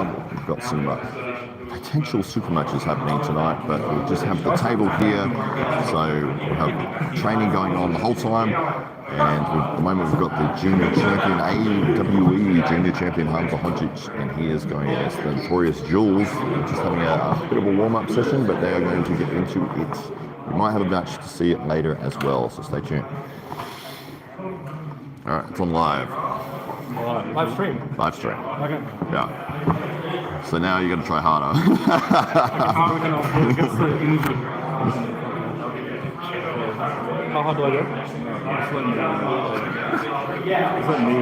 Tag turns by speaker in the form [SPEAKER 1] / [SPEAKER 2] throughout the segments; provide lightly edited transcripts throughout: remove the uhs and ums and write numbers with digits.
[SPEAKER 1] We've got some potential super matches happening tonight, but we'll just have the table here. So we'll have training going on the whole time. And at the moment we've got the junior champion, AWE junior champion Hamza Hodzic, and he is going against the notorious Jules, just having a bit of a warm-up session, but they are going to get into it. We might have a match to see it later as well, so stay tuned. Alright, it's on live.
[SPEAKER 2] Live stream?
[SPEAKER 1] Live stream.
[SPEAKER 2] Okay.
[SPEAKER 1] Yeah. So now you got to try harder.
[SPEAKER 2] How hard do I go? Just let me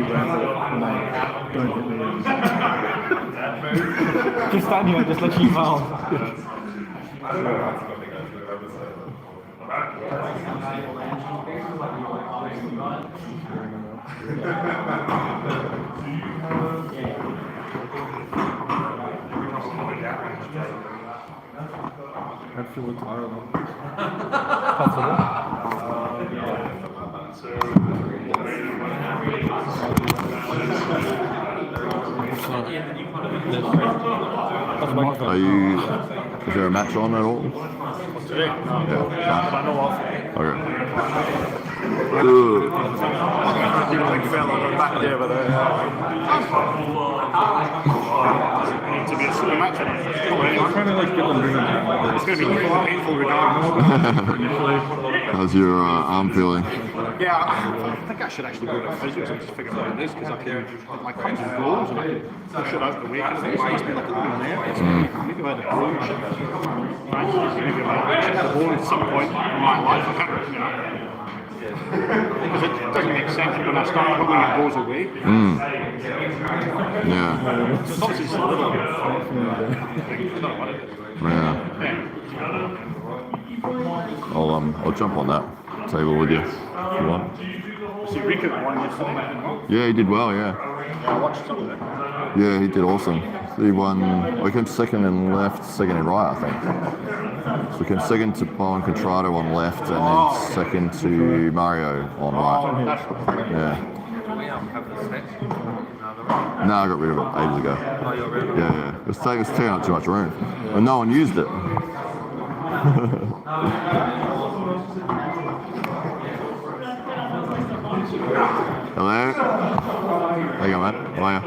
[SPEAKER 2] just stand here and just let you foul. I feel tired. Possible.
[SPEAKER 1] Are you? Is there a match on at all?
[SPEAKER 2] Today? No.
[SPEAKER 1] Yeah.
[SPEAKER 2] I know of.
[SPEAKER 1] Okay.
[SPEAKER 2] Back there, but need to be a super match. I'm trying to like get them moving. It's going to be painful regardless.
[SPEAKER 1] How's your arm feeling?
[SPEAKER 2] Yeah, I think I should actually go to physics and just figure out what it is, because I can, my comes and goes and I can push it out the way. It must be like a little nail. Maybe I had a bone chip. Maybe I had a bone at some point in my life. I can't, you know. Because it doesn't make sense when I start wiggling it goes away.
[SPEAKER 1] Yeah.
[SPEAKER 2] It's obviously just a little bit.
[SPEAKER 1] Yeah. I'll jump on that table with you if you want.
[SPEAKER 2] See, Rico won yesterday.
[SPEAKER 1] Yeah, he did well. Yeah.
[SPEAKER 2] I watched some of it.
[SPEAKER 1] Yeah, he did awesome. He won. We came second and left, second and right, I think. So we came second to Paul Contrado on left, and then second to Mario on right. Yeah. No, I got rid of it ages ago. Yeah. It was taking up too much room, and no one used it. Hello. How you going, man? How are you?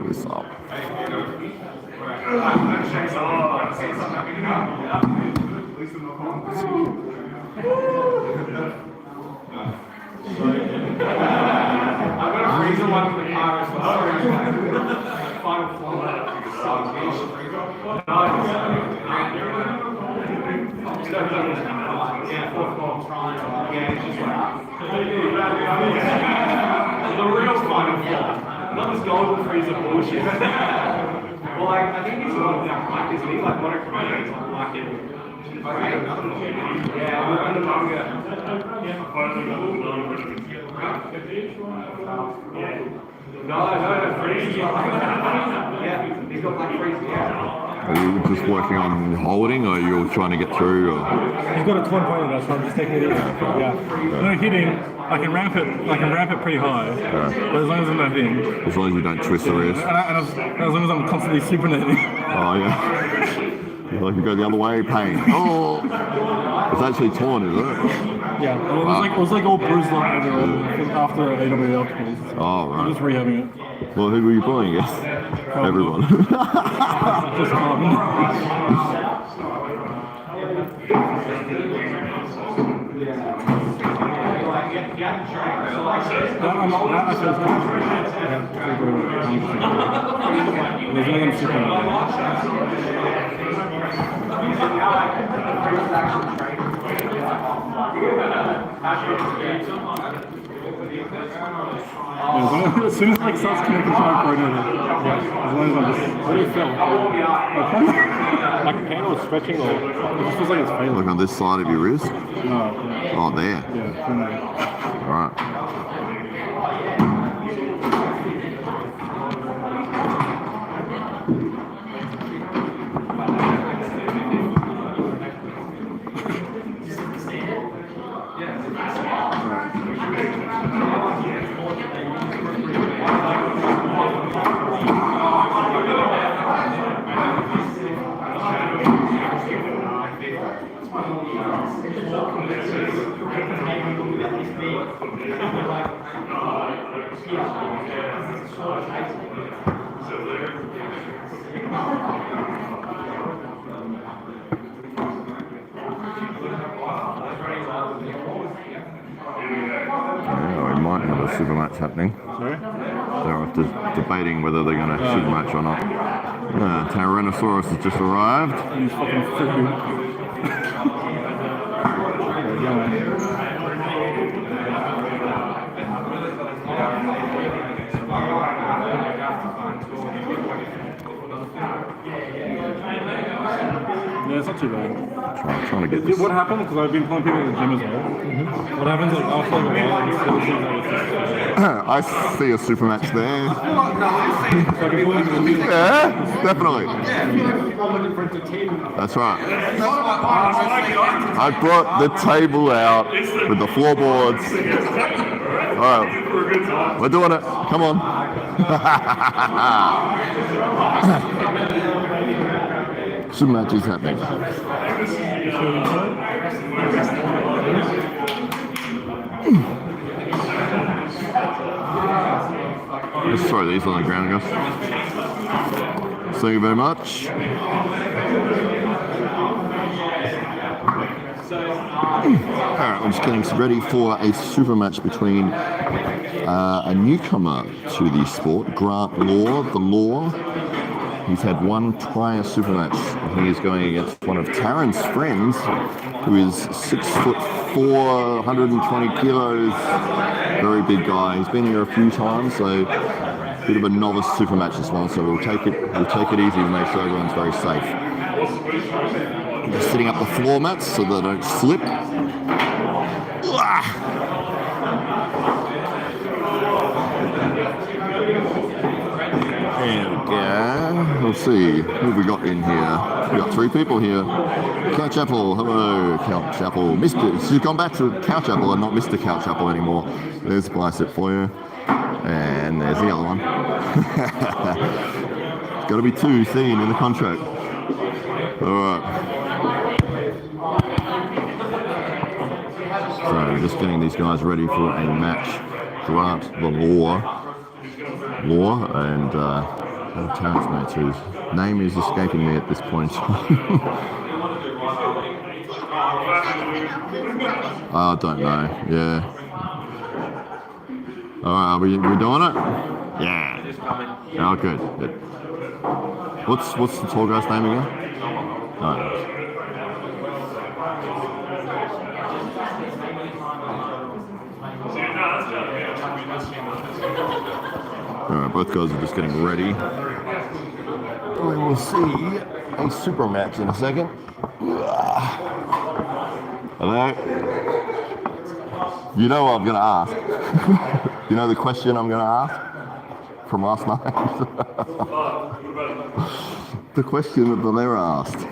[SPEAKER 1] What's up?
[SPEAKER 3] The real final four. Not this golden freezer bullshit. Well, I think he's got that like, isn't he? Like, what a commander, like it. Yeah, we're under manga. No, freeze. Yeah, he's got like freeze, yeah.
[SPEAKER 1] Are you just working on holding, or you're trying to get through? Or?
[SPEAKER 2] He's got a twin pointer, so I'm just taking it easy. Yeah. No hitting. I can ramp it pretty high.
[SPEAKER 1] Yeah.
[SPEAKER 2] But as long as I'm not hitting.
[SPEAKER 1] As long as you don't twist the wrist.
[SPEAKER 2] And as long as I'm constantly supinating.
[SPEAKER 1] Oh yeah. Like you go the other way, pain. Oh, it's actually torn, is it?
[SPEAKER 2] Yeah. It was like all bruised up after AWL calls.
[SPEAKER 1] Oh right.
[SPEAKER 2] I'm just rehabbing it.
[SPEAKER 1] Well, who were you playing against? Everyone.
[SPEAKER 2] Just as soon as like starts connecting to my coordinator, as long as I'm just, what do you feel? Like a pain or stretching, or it just feels like it's failing.
[SPEAKER 1] Like on this side of your wrist?
[SPEAKER 2] No. Yeah.
[SPEAKER 1] Oh, there.
[SPEAKER 2] Yeah.
[SPEAKER 1] All right. Yeah, we might have a super match happening.
[SPEAKER 2] Sorry?
[SPEAKER 1] They're debating whether they're going to super match or not. Tyrannosaurus has just arrived.
[SPEAKER 2] And he's fucking food. Yeah, it's not too bad.
[SPEAKER 1] Trying to get this.
[SPEAKER 2] What happened? Because I've been playing people at the gym as well. What happens like after a while, it still seems like it's just
[SPEAKER 1] I see a super match there.
[SPEAKER 2] so I can pull into the meeting.
[SPEAKER 1] Yeah, definitely. That's right. I brought the table out with the floorboards. All right, we're doing it. Come on. Super match is happening. Let's throw these on the ground, guys. Thank you very much. Alright, I'm just getting ready for a super match between a newcomer to the sport, Grant Law, the Law. He's had one prior super match. He is going against one of Taryn's friends, who is 6'4", 120 kilos, very big guy. He's been here a few times, so a bit of a novice super match this one. So we'll take it easy and make sure everyone's very safe. Just setting up the floor mats so they don't slip. There we go. Let's see, who have we got in here? We've got 3 people here. Couch Apple, hello, Couch Apple. She's gone back to Couch Apple and not Mr. Couch Apple anymore. There's a bicep for you. And there's the other one. It's got to be 2 seen in the contract. Alright. So just getting these guys ready for a match. Grant the Law and Terrence Mates, whose name is escaping me at this point. I don't know. Yeah. All right, are we doing it? Yeah. Oh, good. What's the tall guy's name again? All right. Alright, both guys are just getting ready. We will see a super match in a second. Hello? You know what I'm going to ask? You know the question I'm going to ask from last night? The question that Valera asked.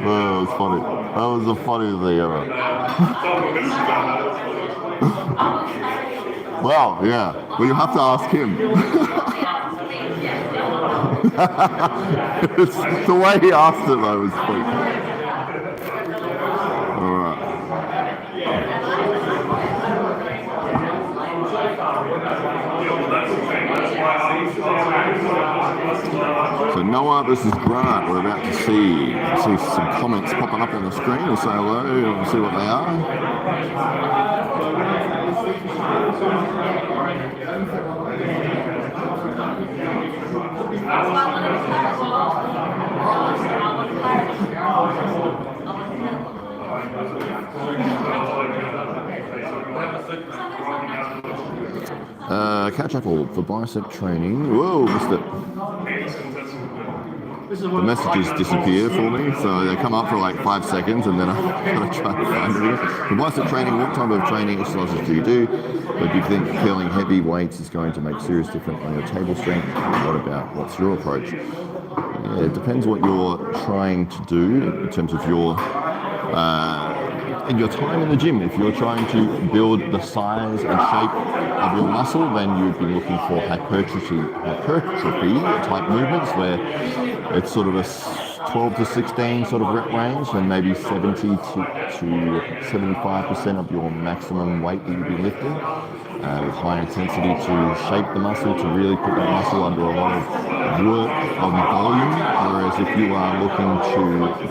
[SPEAKER 1] Oh, that was funny. That was the funniest thing ever. Well, yeah. Well, you have to ask him. It's the way he asked it, though, was funny. All right. So Noah versus Grant, we're about to see some comments popping up on the screen. We'll say hello and we'll see what they are. Catch Apple for bicep training. Whoa, missed it. The messages disappear for me, so they come up for like 5 seconds and then I gotta try to find it again. For bicep training, what type of training exercises do you do? But do you think curling heavy weights is going to make serious difference on your table strength? What's your approach? Yeah, it depends what you're trying to do in terms of your in your time in the gym. If you're trying to build the size and shape of your muscle, then you'd be looking for hypertrophy type movements where it's sort of a 12 to 16 sort of rep range, and maybe 70 to 75% of your maximum weight that you'll be lifting, with high intensity to shape the muscle, to really put that muscle under a lot of work of volume. Whereas if you are looking to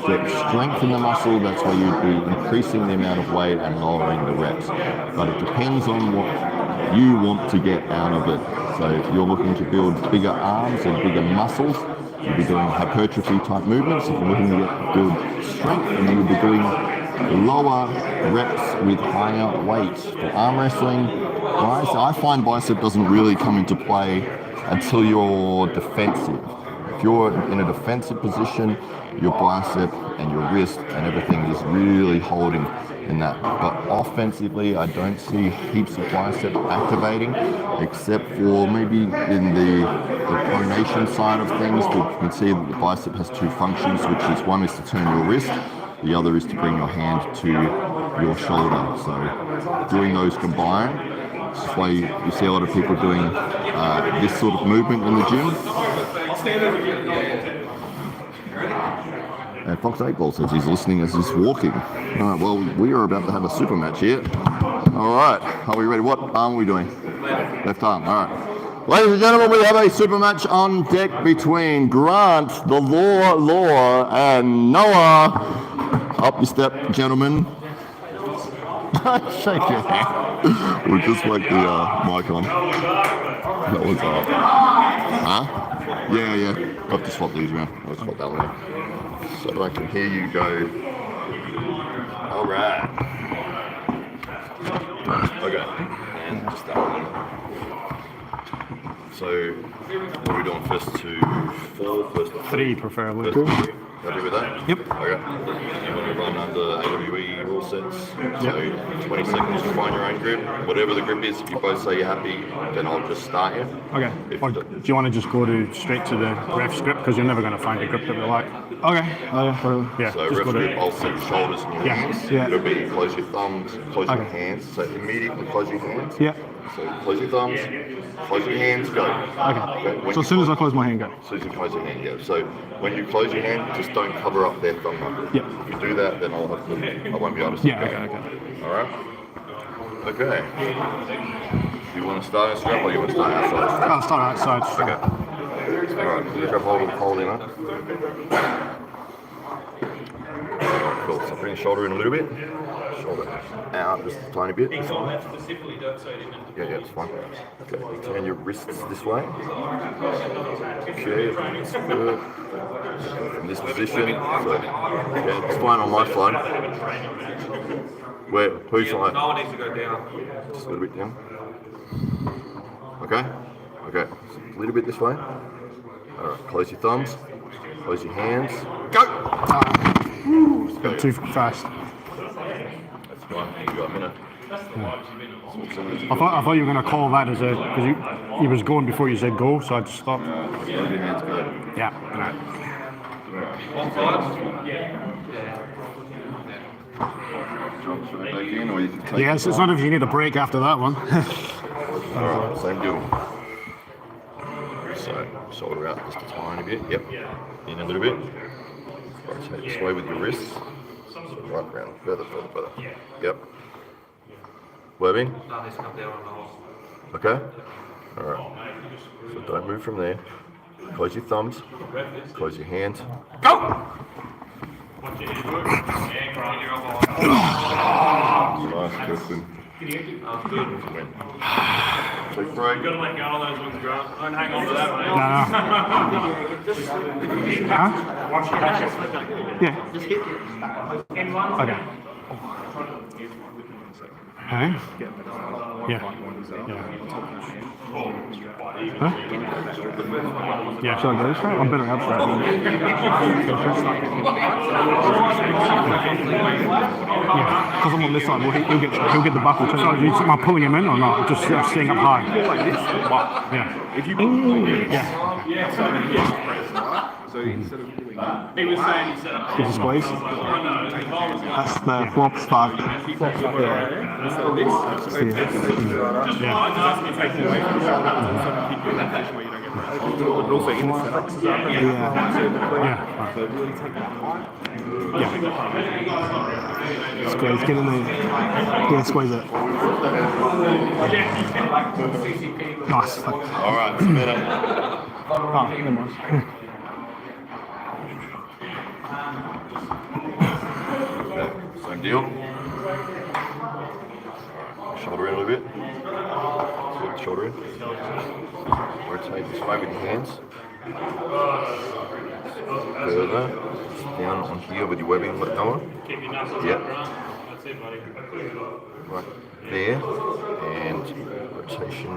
[SPEAKER 1] get strength in the muscle, that's where you'd be increasing the amount of weight and lowering the reps. But it depends on what you want to get out of it. So if you're looking to build bigger arms and bigger muscles, you'll be doing hypertrophy type movements. If you're looking to build strength, then you'll be doing lower reps with higher weights. For arm wrestling, I find bicep doesn't really come into play until you're defensive. If you're in a defensive position, your bicep and your wrist and everything is really holding in that. But offensively, I don't see heaps of bicep activating, except for maybe in the pronation side of things. You can see that the bicep has two functions, which is one is to turn your wrist, the other is to bring your hand to your shoulder. So doing those combined, that's why you see a lot of people doing this sort of movement in the gym. And Fox 8 Ball says he's listening as he's walking. All right, well, we are about to have a super match here. All right, are we ready? What arm are we doing? Left arm, all right. Ladies and gentlemen, we have a super match on deck between Grant, the Law, and Noah. Up your step, gentlemen. Shake your hand. We'll just whack the mic on. That was up. Huh? Yeah. I'll have to swap these around. I'll swap that one out. So I can hear you go. All right. Okay. And just that one. So, what are we doing? First to 4, first to
[SPEAKER 2] 3 preferably.
[SPEAKER 1] First to 3. Happy with that?
[SPEAKER 2] Yep.
[SPEAKER 1] Okay. You want to run under AWE rule sets. So 20 seconds to find your own grip. Whatever the grip is, if you both say you're happy, then I'll just start you.
[SPEAKER 2] Okay. Or do you want to just go straight to the ref script? Because you're never going to find a grip that we like. Okay. Yeah.
[SPEAKER 1] So ref grip, I'll set your shoulders and your hands.
[SPEAKER 2] Yeah.
[SPEAKER 1] It'll be close your thumbs, close your hands. So immediately close your hands.
[SPEAKER 2] Yeah.
[SPEAKER 1] So close your thumbs, close your hands, go.
[SPEAKER 2] Okay. So as soon as I close my hand, go.
[SPEAKER 1] As soon as you close your hand, go. So when you close your hand, just don't cover up their thumb knuckle.
[SPEAKER 2] Yeah.
[SPEAKER 1] If you do that, then I won't be able to see.
[SPEAKER 2] Yeah, okay.
[SPEAKER 1] All right. Okay. You want to start inside or you want to start outside?
[SPEAKER 2] I'll start outside.
[SPEAKER 1] Okay. All right. So you grab hold in it. Cool. So bring the shoulder in a little bit. Shoulder out just a tiny bit. Yeah, it's fine. Okay. Turn your wrists this way. Okay. That's good. In this position. So, yeah, it's fine on my side. Where? Whose side?
[SPEAKER 3] No one needs to go down.
[SPEAKER 1] Just a little bit down. Okay. So a little bit this way. Alright, close your thumbs. Close your hands. Go! Go.
[SPEAKER 2] Too fast.
[SPEAKER 1] That's fine. You got a minute.
[SPEAKER 2] I thought you were going to call that as because he was going before you said go, so I just stopped.
[SPEAKER 1] Close your hands, go.
[SPEAKER 2] Yeah.
[SPEAKER 1] Jump straight back in, or you can take
[SPEAKER 2] Yes, it's not if you need a break after that one.
[SPEAKER 1] Alright, same deal. So, shoulder out just a tiny bit. Yep. In a little bit. Rotate this way with your wrists. Right round. Further. Yep. Webbing. Okay. Alright. So don't move from there. Close your thumbs. Close your hands. Go! Nice, Kristen. Take break.
[SPEAKER 3] You've got to let go of those ones, Grant. Don't hang on to that one.
[SPEAKER 2] No. Huh? Yeah.
[SPEAKER 3] Just hit N1.
[SPEAKER 2] Okay. Hey? Yeah. Huh? Yeah, shall I go this way? I'm better abstract. Yeah, because I'm on this side, he'll get the buckle too. So am I pulling him in or not? Just staying up high.
[SPEAKER 4] Like this?
[SPEAKER 2] Yeah.
[SPEAKER 4] If you
[SPEAKER 2] Yeah.
[SPEAKER 4] so instead of pulling
[SPEAKER 3] He was saying he set up.
[SPEAKER 2] Get the squeeze. That's the flop spot.
[SPEAKER 4] this,
[SPEAKER 2] Yeah.
[SPEAKER 4] taking away from the so keep doing that position where you don't go
[SPEAKER 2] But also in the flexes up and
[SPEAKER 4] Yeah.
[SPEAKER 2] so really take that height.
[SPEAKER 4] Squeeze, get in there. Yeah, squeeze it. Nice. Fuck.
[SPEAKER 1] All right, it's better.
[SPEAKER 4] Oh, never mind.
[SPEAKER 1] Same deal. Shoulder in a little bit. Shoulder in. Rotate this way with your hands. Further. Down on here with your webbing let go on. Yep. Right there. And rotation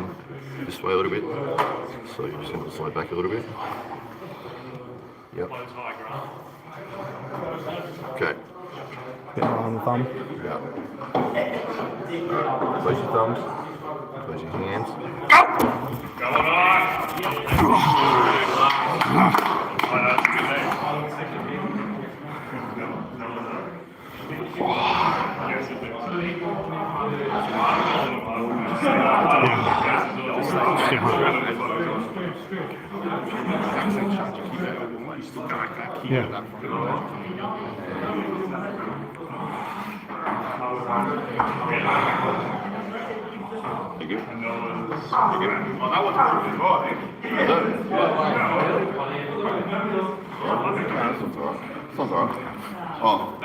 [SPEAKER 1] this way a little bit. So you just want to slide back a little bit. Yep. Okay.
[SPEAKER 4] Bit more on the thumb.
[SPEAKER 1] Yeah. Alright, close your thumbs, close your hands.
[SPEAKER 4] Yeah.
[SPEAKER 1] Thank you. Sounds alright. Oh,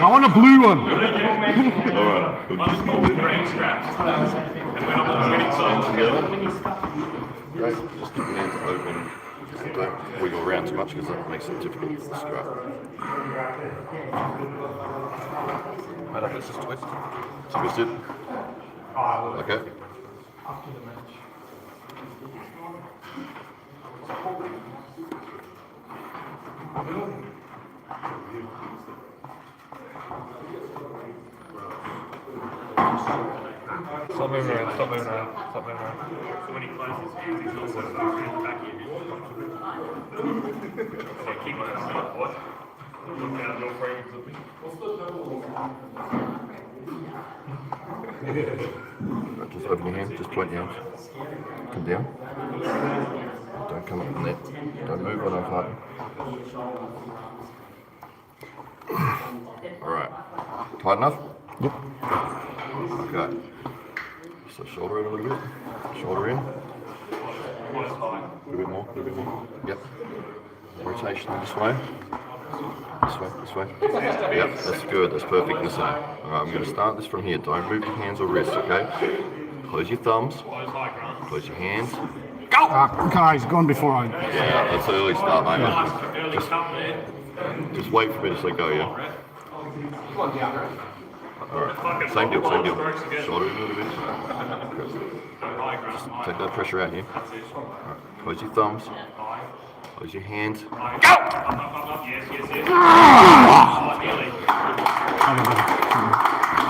[SPEAKER 4] I want a blue one.
[SPEAKER 1] alright. Great. Just keep your hands open. Don't wiggle around too much because that makes it difficult to strap. Right up, let's just twist. Twist it. Okay.
[SPEAKER 3] Stop moving around, stop moving around, stop moving around.
[SPEAKER 5] So when he closes his hands, he's also back here. So keep my hands up. What? Look down your frame.
[SPEAKER 1] Just open your hand, just point your hands. Come down. Don't come up in there. Don't move or don't fight. Alright. Tight enough?
[SPEAKER 4] Yep.
[SPEAKER 1] Okay. So shoulder in a little bit. Shoulder in. A little bit more, a little bit more. Yep. Rotation this way. This way, this way. Yep, that's good, that's perfect this way. Alright, I'm going to start this from here. Don't move your hands or wrists, okay? Close your thumbs. Close your hands.
[SPEAKER 4] Go! Okay, he's gone before I...
[SPEAKER 1] Yeah, that's an early start, mate. Just wait for me to say go, yeah? Alright, same deal, same deal. Shoulder in a little bit. Just take that pressure out here. Alright, close your thumbs. Close your hands. Go!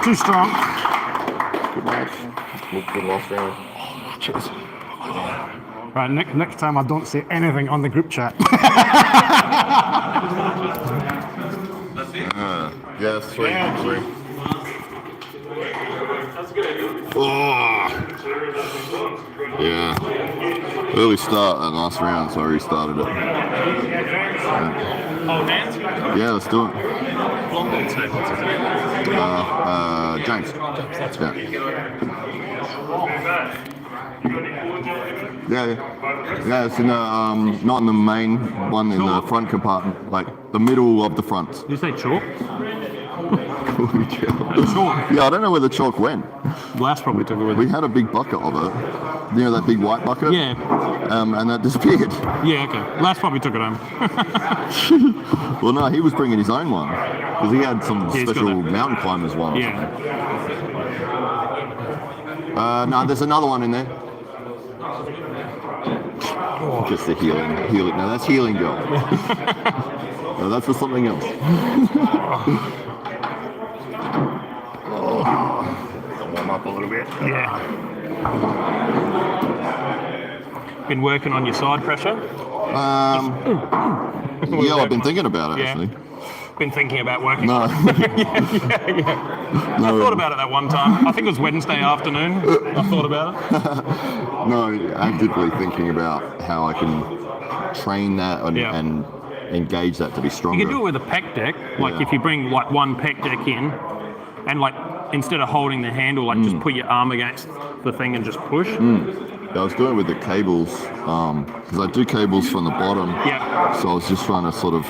[SPEAKER 4] Too strong.
[SPEAKER 1] Good match. Good last round.
[SPEAKER 4] Cheers. Right, next time I don't say anything on the group chat.
[SPEAKER 1] Yeah, three. Oh. Yeah. Early start that last round, so I restarted it. Yeah, let's do it. James. Yeah, it's in the, not in the main one, in the front compartment, like the middle of the front.
[SPEAKER 4] Did you say chalk?
[SPEAKER 1] Yeah, I don't know where the chalk went.
[SPEAKER 4] Glass probably took it with
[SPEAKER 1] We had a big bucket of it. You know that big white bucket?
[SPEAKER 4] Yeah.
[SPEAKER 1] And that disappeared.
[SPEAKER 4] Yeah, okay. Glass probably took it home.
[SPEAKER 1] Well, no, he was bringing his own one because he had some
[SPEAKER 4] he's got
[SPEAKER 1] special
[SPEAKER 4] that.
[SPEAKER 1] mountain climbers one.
[SPEAKER 4] Yeah.
[SPEAKER 1] No, there's another one in there. Just the healing. No, that's healing gel. No, that's for something else. Warm up a little bit.
[SPEAKER 4] Yeah. Been working on your side pressure?
[SPEAKER 1] Yeah, I've been thinking about it
[SPEAKER 4] Yeah.
[SPEAKER 1] actually.
[SPEAKER 6] been thinking about working.
[SPEAKER 1] No.
[SPEAKER 6] I thought about it that one time. I think it was Wednesday afternoon. I thought about it.
[SPEAKER 1] No, actively thinking about how I can train that and engage that to be stronger.
[SPEAKER 6] You can do it with a pec deck. Like if you bring like one pec deck in, and like instead of holding the handle, like just put your arm against the thing and just push.
[SPEAKER 1] Yeah, I was doing it with the cables because I do cables from the bottom.
[SPEAKER 6] Yeah.
[SPEAKER 1] So I was just trying to sort of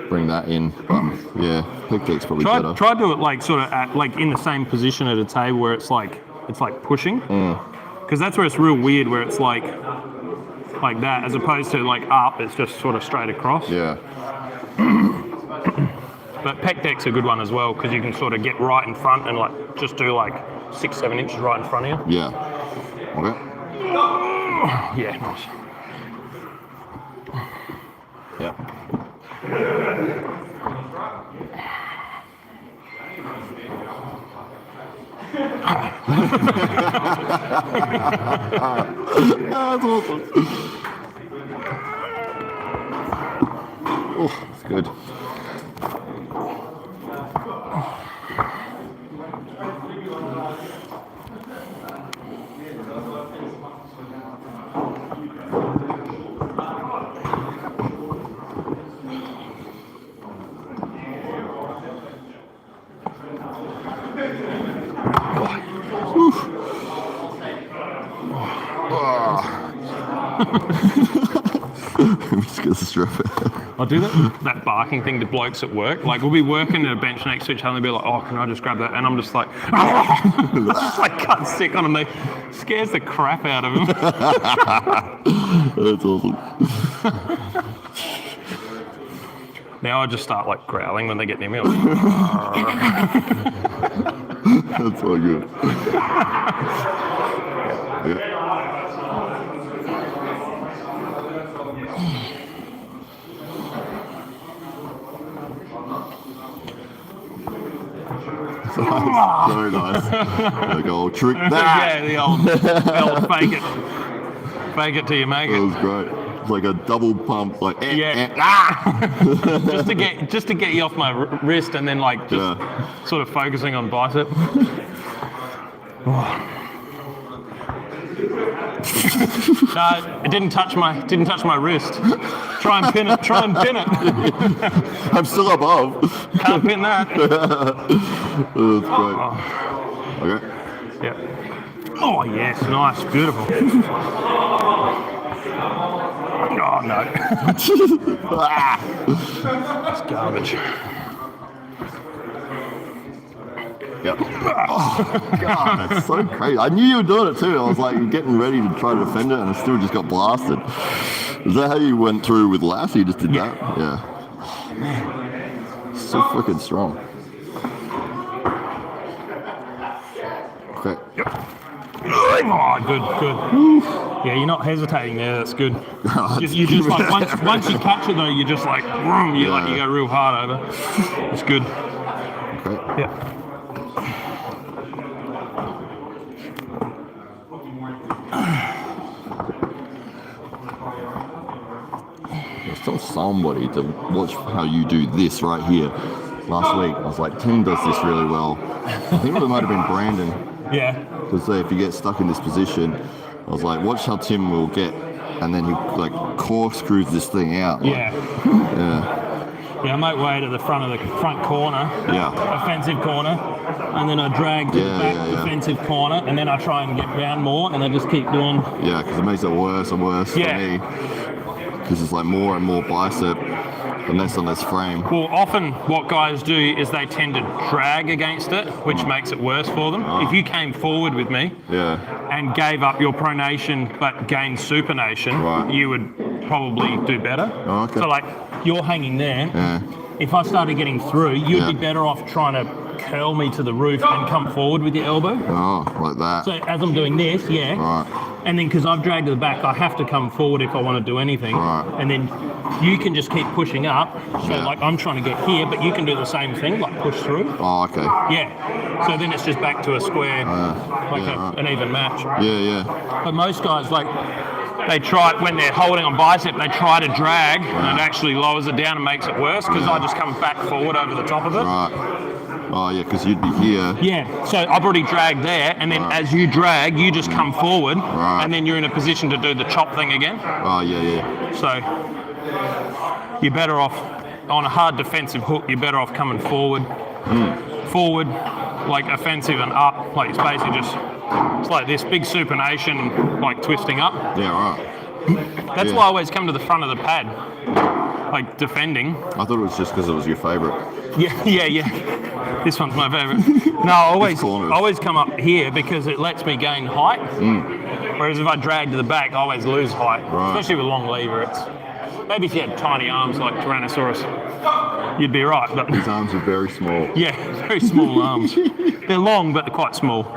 [SPEAKER 1] bring that in. Yeah, pec deck's probably better.
[SPEAKER 6] Try to do it like sort of at, like in the same position at a table where it's like pushing. Because that's where it's real weird, where it's like that, as opposed to like up, it's just sort of straight across.
[SPEAKER 1] Yeah.
[SPEAKER 6] But pec deck's a good one as well, because you can sort of get right in front and like just do like 6-7 inches right in front of you.
[SPEAKER 1] Yeah. Okay.
[SPEAKER 6] Yeah, nice.
[SPEAKER 1] Yeah. That's awesome. Oh, that's good. I'm just gonna strip it.
[SPEAKER 6] I'll do that barking thing to blokes at work. Like we'll be working at a bench next to each other and they'll be like, oh, can I just grab that? And I'm just like, just like cut sick on them. They scares the crap out of them.
[SPEAKER 1] That's awesome.
[SPEAKER 6] Now I just start like growling when they get near me.
[SPEAKER 1] That's so good. Yeah. Nice. So nice. Like old trick that.
[SPEAKER 6] Yeah, the old fake it till you make
[SPEAKER 1] That
[SPEAKER 6] it.
[SPEAKER 1] was great. It's like a double pump, like
[SPEAKER 6] just to get you off my wrist, and then like just sort of focusing on bicep. No, it didn't touch my wrist. Try and pin it.
[SPEAKER 1] I'm still above.
[SPEAKER 6] Can't pin that.
[SPEAKER 1] That's great. Okay.
[SPEAKER 6] Yeah. Oh yes, nice, beautiful. Oh no. That's garbage.
[SPEAKER 1] Yep. Oh, God, that's so crazy. I knew you were doing it too. I was like getting ready to try to defend it, and I still just got blasted. Is that how you went through with Lass? You just did that? Yeah. Oh, man. So freaking strong. Okay.
[SPEAKER 6] Oh, good. Yeah, you're not hesitating there. That's good. You just like once you catch it though, you just like vroom, you go real hard over. It's good.
[SPEAKER 1] Okay.
[SPEAKER 6] Yeah.
[SPEAKER 1] I was telling somebody to watch how you do this right here last week. I was like, Tim does this really well. I think it might have been Brandon.
[SPEAKER 6] Yeah.
[SPEAKER 1] Because if you get stuck in this position, I was like, watch how Tim will get, and then he like corkscrews this thing out. Like,
[SPEAKER 6] Yeah, I make way to the front of the front corner, offensive corner, and then I drag to the back defensive corner, and then I try and get round more, and I just keep doing.
[SPEAKER 1] Yeah, because it makes it worse and worse for me. Because it's like more and more bicep, and less and less frame.
[SPEAKER 6] Well, often what guys do is they tend to drag against it, which makes it worse for them. If you came forward with me and gave up your pronation but gained supination, you would probably do better.
[SPEAKER 1] Oh, okay.
[SPEAKER 6] So like, you're hanging there. If I started getting through, you'd be better off trying to curl me to the roof and come forward with your elbow.
[SPEAKER 1] Oh, like that.
[SPEAKER 6] So as I'm doing this, and then because I've dragged to the back, I have to come forward if I want to do anything. And then you can just keep pushing up. So like I'm trying to get here, but you can do the same thing, like push through.
[SPEAKER 1] Oh, okay.
[SPEAKER 6] Yeah. So then it's just back to a square, an even match.
[SPEAKER 1] Yeah.
[SPEAKER 6] But most guys, like, they try, when they're holding on bicep, they try to drag, and it actually lowers it down and makes it worse, because I just come back forward over the top of it.
[SPEAKER 1] Right. Oh yeah, because you'd be here.
[SPEAKER 6] Yeah, so I've already dragged there, and then as you drag, you just come forward, and then you're in a position to do the chop thing again.
[SPEAKER 1] Oh yeah.
[SPEAKER 6] So you're better off, on a hard defensive hook, you're better off coming forward, like offensive and up, like it's basically just, it's like this big supination, like twisting up.
[SPEAKER 1] Yeah, right.
[SPEAKER 6] That's why I always come to the front of the pad, like defending.
[SPEAKER 1] I thought it was just because it was your favourite.
[SPEAKER 6] Yeah. This one's my favourite. No, I always come up here because it lets me gain height. Whereas if I drag to the back, I always lose height, especially with long lever. It's maybe if you had tiny arms like Tyrannosaurus, you'd be right. But
[SPEAKER 1] his arms are very small.
[SPEAKER 6] Yeah, very small arms. They're long, but they're quite small.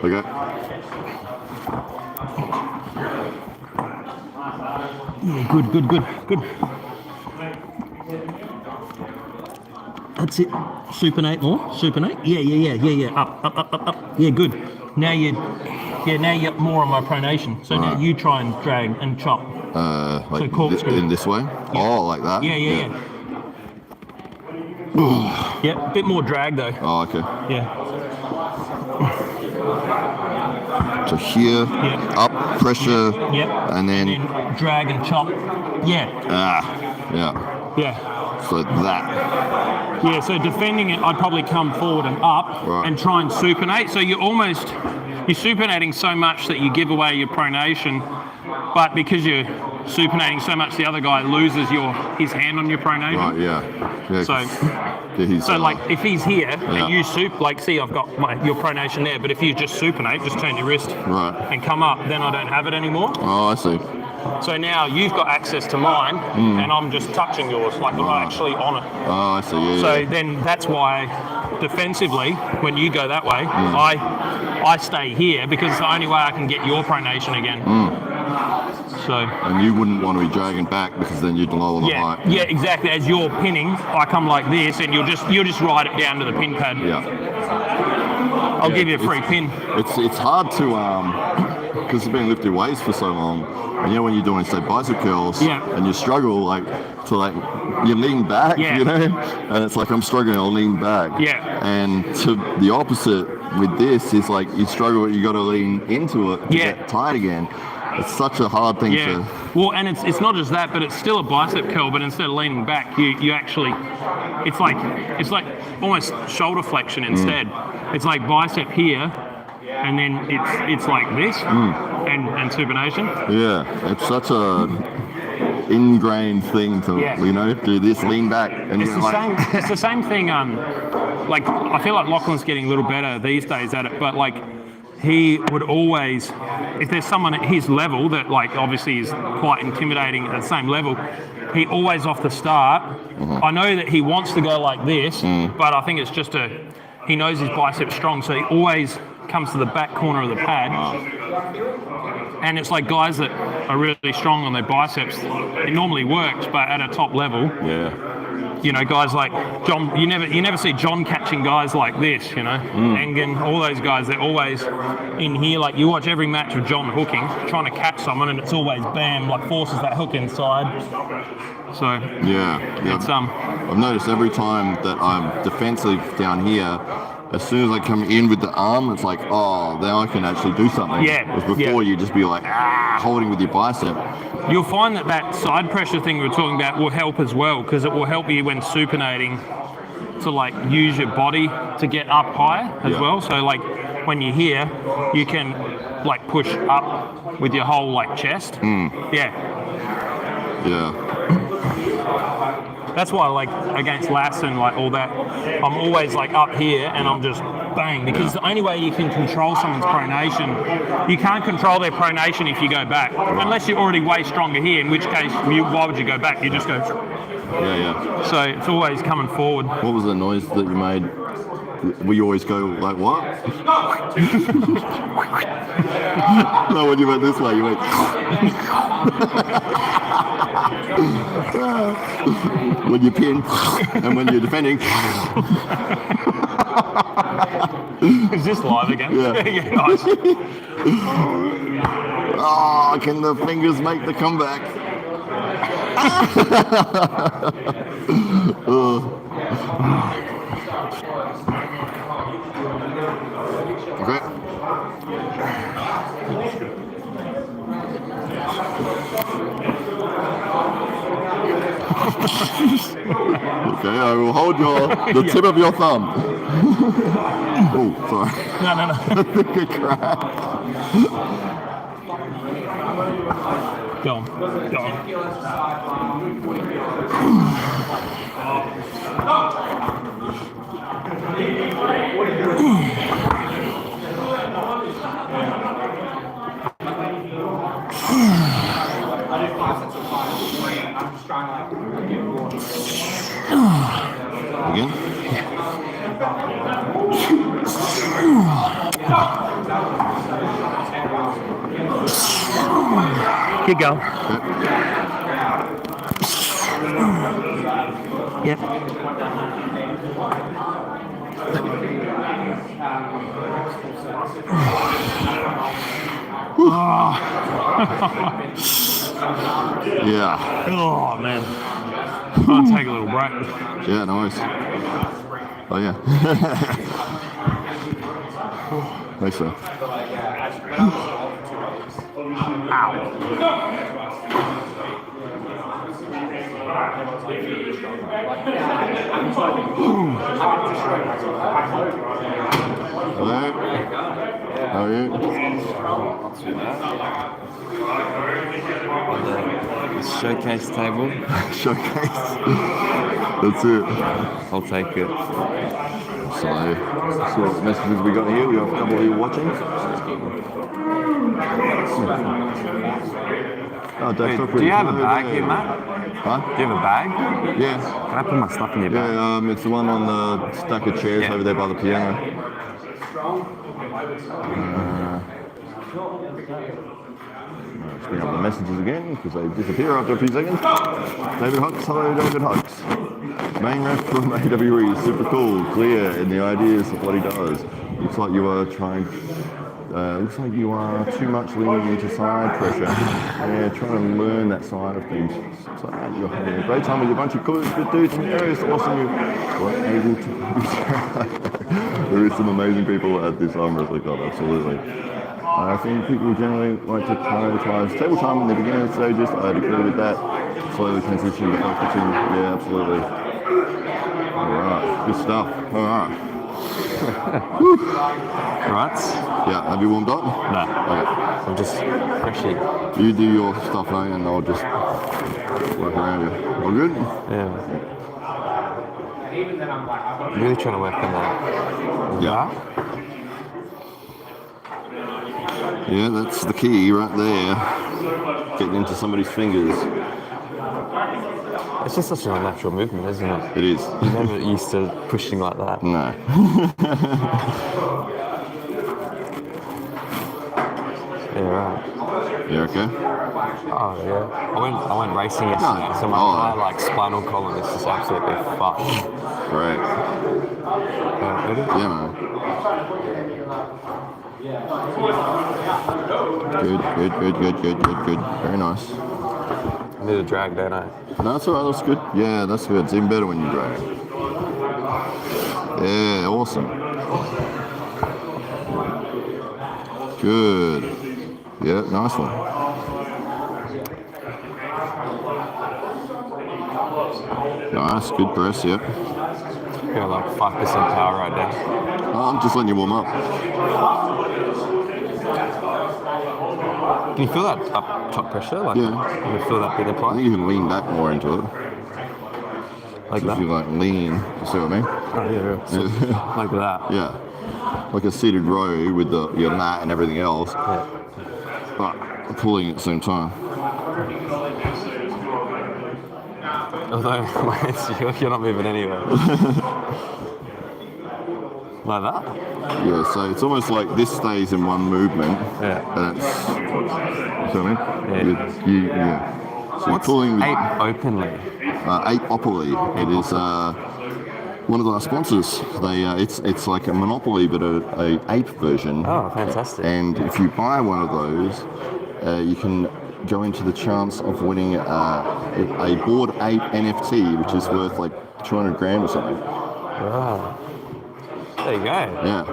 [SPEAKER 1] Okay.
[SPEAKER 6] Yeah, good. That's it. Supinate more. Supinate. Yeah. Up. Yeah, good. Now you're more on my pronation. So now you try and drag and chop.
[SPEAKER 1] Like
[SPEAKER 6] corkscrew.
[SPEAKER 1] in this way? Yeah. Oh, like that?
[SPEAKER 6] Yeah. Yeah, a bit more drag though.
[SPEAKER 1] Oh, okay.
[SPEAKER 6] Yeah.
[SPEAKER 1] So here, up, pressure, and then
[SPEAKER 6] drag and chop. Yeah. Yeah.
[SPEAKER 1] So that.
[SPEAKER 6] Yeah, so defending it, I'd probably come forward and up and try and supinate. So you're supinating so much that you give away your pronation, but because you're supinating so much, the other guy loses his hand on your pronation.
[SPEAKER 1] Right, yeah.
[SPEAKER 6] So like if he's here and you see I've got your pronation there, but if you just supinate, just turn your wrist and come up, then I don't have it anymore.
[SPEAKER 1] Oh, I see.
[SPEAKER 6] So now you've got access to mine, and I'm just touching yours, like I'm actually on it.
[SPEAKER 1] Oh, I see.
[SPEAKER 6] So then that's why defensively, when you go that way, I stay here because it's the only way I can get your pronation again. So. And
[SPEAKER 1] you wouldn't want to be dragging back because then you'd lower the height.
[SPEAKER 6] Yeah, exactly. As you're pinning, I come like this, and you'll just ride it down to the pin pad.
[SPEAKER 1] Yeah.
[SPEAKER 6] I'll give you a free pin.
[SPEAKER 1] It's hard to because it's been lifted weights for so long. And when you're doing say bicep curls, and you struggle you lean back, and it's like I'm struggling, I'll lean back.
[SPEAKER 6] Yeah.
[SPEAKER 1] And to the opposite with this is like you struggle, you got to lean into it to get tight again. It's such a hard thing to.
[SPEAKER 6] Well, and it's not just that, but it's still a bicep curl. But instead of leaning back, you actually, it's like almost shoulder flexion instead. It's like bicep here, and then it's like this, and supination.
[SPEAKER 1] Yeah, it's such a ingrained thing to do this, lean back, and
[SPEAKER 6] it's the same thing. Like I feel like Lachlan's getting a little better these days at it, but like. He would always, if there's someone at his level that like obviously is quite intimidating at the same level, he always off the start, I know that he wants to go like this, but I think it's just he knows his biceps strong, so he always comes to the back corner of the pad. And it's like guys that are really strong on their biceps, it normally works, but at a top level, guys like John, you never see John catching guys like this, Engen, all those guys, they're always in here. Like you watch every match of John hooking, trying to catch someone, and it's always bam, like forces that hook inside. So it's
[SPEAKER 1] I've noticed every time that I'm defensive down here, as soon as I come in with the arm, it's like, oh, now I can actually do something. Whereas before you just be like, holding with your bicep.
[SPEAKER 6] You'll find that side pressure thing we were talking about will help as well, because it will help you when supinating to like use your body to get up higher as well. So like when you're here, you can like push up with your whole like chest. That's why, like, against Lass and, like, all that, I'm always, like, up here and I'm just bang. Because the only way you can control someone's pronation, you can't control their pronation if you go back. Unless you're already way stronger here, in which case, why would you go back? You just go... So it's always coming forward.
[SPEAKER 1] What was the noise that you made? We always go, like, what? No, when you went this way, you went... when you pin and when you're defending.
[SPEAKER 6] Is this live again?
[SPEAKER 1] Yeah.
[SPEAKER 6] Yeah, nice.
[SPEAKER 1] Oh, can the fingers make the comeback? Okay. Okay, I will hold the tip of your thumb. Oh, sorry.
[SPEAKER 6] No.
[SPEAKER 1] I think it cracked.
[SPEAKER 6] Go on.
[SPEAKER 1] Again?
[SPEAKER 6] Keep going. Yep.
[SPEAKER 1] Yeah.
[SPEAKER 6] Oh man. I'll take a little break.
[SPEAKER 1] Yeah, nice. Oh yeah. Nice sir. Hello. How are you?
[SPEAKER 7] Showcase table.
[SPEAKER 1] Showcase. That's it.
[SPEAKER 7] I'll take it.
[SPEAKER 1] So what messages we got here? We have a couple of you watching. Oh,
[SPEAKER 7] Wait, do you have a bag here, Matt?
[SPEAKER 1] Huh?
[SPEAKER 7] Do you have a bag?
[SPEAKER 1] Yeah.
[SPEAKER 7] Can I put my stuff in your bag?
[SPEAKER 1] Yeah, it's the one on the stack of chairs over there by the piano. Let's bring up the messages again because they disappear after a few seconds. David Hux, hello David Hux. Main ref from AWE, super cool, clear in the ideas of what he does. Looks like you are too much leaning into side pressure. Yeah, trying to learn that side of things. So you're having a great time with a bunch of good dudes from the area. It's awesome you were able to. There is some amazing people at this arm wrestling club, absolutely. I think people generally like to prioritize table time in the beginning stages. I'd agree with that. Slowly transition to focusing. Yeah, absolutely. Alright, good stuff. Alright.
[SPEAKER 7] Right?
[SPEAKER 1] Yeah, have you warmed up?
[SPEAKER 7] No.
[SPEAKER 1] Okay.
[SPEAKER 7] I'm just freshy.
[SPEAKER 1] You do your stuff, mate, and I'll just work around you. All good?
[SPEAKER 7] Yeah. I'm really trying to work on that.
[SPEAKER 1] Yeah. Yeah, that's the key right there. Getting into somebody's fingers.
[SPEAKER 7] It's just such a natural movement, isn't it?
[SPEAKER 1] It is.
[SPEAKER 7] You're never used to pushing like that.
[SPEAKER 1] No.
[SPEAKER 7] Yeah, right.
[SPEAKER 1] You okay?
[SPEAKER 7] Oh, yeah. I went racing yesterday, so my like spinal column is just absolutely fucked.
[SPEAKER 1] Great.
[SPEAKER 7] Ready?
[SPEAKER 1] Yeah, man. Good. Very nice.
[SPEAKER 7] I need a drag, don't I?
[SPEAKER 1] No, that's alright, that's good. Yeah, that's good. It's even better when you drag. Yeah, awesome. Good. Yeah, nice one. Nice, good press, yeah.
[SPEAKER 7] Got like 5% power right now.
[SPEAKER 1] I'm just letting you warm up.
[SPEAKER 7] Can you feel that up top pressure? Like,
[SPEAKER 1] Yeah.
[SPEAKER 7] Can you feel that being
[SPEAKER 1] I
[SPEAKER 7] applied?
[SPEAKER 1] think you can lean back more into it.
[SPEAKER 7] Like
[SPEAKER 1] So
[SPEAKER 7] that?
[SPEAKER 1] if you like lean, you see what I mean?
[SPEAKER 7] Oh, yeah. So, like that.
[SPEAKER 1] Yeah. Like a seated row with your mat and everything else,
[SPEAKER 7] Yeah.
[SPEAKER 1] but pulling at the same time.
[SPEAKER 7] Although, you're not moving anywhere. Like that?
[SPEAKER 1] Yeah, so it's almost like this stays in one movement.
[SPEAKER 7] Yeah.
[SPEAKER 1] And it's, you see what I mean?
[SPEAKER 7] Yeah.
[SPEAKER 1] Yeah. So
[SPEAKER 7] What's
[SPEAKER 1] you're pulling with
[SPEAKER 7] ape openly?
[SPEAKER 1] apopoly. It is one of our sponsors. They it's like a Monopoly, but a ape version.
[SPEAKER 7] Oh, fantastic.
[SPEAKER 1] And if you buy one of those, you can go into the chance of winning a Bored Ape NFT, which is worth like 200 grand or something.
[SPEAKER 7] Wow. There you go.
[SPEAKER 1] Yeah.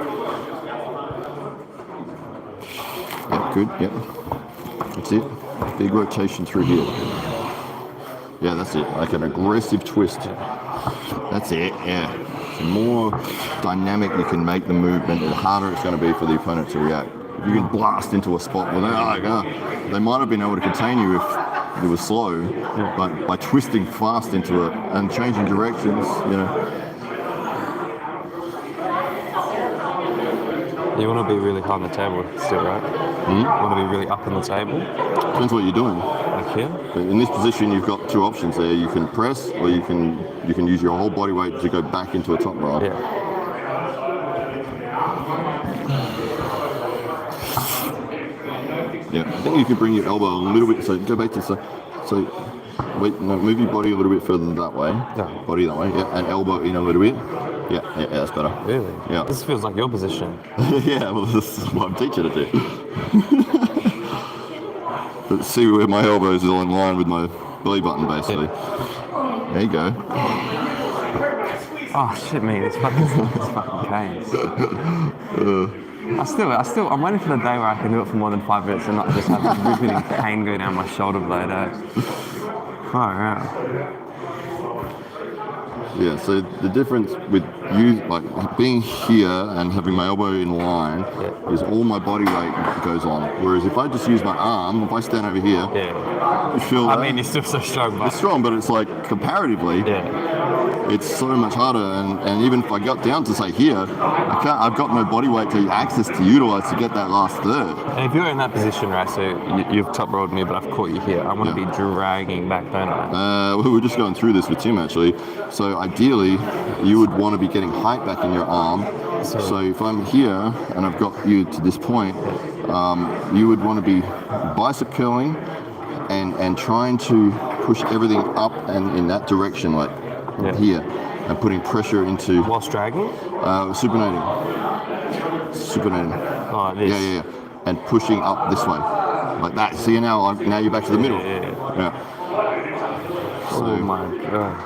[SPEAKER 1] Yep, good, yep. That's it. Big rotation through here. Yeah, that's it. Like an aggressive twist. That's it, yeah. The more dynamic you can make the movement, the harder it's going to be for the opponent to react. If you can blast into a spot where they might have been able to contain you if it was slow, but by twisting fast into it and changing directions, you know.
[SPEAKER 7] You want to be really high on the table still, right? You want to be really up on the table?
[SPEAKER 1] Depends what you're doing.
[SPEAKER 7] Like here?
[SPEAKER 1] But in this position, you've got two options there. You can press, or you can use your whole body weight to go back into a top roll.
[SPEAKER 7] Yeah.
[SPEAKER 1] Yeah, I think you can bring your elbow a little bit. So go back to so wait, no, move your body a little bit further that way.
[SPEAKER 7] No.
[SPEAKER 1] Body that way. Yeah, and elbow in a little bit. Yeah, that's better.
[SPEAKER 7] Really?
[SPEAKER 1] Yeah.
[SPEAKER 7] This feels like your position.
[SPEAKER 1] Yeah, well, this is what I'm teaching it to. But see where my elbows are in line with my belly button, basically. Yeah. There you go.
[SPEAKER 7] Oh shit, me! It's fucking pains. I'm waiting for the day where I can do it for more than 5 minutes and not just have this riveting pain go down my shoulder blade. Far out.
[SPEAKER 1] Yeah, so the difference with you, like being here and having my elbow in line, is all my body weight goes on. Whereas if I just use my arm, if I stand over here, you feel that.
[SPEAKER 7] I mean, you're still so strong, but
[SPEAKER 1] it's strong, but it's like comparatively, it's so much harder. And even if I got down to say here, I've got no body weight to access to utilize to get that last third.
[SPEAKER 7] And if you're in that position, right, so you've top rolled me, but I've caught you here, I want to be dragging back, don't I?
[SPEAKER 1] We were just going through this with Tim, actually. So ideally, you would want to be getting height back in your arm. So if I'm here and I've got you to this point, you would want to be bicep curling and trying to push everything up and in that direction, like here, and putting pressure into...
[SPEAKER 7] Whilst dragging?
[SPEAKER 1] Supinating.
[SPEAKER 7] Oh, this.
[SPEAKER 1] Yeah. And pushing up this way. Like that. See, now you're back to the middle. Yeah. So,
[SPEAKER 7] oh my god.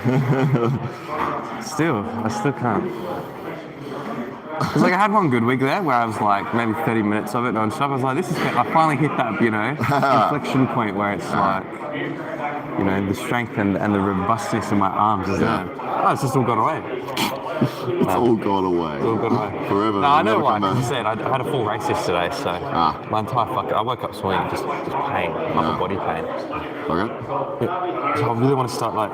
[SPEAKER 7] I still can't. It's like I had one good week there where I was like maybe 30 minutes of it non-stop. I was like, this is, I finally hit that, inflection point where it's like, the strength and the robustness in my arms is there. Oh, it's just all gone away.
[SPEAKER 1] It's all gone away.
[SPEAKER 7] It's all gone away.
[SPEAKER 1] Forever.
[SPEAKER 7] No, I know why. Because I said I had a full race yesterday, so my entire I woke up swinging, just pain, upper body pain.
[SPEAKER 1] Okay.
[SPEAKER 7] Yeah. So I really want to start like.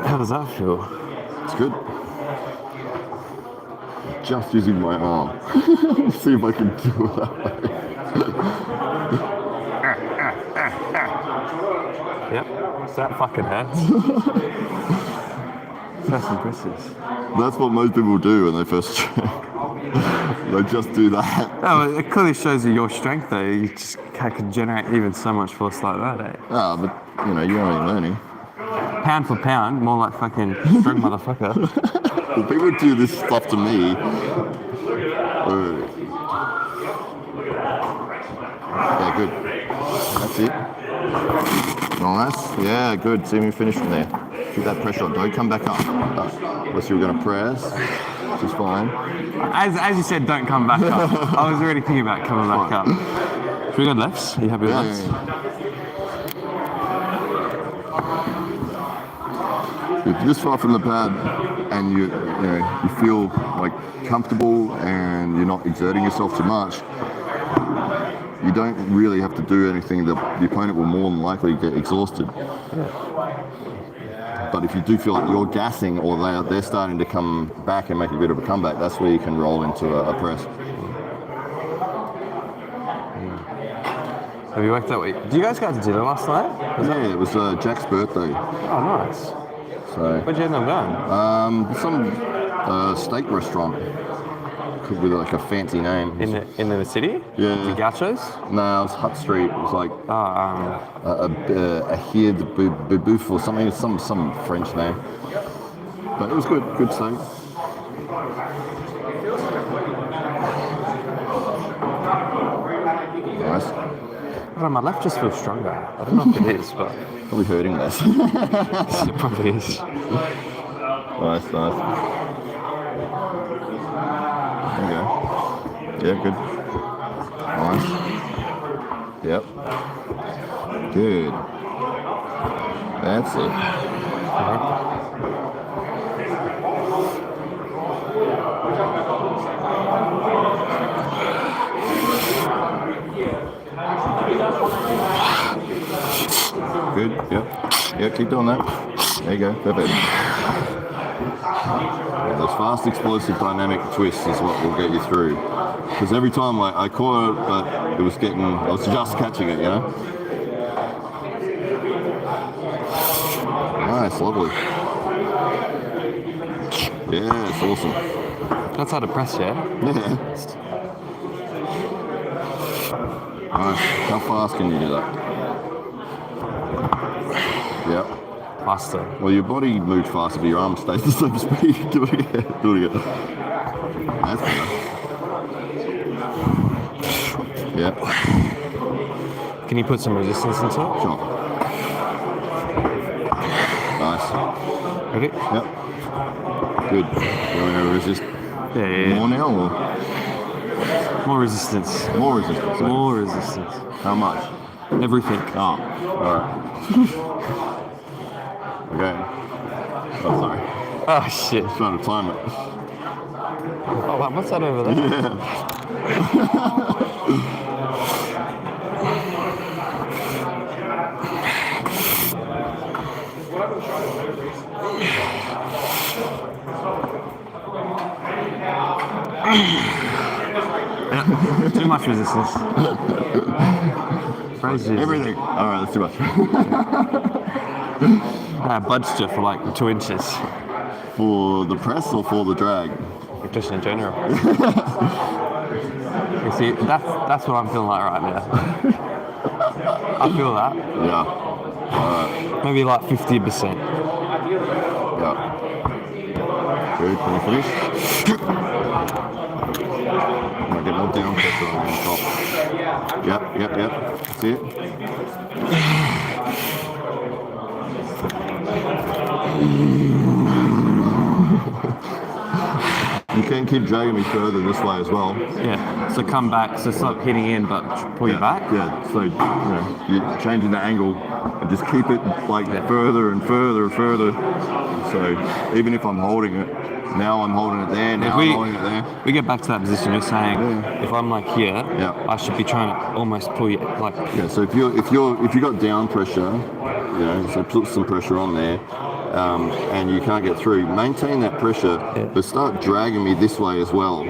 [SPEAKER 7] How does that feel?
[SPEAKER 1] It's good. Just using my arm. See if I can do it that way.
[SPEAKER 7] Yep, so that fucking hurts. That's impressive.
[SPEAKER 1] That's what most people do when they first train. They just do that.
[SPEAKER 7] Oh, it clearly shows you your strength though. You just can generate even so much force like that, eh?
[SPEAKER 1] Ah, but you're only learning.
[SPEAKER 7] Pound for pound, more like fucking strong motherfucker.
[SPEAKER 1] Well, people do this stuff to me. Yeah, good. That's it. Nice. Yeah, good. See me finish from there. Keep that pressure on. Don't come back up. Unless you're going to press, which is fine.
[SPEAKER 7] As you said, don't come back up. I was already thinking about coming back up. Should we go lefts? Are you happy with lefts?
[SPEAKER 1] If you're this far from the pad and you feel like comfortable and you're not exerting yourself too much, you don't really have to do anything. The opponent will more than likely get exhausted. But if you do feel like you're gassing or they're starting to come back and make a bit of a comeback, that's where you can roll into a press.
[SPEAKER 7] Have you worked that way? Do you guys go to dinner last night?
[SPEAKER 1] It was Jack's birthday.
[SPEAKER 7] Oh, nice.
[SPEAKER 1] So
[SPEAKER 7] where'd you end up going?
[SPEAKER 1] Some steak restaurant with like a fancy name.
[SPEAKER 7] In the city?
[SPEAKER 1] Yeah.
[SPEAKER 7] The Gauchos?
[SPEAKER 1] No, it was Hut Street. It was like
[SPEAKER 7] Oh,
[SPEAKER 1] a Hid Boubouf or something, some French name. But it was good steak. Nice.
[SPEAKER 7] I don't know, my left just feels stronger. I don't know if it is, but
[SPEAKER 1] Probably hurting less.
[SPEAKER 7] it probably is.
[SPEAKER 1] Nice. Okay. Yeah, good. Nice. Yep. Good. That's it. Good. Yep. Yeah, keep doing that. There you go. Perfect. Yeah, those fast, explosive, dynamic twists is what will get you through. Because every time I caught it, but I was just catching it, you know? Nice, lovely. Yeah, it's awesome.
[SPEAKER 7] That's how to press, yeah?
[SPEAKER 1] Yeah. Nice. How fast can you do that? Yep.
[SPEAKER 7] Faster.
[SPEAKER 1] Well, your body moves faster, but your arm stays the same speed. Do it again. That's better. Yep.
[SPEAKER 7] Can you put some resistance into it?
[SPEAKER 1] Sure. Nice.
[SPEAKER 7] Ready?
[SPEAKER 1] Yep. Good. You want to resist
[SPEAKER 7] Yeah.
[SPEAKER 1] more now or
[SPEAKER 7] More resistance.
[SPEAKER 1] more resistance? eh?
[SPEAKER 7] More resistance.
[SPEAKER 1] How much?
[SPEAKER 7] Everything.
[SPEAKER 1] Oh, alright. Okay. Oh, sorry.
[SPEAKER 7] Oh, shit.
[SPEAKER 1] Trying to time it.
[SPEAKER 7] Oh, wow, what's that over there? Too much resistance. Crazy.
[SPEAKER 1] Everything. Alright, that's too much.
[SPEAKER 7] I budged it for like 2 inches.
[SPEAKER 1] For the press or for the drag?
[SPEAKER 7] Just in general. You see, that's what I'm feeling like right now. I feel that.
[SPEAKER 1] Yeah. Alright.
[SPEAKER 7] Maybe like 50%.
[SPEAKER 1] Yeah. Good. Can you finish? Might get more down pressure on the top. Yep. See it? You can keep dragging me further this way as well.
[SPEAKER 7] Yeah. So come back. So stop hitting in, but pull you back.
[SPEAKER 1] Yeah, so you're changing the angle and just keep it like further and further and further. So even if I'm holding it, now I'm holding it there, now I'm holding it there.
[SPEAKER 7] We get back to that position. You're saying if I'm like here, I should be trying to almost pull you like.
[SPEAKER 1] Yeah. So if you got down pressure, so put some pressure on there. And you can't get through. Maintain that pressure, but start dragging me this way as well.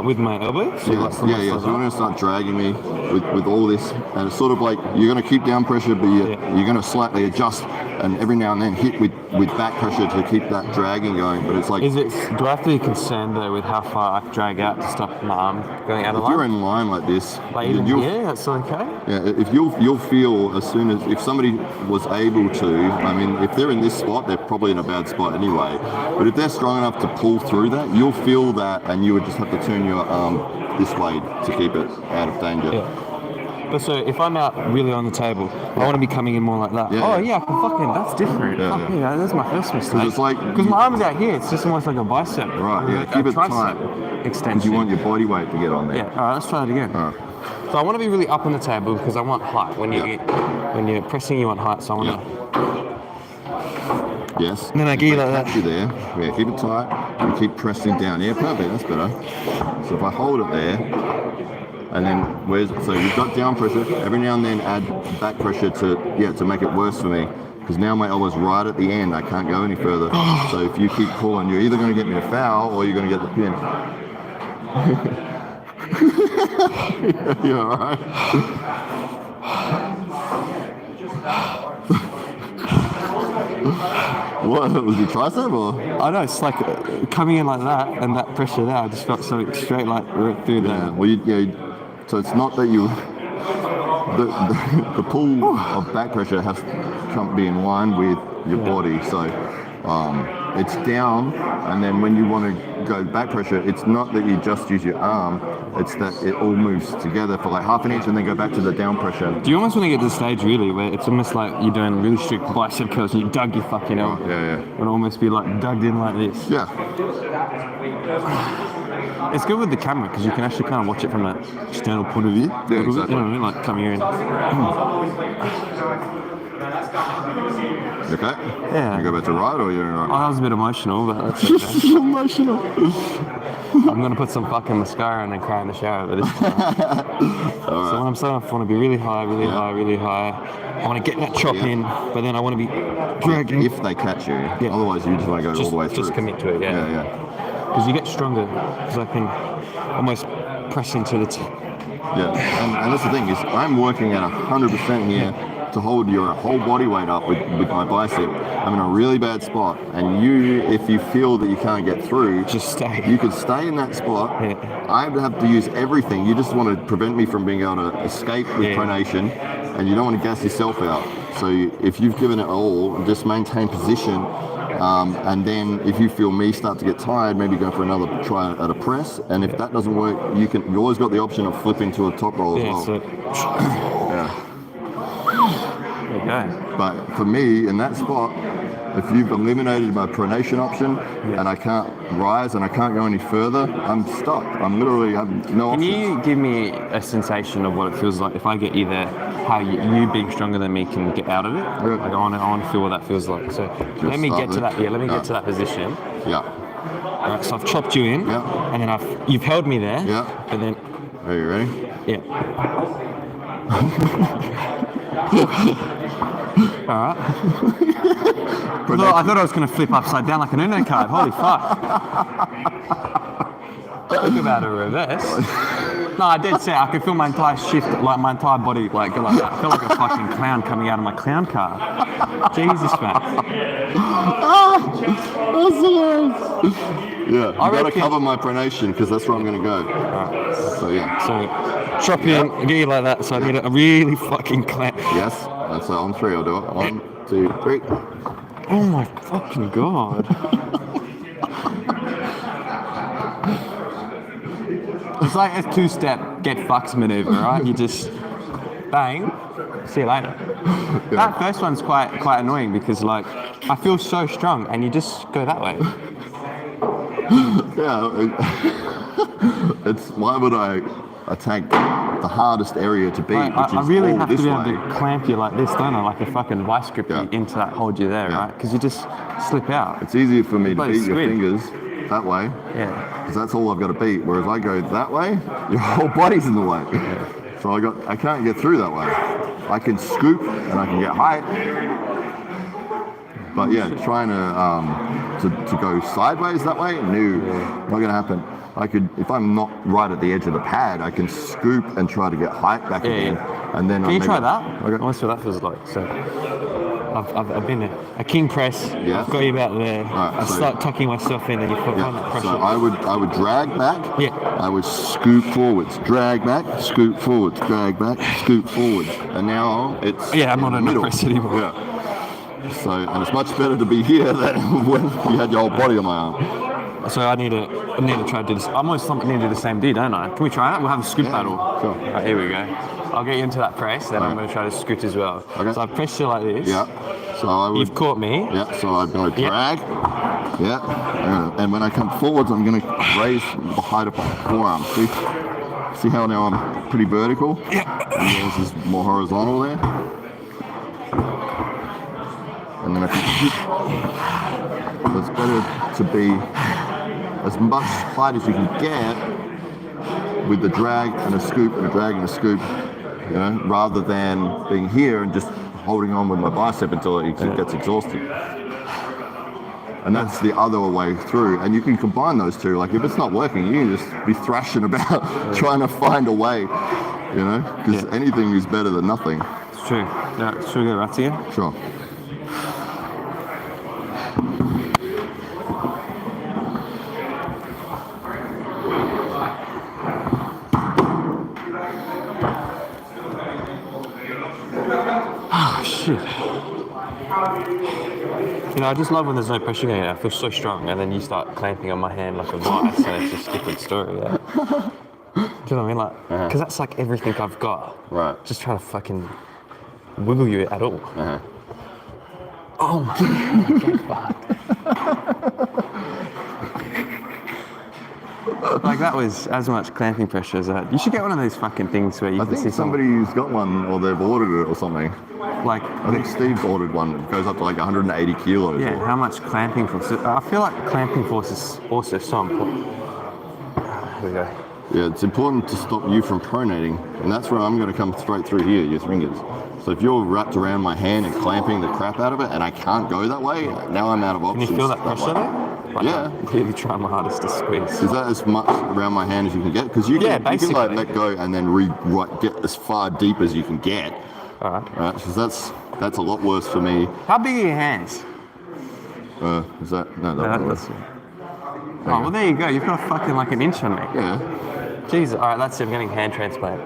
[SPEAKER 7] With my elbow? So
[SPEAKER 1] Yeah. So you're going to start dragging me with all this, and it's sort of like you're going to keep down pressure, but you're going to slightly adjust, and every now and then hit with back pressure to keep that dragging going. But it's like,
[SPEAKER 7] do I have to be concerned though with how far I drag out to stop my arm going out of
[SPEAKER 1] if
[SPEAKER 7] line?
[SPEAKER 1] you're in line like this,
[SPEAKER 7] Like even here, that's okay.
[SPEAKER 1] Yeah, if you'll feel as soon as if somebody was able to, I mean, if they're in this spot, they're probably in a bad spot anyway. But if they're strong enough to pull through that, you'll feel that, and you would just have to turn your arm this way to keep it out of danger.
[SPEAKER 7] Yeah. But so if I'm out really on the table, I want to be coming in more like that.
[SPEAKER 1] Yeah,
[SPEAKER 7] I
[SPEAKER 1] yeah.
[SPEAKER 7] can fucking, that's different.
[SPEAKER 1] Yeah.
[SPEAKER 7] That's my first mistake.
[SPEAKER 1] It's like
[SPEAKER 7] because my arm is out here, it's just almost like a bicep.
[SPEAKER 1] Right, yeah,
[SPEAKER 7] Like
[SPEAKER 1] keep
[SPEAKER 7] a
[SPEAKER 1] it tight.
[SPEAKER 7] tricep extension.
[SPEAKER 1] You want your body weight to get on there.
[SPEAKER 7] Yeah, all right, let's try it again.
[SPEAKER 1] All right.
[SPEAKER 7] So I want to be really up on the table because I want height. When you're pressing, you want height. So I want to.
[SPEAKER 1] Yes.
[SPEAKER 7] And then I get you like that.
[SPEAKER 1] You there. Yeah, keep it tight and keep pressing down. Yeah, perfect. That's better. So if I hold it there, and then so you've got down pressure. Every now and then add back pressure to make it worse for me. Because now my elbow's right at the end. I can't go any further. So if you keep pulling, you're either going to get me a foul or you're going to get the pin. You all right? What was your tricep or?
[SPEAKER 7] I know, it's like coming in like that and that pressure there, I just felt something straight like right through
[SPEAKER 1] Yeah.
[SPEAKER 7] there.
[SPEAKER 1] Well, so it's not that you. The pull of back pressure has to be in line with your body. So it's down, and then when you want to go back pressure, it's not that you just use your arm, it's that it all moves together for like half an inch and then go back to the down pressure.
[SPEAKER 7] Do you almost want to get to the stage really where it's almost like you're doing really strict bicep curls and you dug your fucking elbow?
[SPEAKER 1] Yeah.
[SPEAKER 7] It would almost be like dug in like this.
[SPEAKER 1] Yeah.
[SPEAKER 7] It's good with the camera because you can actually kind of watch it from a external point of view.
[SPEAKER 1] Yeah, exactly.
[SPEAKER 7] You know what I mean? Like come here and...
[SPEAKER 1] You okay?
[SPEAKER 7] Yeah.
[SPEAKER 1] You go back to right or you're
[SPEAKER 7] Oh,
[SPEAKER 1] right?
[SPEAKER 7] that was a bit emotional, but that's okay.
[SPEAKER 1] Emotional.
[SPEAKER 7] I'm going to put some fucking mascara and then cry in the shower, but this time. So when I'm starting off, I want to be really high, really high, really high. I want to get that chop in, but then I want to be dragging.
[SPEAKER 1] If they catch you, otherwise you just want to go all the way through.
[SPEAKER 7] Just commit to it, yeah.
[SPEAKER 1] Yeah.
[SPEAKER 7] Because you get stronger, because I can almost press into the...
[SPEAKER 1] Yeah, and that's the thing is I'm working at 100% here to hold your whole body weight up with my bicep. I'm in a really bad spot, and if you feel that you can't get through,
[SPEAKER 7] Just stay.
[SPEAKER 1] You could stay in that spot.
[SPEAKER 7] Yeah.
[SPEAKER 1] I have to use everything. You just want to prevent me from being able to escape with pronation, and you don't want to gas yourself out. So if you've given it all, just maintain position. And then if you feel me start to get tired, maybe go for another try at a press. And if that doesn't work, you always got the option of flipping to a top roll as well.
[SPEAKER 7] So,
[SPEAKER 1] Yeah.
[SPEAKER 7] there you go.
[SPEAKER 1] But for me, in that spot, if you've eliminated my pronation option and I can't rise and I can't go any further, I'm stuck. I'm literally have no
[SPEAKER 7] Can
[SPEAKER 1] options.
[SPEAKER 7] you give me a sensation of what it feels like if I get you there, how you being stronger than me can get out of it?
[SPEAKER 1] Yeah.
[SPEAKER 7] Like I want to feel what that feels like. So let me
[SPEAKER 1] start
[SPEAKER 7] get to
[SPEAKER 1] there.
[SPEAKER 7] that. Yeah, let me get to that position.
[SPEAKER 1] Yeah.
[SPEAKER 7] All right, so I've chopped you in,
[SPEAKER 1] Yeah.
[SPEAKER 7] and then you've held me there.
[SPEAKER 1] Yeah.
[SPEAKER 7] But then,
[SPEAKER 1] Are you ready?
[SPEAKER 7] yeah. All right. I thought I was going to flip upside down like an Uno card. Holy fuck. Talk about a reverse. No, I did say I could feel my entire shift, like my entire body, like go like that. I felt like a fucking clown coming out of my clown car. Jesus, man.
[SPEAKER 1] That's hilarious. Yeah, you got to
[SPEAKER 7] reckon-
[SPEAKER 1] cover my pronation because that's where I'm going to go.
[SPEAKER 7] Alright.
[SPEAKER 1] So yeah.
[SPEAKER 7] So, chop in, get you like that. So I need a really fucking clown.
[SPEAKER 1] Yes. And so on 3, I'll do it. 1, 2, 3.
[SPEAKER 7] Oh my fucking god. It's like a 2-step get fucked maneuver, right? You just bang, see you later. That first one's quite annoying because like I feel so strong and you just go that way.
[SPEAKER 1] Yeah. It's why would I attack the hardest area to beat,
[SPEAKER 7] Like,
[SPEAKER 1] which is
[SPEAKER 7] I really
[SPEAKER 1] all
[SPEAKER 7] have to
[SPEAKER 1] this
[SPEAKER 7] be able
[SPEAKER 1] way.
[SPEAKER 7] to clamp you like this, don't I? Like a fucking vice grip you into that, hold you there, right? Because you just slip out.
[SPEAKER 1] It's easier for me to
[SPEAKER 7] Bloody
[SPEAKER 1] beat your
[SPEAKER 7] squid.
[SPEAKER 1] fingers that way,
[SPEAKER 7] Yeah.
[SPEAKER 1] because that's all I've got to beat. Whereas I go that way, your whole body's in the way. So I can't get through that way. I can scoop and I can get height, but yeah, trying to go sideways that way, no, not gonna happen. I could, if I'm not right at the edge of the pad, I can scoop and try to get height back again, and then
[SPEAKER 7] Can you
[SPEAKER 1] maybe-
[SPEAKER 7] try that?
[SPEAKER 1] Okay.
[SPEAKER 7] I want to see what that feels like. So, I've been a king press.
[SPEAKER 1] Yes.
[SPEAKER 7] I've got you about there.
[SPEAKER 1] Alright,
[SPEAKER 7] I
[SPEAKER 1] so-
[SPEAKER 7] start tucking myself in, and you put on that
[SPEAKER 1] Yeah,
[SPEAKER 7] pressure.
[SPEAKER 1] so I would drag back.
[SPEAKER 7] Yeah.
[SPEAKER 1] I would scoop forwards, drag back, scoop forwards, drag back, scoop forwards, and now it's
[SPEAKER 7] Yeah, I'm not
[SPEAKER 1] in the
[SPEAKER 7] on a
[SPEAKER 1] middle.
[SPEAKER 7] press anymore.
[SPEAKER 1] Yeah. So and it's much better to be here than when you had your whole body on my arm.
[SPEAKER 7] So I need to try to do this. I almost need to do the same D, don't I? Can we try that? We'll have a scoot battle.
[SPEAKER 1] Sure.
[SPEAKER 7] Right, here we go. I'll get you into that press, then I'm
[SPEAKER 1] Okay.
[SPEAKER 7] going to try to scoot as well.
[SPEAKER 1] Okay.
[SPEAKER 7] So I've pressed you like this.
[SPEAKER 1] Yeah. So I would.
[SPEAKER 7] You've caught me.
[SPEAKER 1] Yeah. So I'm going to
[SPEAKER 7] Yeah.
[SPEAKER 1] drag. Yeah. And when I come forwards, I'm going to raise the height of my forearm. See how now I'm pretty vertical.
[SPEAKER 7] Yeah.
[SPEAKER 1] And yours is more horizontal there. And then I can keep. So it's better to be as much height as you can get with the drag and a scoop and a drag and a scoop, you know, rather than being here and just holding on with my bicep until it gets exhausted. And that's the other way through. And you can combine those two. Like if it's not working, you can just be thrashing about trying to find a way, you know, because anything is better than nothing.
[SPEAKER 7] It's true. Yeah, should we go right again?
[SPEAKER 1] Sure.
[SPEAKER 7] Shit. You know, I just love when there's no pressure going out. I feel so strong, and then you start clamping on my hand like a vice, and it's just a different story. Yeah. Do you know what I mean? Like, because that's like everything I've got.
[SPEAKER 1] Right.
[SPEAKER 7] Just trying to fucking wiggle you at all. Oh my god, like that was as much clamping pressure as that. You should get one of those fucking things where you
[SPEAKER 1] I
[SPEAKER 7] can see
[SPEAKER 1] think somebody's got one, or they've ordered it or something.
[SPEAKER 7] like,
[SPEAKER 1] I think Steve's ordered one that goes up to like 180 kilos.
[SPEAKER 7] yeah, how much clamping force. I feel like clamping force is also so important. Here we go.
[SPEAKER 1] Yeah, it's important to stop you from pronating, and that's where I'm going to come straight through here, your fingers. So if you're wrapped around my hand and clamping the crap out of it, and I can't go that way, now I'm out of
[SPEAKER 7] Can
[SPEAKER 1] options.
[SPEAKER 7] you feel that pressure there? Like,
[SPEAKER 1] Yeah.
[SPEAKER 7] I'm really trying my hardest to squeeze.
[SPEAKER 1] Is that as much around my hand as you can get? Because you can,
[SPEAKER 7] Yeah,
[SPEAKER 1] you can like
[SPEAKER 7] basically.
[SPEAKER 1] let go and then get as far deep as you can get.
[SPEAKER 7] Alright.
[SPEAKER 1] Right? Because that's a lot worse for me.
[SPEAKER 7] How big are your hands?
[SPEAKER 1] Is that no? That
[SPEAKER 7] No,
[SPEAKER 1] was
[SPEAKER 7] Oh, well, there you go. You've got fucking like an inch on me.
[SPEAKER 1] yeah.
[SPEAKER 7] Jesus. All right, that's it. I'm getting hand transplant.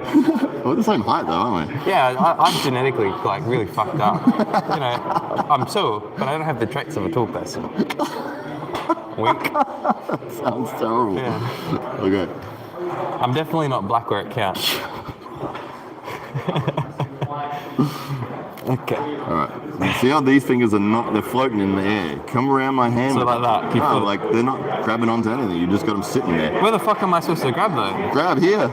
[SPEAKER 1] We're the same height though, aren't we?
[SPEAKER 7] Yeah, I'm genetically like really fucked up. You know, I'm tall, but I don't have the traits of a tall person. Wink.
[SPEAKER 1] Sounds terrible.
[SPEAKER 7] Yeah.
[SPEAKER 1] Okay.
[SPEAKER 7] I'm definitely not black where it counts. Okay.
[SPEAKER 1] All right. You see how these fingers are they're floating in the air. Come around my hand.
[SPEAKER 7] So like that, keep
[SPEAKER 1] No,
[SPEAKER 7] it-
[SPEAKER 1] like they're not grabbing onto anything. You just got them sitting there.
[SPEAKER 7] Where the fuck am I supposed to grab though?
[SPEAKER 1] Grab here.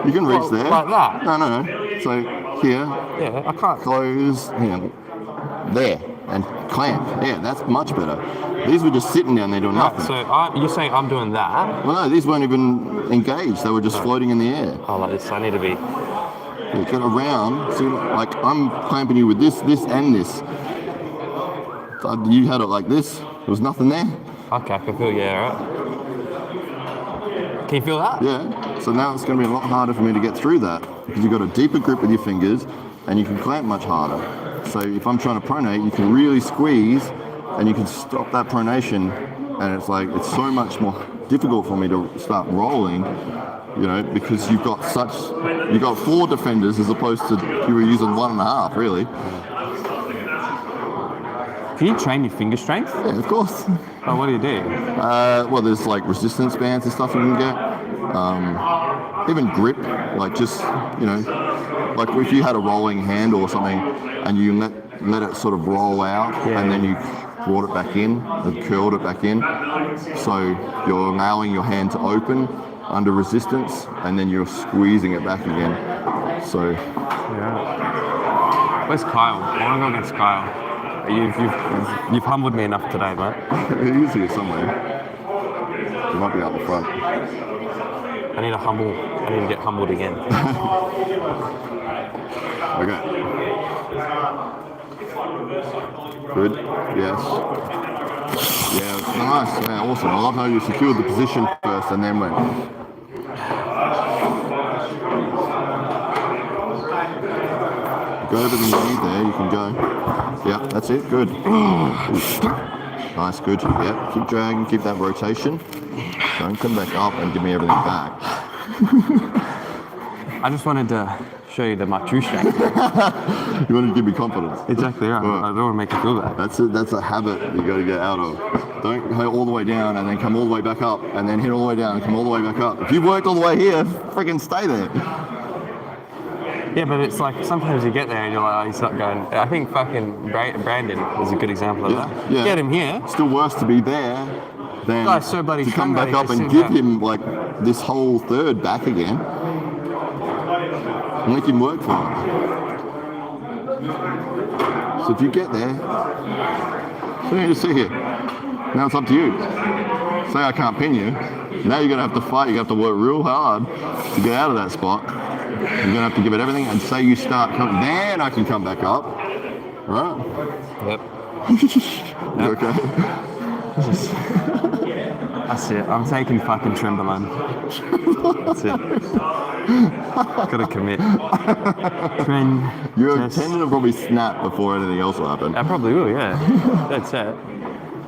[SPEAKER 1] You can reach
[SPEAKER 7] Well,
[SPEAKER 1] there.
[SPEAKER 7] like that?
[SPEAKER 1] No. So here,
[SPEAKER 7] Yeah, I can't.
[SPEAKER 1] close, there, and clamp. Yeah, that's much better. These were just sitting down there doing
[SPEAKER 7] Right,
[SPEAKER 1] nothing.
[SPEAKER 7] so you're saying I'm doing that?
[SPEAKER 1] Well, no, these weren't even engaged. They were just floating in the air.
[SPEAKER 7] Oh, like this. I need to be.
[SPEAKER 1] You get around. See, like I'm clamping you with this, and this. So you had it like this. There was nothing there.
[SPEAKER 7] Okay, I can feel. Yeah, right. Can you feel that?
[SPEAKER 1] Yeah. So now it's going to be a lot harder for me to get through that because you've got a deeper grip with your fingers, and you can clamp much harder. So if I'm trying to pronate, you can really squeeze, and you can stop that pronation, and it's so much more difficult for me to start rolling. You know, because you've got 4 defenders as opposed to you were using 1.5, really.
[SPEAKER 7] Can you train your finger strength?
[SPEAKER 1] Yeah, of course.
[SPEAKER 7] Oh, what do you do?
[SPEAKER 1] Well, there's like resistance bands and stuff you can get. Even grip, like just, like if you had a rolling hand or something and you let it sort of roll out and then you brought it back in and curled it back in. So you're allowing your hand to open under resistance and then you're squeezing it back again. So.
[SPEAKER 7] Yeah. Where's Kyle? I want to go against Kyle. You've humbled me enough today, mate.
[SPEAKER 1] He's here somewhere. He might be out the front.
[SPEAKER 7] I need to get humbled again.
[SPEAKER 1] Okay. Good. Yes. Yeah, it's nice. Yeah, awesome. I love how you secured the position first and then went. Go over the knee there, you can go. Yeah, that's it, good. Nice, good. Yeah, keep dragging, keep that rotation. Don't come back up and give me everything back.
[SPEAKER 7] I just wanted to show you my true strength.
[SPEAKER 1] You want to give me confidence.
[SPEAKER 7] Exactly right. I don't want to make you feel bad.
[SPEAKER 1] That's a habit you got to get out of. Don't go all the way down and then come all the way back up and then hit all the way down and come all the way back up. If you've worked all the way here, freaking stay there.
[SPEAKER 7] Yeah, but it's like sometimes you get there and you're like, oh, he's not going. I think fucking Brandon was a good example of that.
[SPEAKER 1] Yeah.
[SPEAKER 7] Get him here.
[SPEAKER 1] Still worse to be there than
[SPEAKER 7] Guy's so bloody
[SPEAKER 1] to come
[SPEAKER 7] strong,
[SPEAKER 1] back up
[SPEAKER 7] he's
[SPEAKER 1] and
[SPEAKER 7] just
[SPEAKER 1] give
[SPEAKER 7] sitting
[SPEAKER 1] him like this whole third back again. And make him work for it. So if you get there, so you just sit here. Now it's up to you. Say I can't pin you. Now you're going to have to fight. You're going to have to work real hard to get out of that spot. You're going to have to give it everything. And say you start coming, then I can come back up. Right?
[SPEAKER 7] Yep.
[SPEAKER 1] You okay?
[SPEAKER 7] That's it. I'm taking fucking Trembolone. That's it. Gotta commit.
[SPEAKER 1] Your tendon will probably snap before anything else will happen.
[SPEAKER 7] I probably will, yeah. That's it.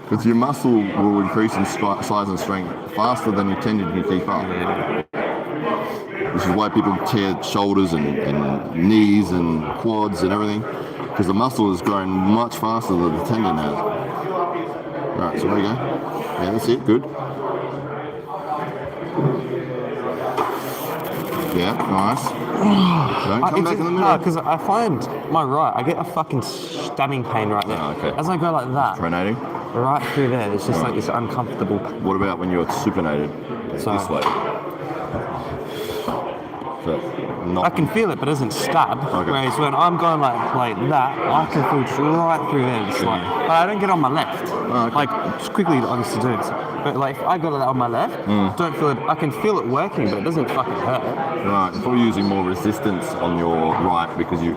[SPEAKER 1] Because your muscle will increase in size and strength faster than your tendon can keep up. Which is why people tear shoulders and knees and quads and everything. Because the muscle has grown much faster than the tendon has. Alright, so there you go. Yeah, that's it, good. Yeah, nice. Don't come back in the middle.
[SPEAKER 7] Because I find my right, I get a fucking stabbing pain right there.
[SPEAKER 1] Oh, okay.
[SPEAKER 7] As I go like that,
[SPEAKER 1] Pronating?
[SPEAKER 7] right through there, it's just like this uncomfortable.
[SPEAKER 1] What about when you're supinated?
[SPEAKER 7] So-
[SPEAKER 1] This way. So, not
[SPEAKER 7] I can feel it, but it doesn't stab.
[SPEAKER 1] Okay.
[SPEAKER 7] Whereas when I'm going like that, I can feel just right through there. It's like, but I don't get on my left.
[SPEAKER 1] okay.
[SPEAKER 7] Like, just quickly, I used to do this. But like, if I go like that on my left, don't feel it. I can feel it working, but it doesn't fucking hurt.
[SPEAKER 1] Right, you're probably using more resistance on your right because you're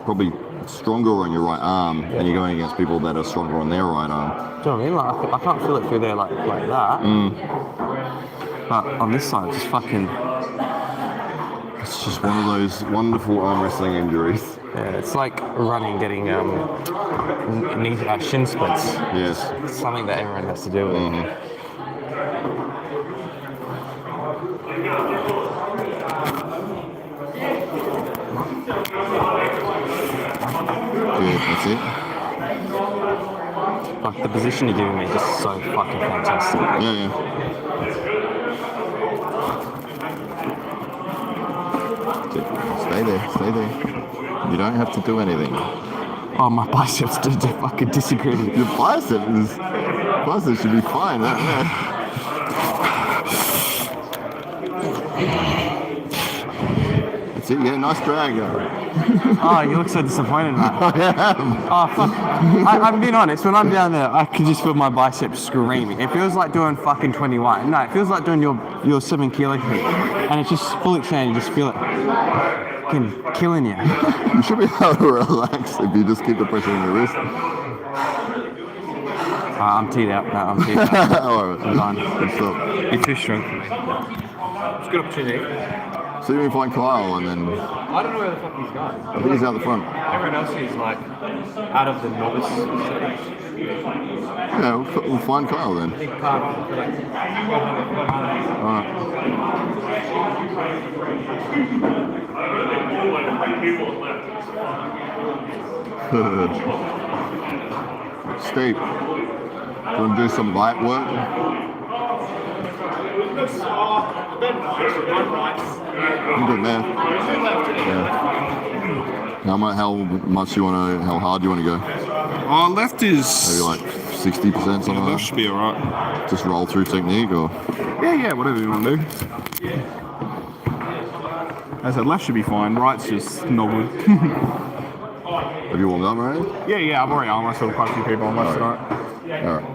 [SPEAKER 1] probably stronger on your right arm and you're going against people that are stronger on their right arm.
[SPEAKER 7] Do you know what I mean? Like, I can't feel it through there like that. But on this side, it's just fucking.
[SPEAKER 1] It's just one of those wonderful arm wrestling injuries.
[SPEAKER 7] Yeah, it's like running, getting shin splints.
[SPEAKER 1] Yes.
[SPEAKER 7] It's something that everyone has to do with.
[SPEAKER 1] Good, that's it.
[SPEAKER 7] Like the position you're giving me is just so fucking fantastic.
[SPEAKER 1] Yeah. Stay there. You don't have to do anything.
[SPEAKER 7] Oh, my biceps did fucking disagree.
[SPEAKER 1] Your bicep should be fine. That's it, yeah, nice drag.
[SPEAKER 7] Oh, you look so disappointed, man.
[SPEAKER 1] I am.
[SPEAKER 7] Oh, fuck. I'm being honest, when I'm down there, I can just feel my biceps screaming. It feels like doing fucking 21. No, it feels like doing your 7 kilo thing. And it's just full extend, you just feel it fucking killing you.
[SPEAKER 1] You should be able to relax if you just keep the pressure on your wrist.
[SPEAKER 7] I'm teed out. No, I'm teed out.
[SPEAKER 1] Alright,
[SPEAKER 7] I'm done.
[SPEAKER 1] good stuff.
[SPEAKER 7] You're too strong for me.
[SPEAKER 2] It's a good opportunity.
[SPEAKER 1] See when we find Kyle and then
[SPEAKER 2] I don't know where the fuck he's going.
[SPEAKER 1] I think he's out the front.
[SPEAKER 2] Everyone else is like out of the novice stage.
[SPEAKER 1] Yeah, we'll find Kyle then.
[SPEAKER 2] I think Carl, like,
[SPEAKER 1] Alright. Steve, do you want to do some light work? You good man. Yeah. How much you want to? How hard do you want to go?
[SPEAKER 2] left is
[SPEAKER 1] Maybe like 60% something like
[SPEAKER 2] should be alright.
[SPEAKER 1] Just roll through technique or?
[SPEAKER 2] Yeah, whatever you want to do. As I said, left should be fine. Right's just not good.
[SPEAKER 1] Have you warmed up already?
[SPEAKER 2] Yeah, I've already arm wrestled quite a few people on left tonight.
[SPEAKER 1] Alright.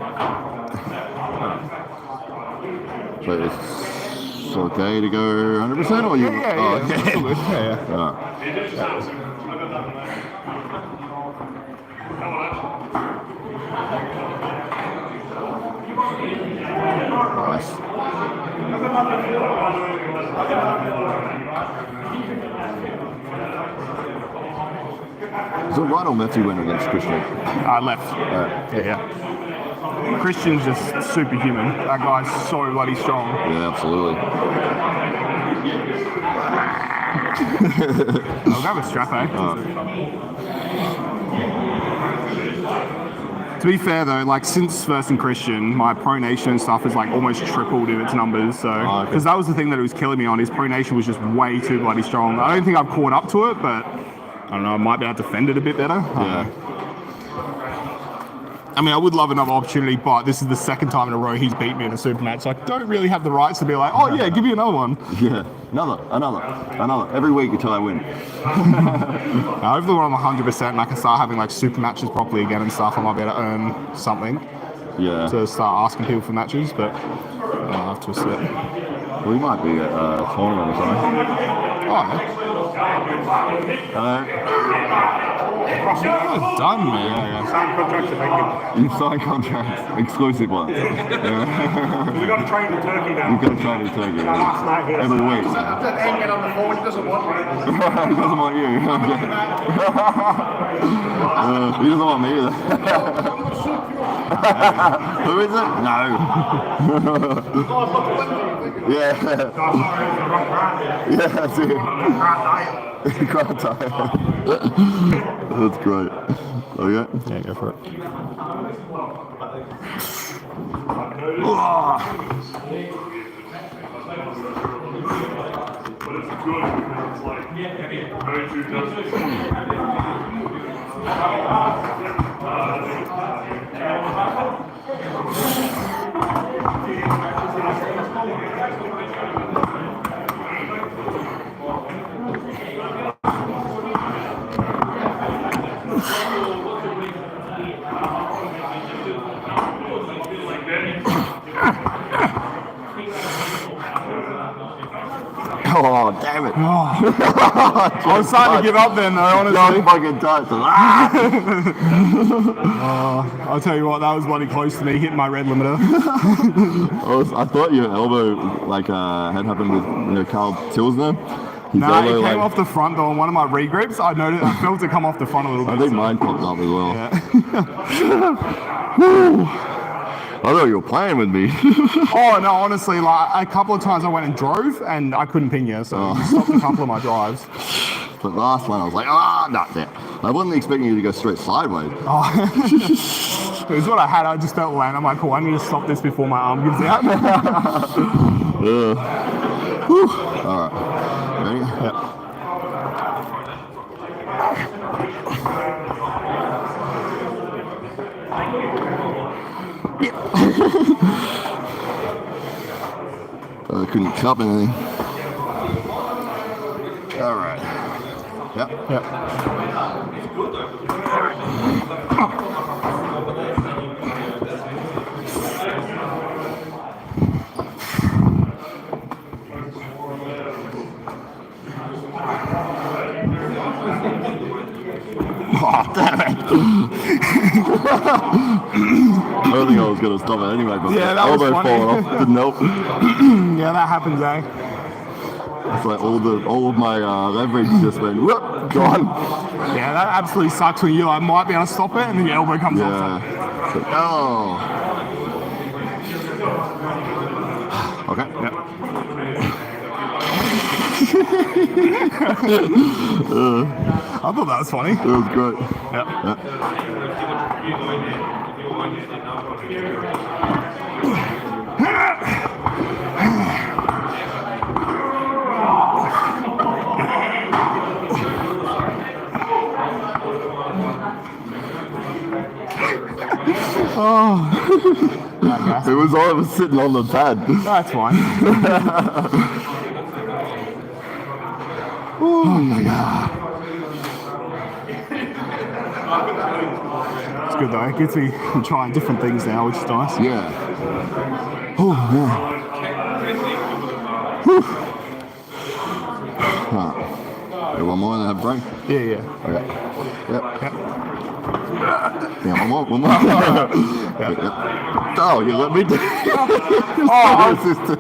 [SPEAKER 1] So it's okay to go 100% or you?
[SPEAKER 2] Yeah,
[SPEAKER 1] oh,
[SPEAKER 2] that's all good. Yeah.
[SPEAKER 1] Alright. Nice. Is it right or left you went against Christian?
[SPEAKER 2] Left. Yeah. Christian's just superhuman. That guy's so bloody strong.
[SPEAKER 1] Yeah, absolutely.
[SPEAKER 2] I'll go with strap, eh? To be fair though, like since versing Christian, my pronation and stuff has like almost tripled in its numbers. So, because that was the thing that it was killing me on. His pronation was just way too bloody strong. I don't think I've caught up to it, but I don't know. I might be able to defend it a bit better.
[SPEAKER 1] Yeah.
[SPEAKER 2] I mean, I would love another opportunity, but this is the second time in a row he's beat me in a super match, so I don't really have the rights to be like, oh yeah, give me another one.
[SPEAKER 1] Yeah. Another. Every week until I win.
[SPEAKER 2] Hopefully when I'm 100% and I can start having like super matches properly again and stuff, I might be able to earn something
[SPEAKER 1] Yeah.
[SPEAKER 2] to start asking people for matches, but I'll have to sit.
[SPEAKER 1] We might be at a tournament or something.
[SPEAKER 2] Oh,
[SPEAKER 1] Hello.
[SPEAKER 2] yeah. Done, man.
[SPEAKER 1] You signed contracts, exclusive ones.
[SPEAKER 5] We got to train the turkey now.
[SPEAKER 1] You've got to try to take it every week.
[SPEAKER 5] Get on the phone, he doesn't want me.
[SPEAKER 1] He doesn't want you. He doesn't want me either. Who is it? No. Yeah. Yeah, that's it. Grant tire. That's great. Okay.
[SPEAKER 4] Yeah, go for it.
[SPEAKER 5] But it's good because it's like very true justice.
[SPEAKER 1] Oh, damn it.
[SPEAKER 4] I was starting to give up then, though, honestly.
[SPEAKER 1] Don't fucking touch it.
[SPEAKER 4] I'll tell you what, that was bloody close to me hitting my red limiter.
[SPEAKER 1] I thought your elbow had happened with Carl Tilsner.
[SPEAKER 4] No, it came off the front though. On one of my regrips, I felt it come off the front a little bit.
[SPEAKER 1] I think mine popped up as well.
[SPEAKER 4] Yeah.
[SPEAKER 1] I thought you were playing with me.
[SPEAKER 4] Oh no, honestly, like a couple of times I went and drove and I couldn't ping you, so you stopped a couple of my drives.
[SPEAKER 1] But last one I was like, no. I wasn't expecting you to go straight sideways.
[SPEAKER 4] It was what I had. I just felt land. I'm like, cool, I need to stop this before my arm gives out.
[SPEAKER 1] All right. Ready?
[SPEAKER 4] Yeah.
[SPEAKER 1] I couldn't cup anything. All right. Yep.
[SPEAKER 4] Yep.
[SPEAKER 1] Oh, damn it. I don't think I was going to stop it anyway, but
[SPEAKER 4] Yeah, that was
[SPEAKER 1] elbow
[SPEAKER 4] funny.
[SPEAKER 1] falling off didn't help.
[SPEAKER 4] Yeah, that happens, eh?
[SPEAKER 1] It's like all of my leverage just went, whoop, gone.
[SPEAKER 4] Yeah, that absolutely sucks when you might be able to stop it and then your elbow comes off.
[SPEAKER 1] Yeah. So, oh. Okay.
[SPEAKER 4] Yep. I thought that was funny.
[SPEAKER 1] It was great.
[SPEAKER 4] Yep.
[SPEAKER 1] Yeah. It was all of us sitting on the pad.
[SPEAKER 4] That's fine.
[SPEAKER 1] Oh my god.
[SPEAKER 4] It's good though. It gets me trying different things now, which is nice.
[SPEAKER 1] Yeah. Oh yeah. Whew. Huh. You want more than a break?
[SPEAKER 4] Yeah, yeah.
[SPEAKER 1] Okay. Yep.
[SPEAKER 4] Yep.
[SPEAKER 1] Yeah, one more. Yep. Oh, you let me do assistance.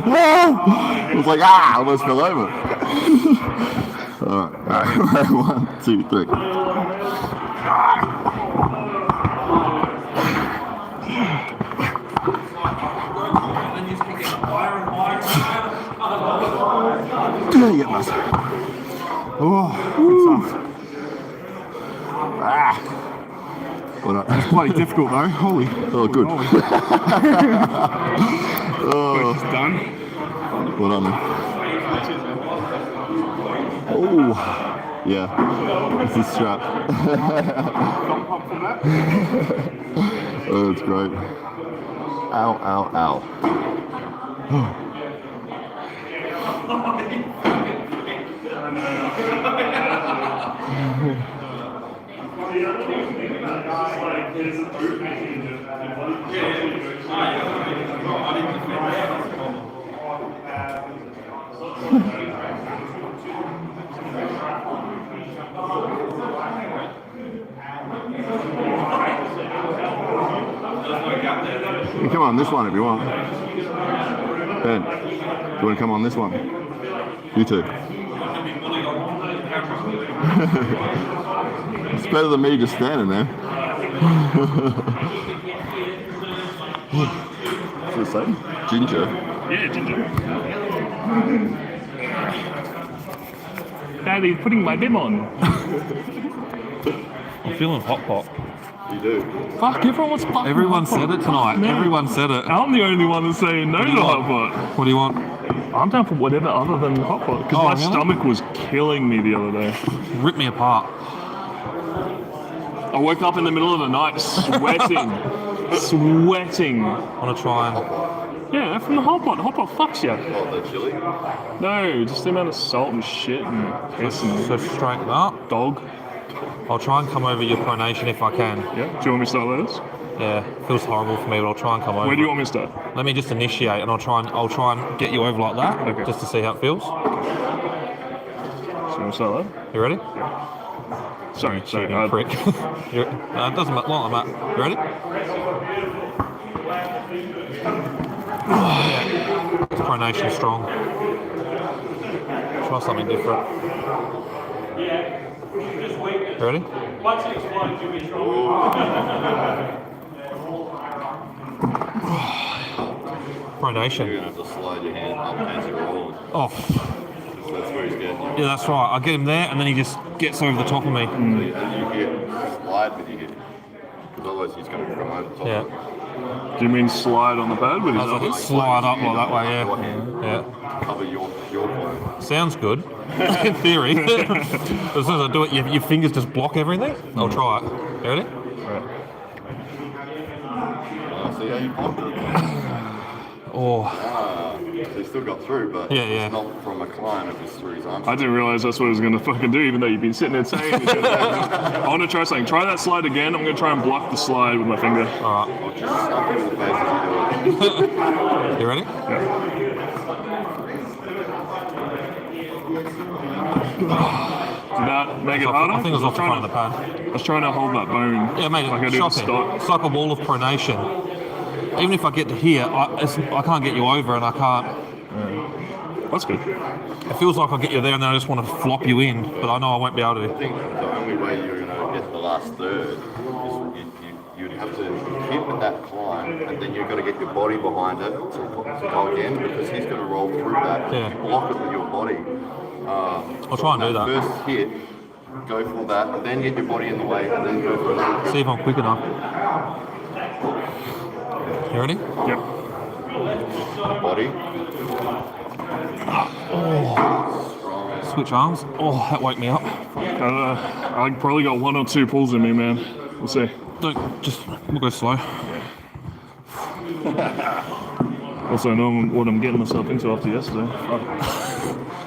[SPEAKER 1] I was like, I almost fell over. All right. 1, 2, 3. Yeah, must.
[SPEAKER 4] Oh, good stuff.
[SPEAKER 1] Well done.
[SPEAKER 4] It's bloody difficult though. Holy.
[SPEAKER 1] Oh, good.
[SPEAKER 4] Holy.
[SPEAKER 1] Oh,
[SPEAKER 4] It's done.
[SPEAKER 1] well done, man. Oh, yeah. This is strap. Oh, it's great. Ow, ow, ow. You can come on this one if you want. Ben, do you want to come on this one? You too. It's better than me just standing there. What's the same? Ginger.
[SPEAKER 5] Yeah, ginger. Daddy, putting my bib on.
[SPEAKER 6] I'm feeling hot pot.
[SPEAKER 1] You do.
[SPEAKER 5] Fuck, everyone's fucking
[SPEAKER 6] Everyone
[SPEAKER 5] hot pot.
[SPEAKER 6] said it tonight.
[SPEAKER 5] No.
[SPEAKER 6] Everyone said it.
[SPEAKER 5] I'm the only one that's saying no
[SPEAKER 6] do
[SPEAKER 5] to
[SPEAKER 6] you
[SPEAKER 5] hot
[SPEAKER 6] want?
[SPEAKER 5] pot.
[SPEAKER 6] What do you want?
[SPEAKER 5] I'm down for whatever other than hot pot. Because
[SPEAKER 6] Oh,
[SPEAKER 5] my
[SPEAKER 6] really?
[SPEAKER 5] stomach was killing me the other day.
[SPEAKER 6] Rip me apart.
[SPEAKER 5] I woke up in the middle of the night sweating. Sweating.
[SPEAKER 6] Want to try and...
[SPEAKER 5] Yeah, from the hot pot. Hot pot fucks you.
[SPEAKER 1] Oh, the chili?
[SPEAKER 5] No, just the amount of salt and shit and piss and
[SPEAKER 6] So straighten up.
[SPEAKER 5] dog.
[SPEAKER 6] I'll try and come over your pronation if I can.
[SPEAKER 5] Yeah. Do you want me to start with this?
[SPEAKER 6] Yeah, feels horrible for me, but I'll try and come over.
[SPEAKER 5] Where do you want me to start?
[SPEAKER 6] Let me just initiate, and I'll try and get you over like that,
[SPEAKER 5] Okay.
[SPEAKER 6] just to see how it feels.
[SPEAKER 5] So you want to start there?
[SPEAKER 6] You ready?
[SPEAKER 5] Sorry.
[SPEAKER 6] You prick. It doesn't matter. Long like that. You ready? Pronation strong. Try something different. You ready? Pronation.
[SPEAKER 1] You're going to have to slide your hand up as you're rolling.
[SPEAKER 6] Oh,
[SPEAKER 1] That's where he's getting you.
[SPEAKER 6] yeah, that's right. I get him there, and then he just gets over the top of me.
[SPEAKER 1] And you hit slide with your hip. Because otherwise he's going to come over the top.
[SPEAKER 6] Yeah.
[SPEAKER 5] Do you mean slide on the pad with
[SPEAKER 6] I
[SPEAKER 5] his
[SPEAKER 6] was
[SPEAKER 5] elbow?
[SPEAKER 6] like, slide up like that way, yeah. Yeah.
[SPEAKER 1] Cover your phone.
[SPEAKER 6] Sounds good. In theory. As soon as I do it, your fingers just block everything. I'll try it. You ready?
[SPEAKER 1] See how you blocked it?
[SPEAKER 6] Oh,
[SPEAKER 1] So he still got through, but
[SPEAKER 6] Yeah.
[SPEAKER 1] it's not from a climb, it was through his arms.
[SPEAKER 5] I didn't realize that's what I was going to fucking do, even though you've been sitting there saying you're I want to try something. Try that slide again. I'm going to try and block the slide with my finger.
[SPEAKER 1] I'll just slap you in the face as you do it.
[SPEAKER 6] you ready?
[SPEAKER 5] Did that make it harder?
[SPEAKER 6] I think it was off the front of the pad.
[SPEAKER 5] I was trying to hold that bone.
[SPEAKER 6] Yeah, mate,
[SPEAKER 5] like I
[SPEAKER 6] it's
[SPEAKER 5] do the
[SPEAKER 6] shocking.
[SPEAKER 5] stock.
[SPEAKER 6] It's like a wall of pronation. Even if I get to here, I can't get you over, and I can't.
[SPEAKER 5] That's good.
[SPEAKER 6] It feels like I'll get you there, and then I just want to flop you in, but I know I won't be able to.
[SPEAKER 1] I think the only way you're going to get the last third is you'd have to hit with that climb, and then you've got to get your body behind it to go again, because he's going to roll through that.
[SPEAKER 6] Yeah.
[SPEAKER 1] Block it with your body.
[SPEAKER 6] I'll try and do that.
[SPEAKER 1] First hit, go for that, and then get your body in the way, and then go for that.
[SPEAKER 6] See if I'm quick enough. You ready?
[SPEAKER 5] Yep.
[SPEAKER 1] Body.
[SPEAKER 6] Switch arms. Oh, that woke me up.
[SPEAKER 5] I probably got 1 or 2 pulls in me, man. We'll see.
[SPEAKER 6] We'll go slow.
[SPEAKER 5] Also, I know what I'm getting myself into after yesterday.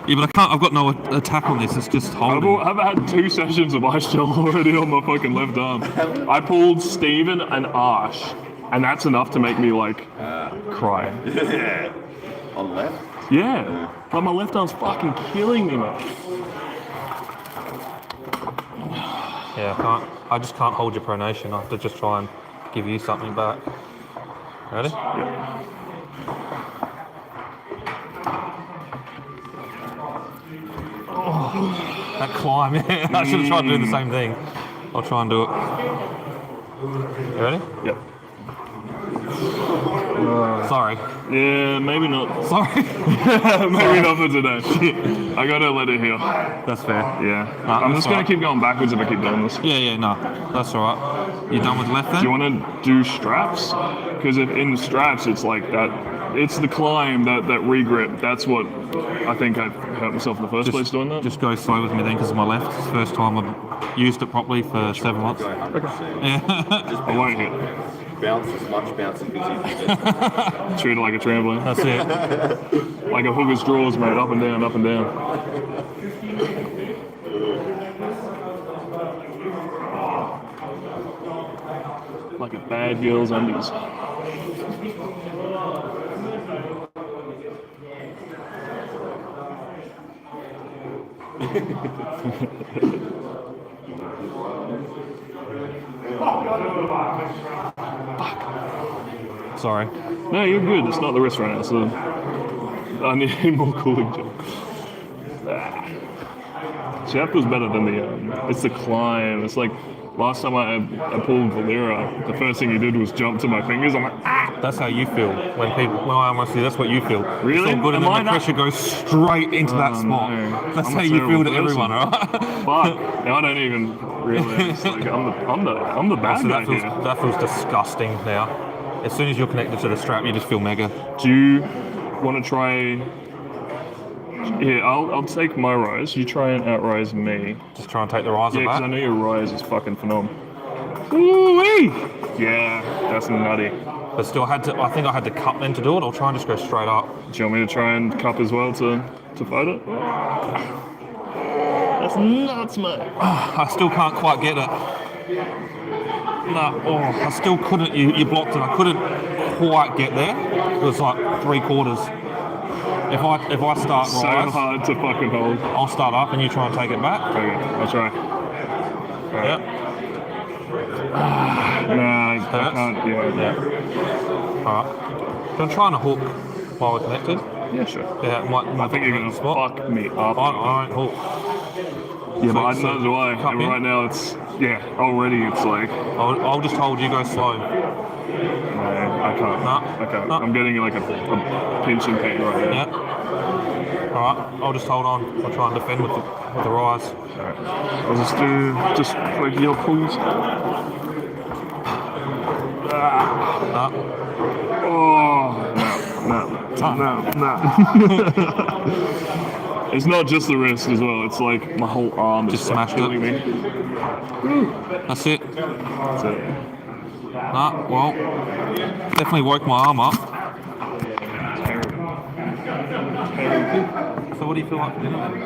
[SPEAKER 6] Yeah, but I can't. I've got no attack on this. It's just holding.
[SPEAKER 5] I've had 2 sessions of ice gel already on my fucking left arm. I pulled Steven and Arsh, and that's enough to make me like cry.
[SPEAKER 1] Yeah. On the left?
[SPEAKER 5] Yeah, but my left arm's fucking killing me, man.
[SPEAKER 6] Yeah, I can't. I just can't hold your pronation. I have to just try and give you something back. Ready?
[SPEAKER 5] Yeah.
[SPEAKER 6] That climb. Yeah, I should have tried to do the same thing. I'll try and do it. You ready?
[SPEAKER 5] Yep.
[SPEAKER 6] Sorry.
[SPEAKER 5] Yeah, maybe not.
[SPEAKER 6] Sorry.
[SPEAKER 5] Maybe not for today. I gotta let it heal.
[SPEAKER 6] That's fair.
[SPEAKER 5] Yeah.
[SPEAKER 6] Nah,
[SPEAKER 5] I'm
[SPEAKER 6] that's
[SPEAKER 5] just gonna
[SPEAKER 6] alright.
[SPEAKER 5] keep going backwards if I keep doing this.
[SPEAKER 6] Yeah, no. That's all right. You done with left then?
[SPEAKER 5] Do you want to do straps? Because if in straps, it's like that. It's the climb, that regrip. That's what I think I hurt myself in the first place doing that.
[SPEAKER 6] Just go slow with me then, because of my left. It's the first time I've used it properly for 7 months.
[SPEAKER 1] Go 100%.
[SPEAKER 6] Yeah.
[SPEAKER 1] Just
[SPEAKER 5] I won't hit.
[SPEAKER 1] bounce as much bouncing as you can.
[SPEAKER 5] Treat it like a trampoline.
[SPEAKER 6] That's it.
[SPEAKER 5] Like a hooker's drawers, mate. Up and down, up and down. Like a bad girl's undies.
[SPEAKER 6] Sorry.
[SPEAKER 5] No, you're good. It's not the wrist right now, so I need more cooling gel. See, that feels better than the. It's the climb. It's like Last time I pulled Valera, the first thing he did was jump to my fingers. I'm like, ah!
[SPEAKER 6] That's how you feel when I almost do. That's what you feel.
[SPEAKER 5] Really?
[SPEAKER 6] It's all good, and
[SPEAKER 5] Am
[SPEAKER 6] then the
[SPEAKER 5] I
[SPEAKER 6] pressure goes straight into that spot.
[SPEAKER 5] No.
[SPEAKER 6] That's
[SPEAKER 5] I'm
[SPEAKER 6] how
[SPEAKER 5] a
[SPEAKER 6] you feel to
[SPEAKER 5] terrible
[SPEAKER 6] everyone,
[SPEAKER 5] person.
[SPEAKER 6] alright?
[SPEAKER 5] Fuck. Now I don't even realize. Like, I'm the bad
[SPEAKER 6] So
[SPEAKER 5] guy
[SPEAKER 6] that feels disgusting now. As soon as you're connected to the strap, you just feel mega.
[SPEAKER 5] Do you want to try? Yeah, I'll take my rise. You try and outrise me.
[SPEAKER 6] Just try and take the rise
[SPEAKER 5] Yeah,
[SPEAKER 6] of
[SPEAKER 5] because I
[SPEAKER 6] that.
[SPEAKER 5] know your rise is fucking phenomenal. Woo-wee! Yeah, that's nutty.
[SPEAKER 6] But still, I think I had to cup then to do it. I'll try and just go straight up.
[SPEAKER 5] Do you want me to try and cup as well to fight it? That's nuts, mate.
[SPEAKER 6] I still can't quite get it. No, I still couldn't. You blocked it. I couldn't quite get there. It was like 3/4. If I start
[SPEAKER 5] So
[SPEAKER 6] rise,
[SPEAKER 5] hard to fucking hold.
[SPEAKER 6] I'll start up and you try and take it back.
[SPEAKER 5] Okay, I'll try.
[SPEAKER 6] Yep.
[SPEAKER 5] No, I can't. Yeah.
[SPEAKER 6] Alright. I'm trying to hook while we're connected.
[SPEAKER 5] Yeah, sure.
[SPEAKER 6] Yeah, it might
[SPEAKER 5] I think you're gonna
[SPEAKER 6] spot.
[SPEAKER 5] fuck me up.
[SPEAKER 6] I won't hook.
[SPEAKER 5] Yeah, but I
[SPEAKER 6] So-
[SPEAKER 5] know the way.
[SPEAKER 6] cup
[SPEAKER 5] And
[SPEAKER 6] in.
[SPEAKER 5] right now it's already it's like
[SPEAKER 6] I'll just hold you, go slow.
[SPEAKER 5] no, I can't.
[SPEAKER 6] No.
[SPEAKER 5] I can't.
[SPEAKER 6] No.
[SPEAKER 5] I'm getting like a pinch and pain right now.
[SPEAKER 6] Yeah. Alright, I'll just hold on. I'll try and defend with the rise.
[SPEAKER 5] Alright. I'll just do regular pulls.
[SPEAKER 6] No.
[SPEAKER 5] Oh no. It's not just the wrist as well. It's like my whole arm
[SPEAKER 6] Just
[SPEAKER 5] is like
[SPEAKER 6] smashed it.
[SPEAKER 5] killing me.
[SPEAKER 6] That's it.
[SPEAKER 5] That's it.
[SPEAKER 6] Nah, well, definitely woke my arm up. So what do you feel like for dinner then?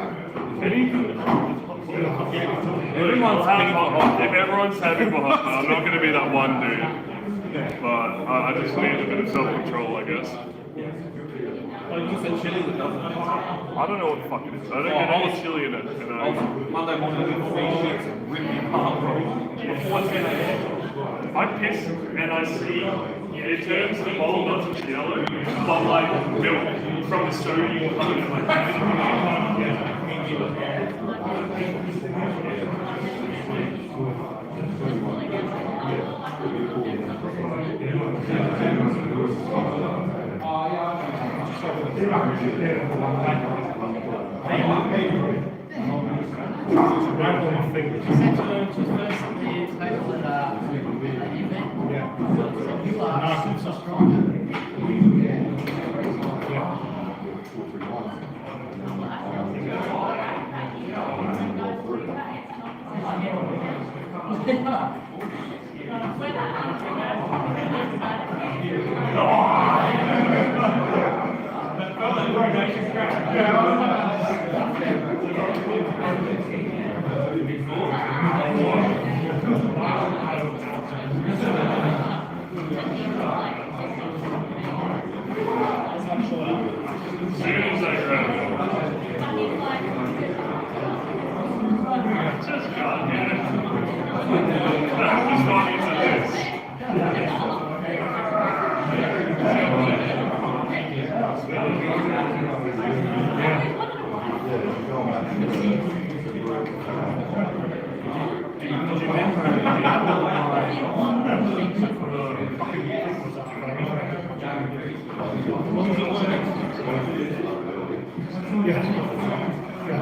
[SPEAKER 5] If everyone's happy for hot, I'm not going to be that one dude. But I just need a bit of self-control, I guess. I don't know what the fuck it is. I don't get any chili in it.
[SPEAKER 3] Monday morning, we shits rip me apart, bro.
[SPEAKER 5] I piss and I see it turns the bowl not to yellow, but like milk from the sodium coming like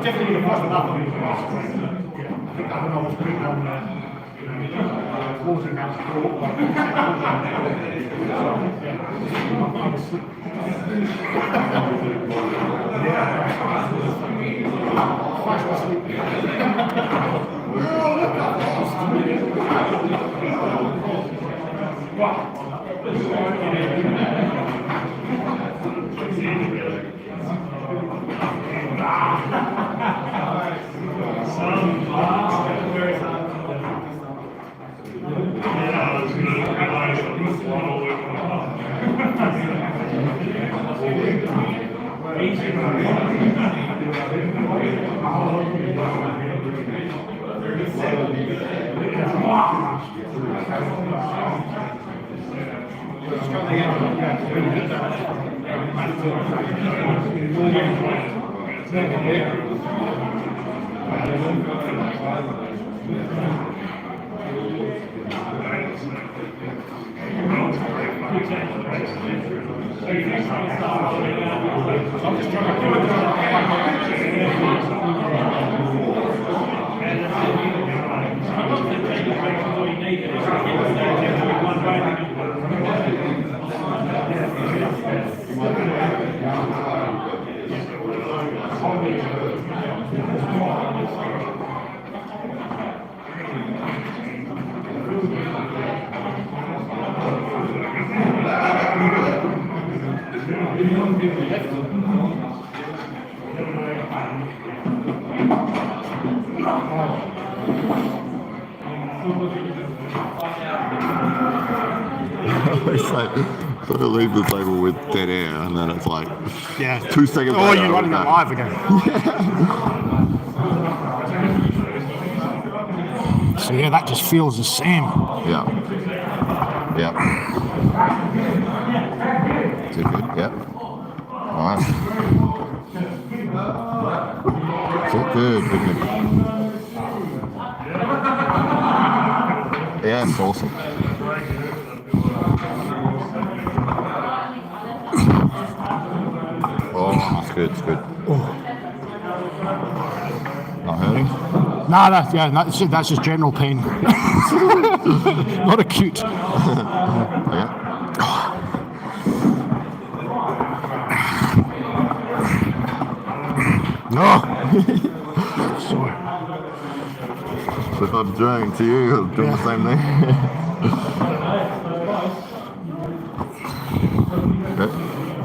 [SPEAKER 2] Definitely the first one up. I think I don't know what's going on there. Water house floor.
[SPEAKER 1] It's like, sort of leave the table with dead air, and then it's like, 2 seconds
[SPEAKER 4] Oh,
[SPEAKER 1] later.
[SPEAKER 4] you're running it
[SPEAKER 1] back.
[SPEAKER 4] live again. So yeah, that just feels the same.
[SPEAKER 1] Yeah. Yeah. Too good. Yep. Nice. Too good. Good. Yeah, it's awesome. Oh, that's good. It's good. Not hurting?
[SPEAKER 4] Nah, that's just general pain. Not acute.
[SPEAKER 1] Yeah.
[SPEAKER 4] No. Sorry.
[SPEAKER 1] So if I'm doing to you, I'm doing the same thing.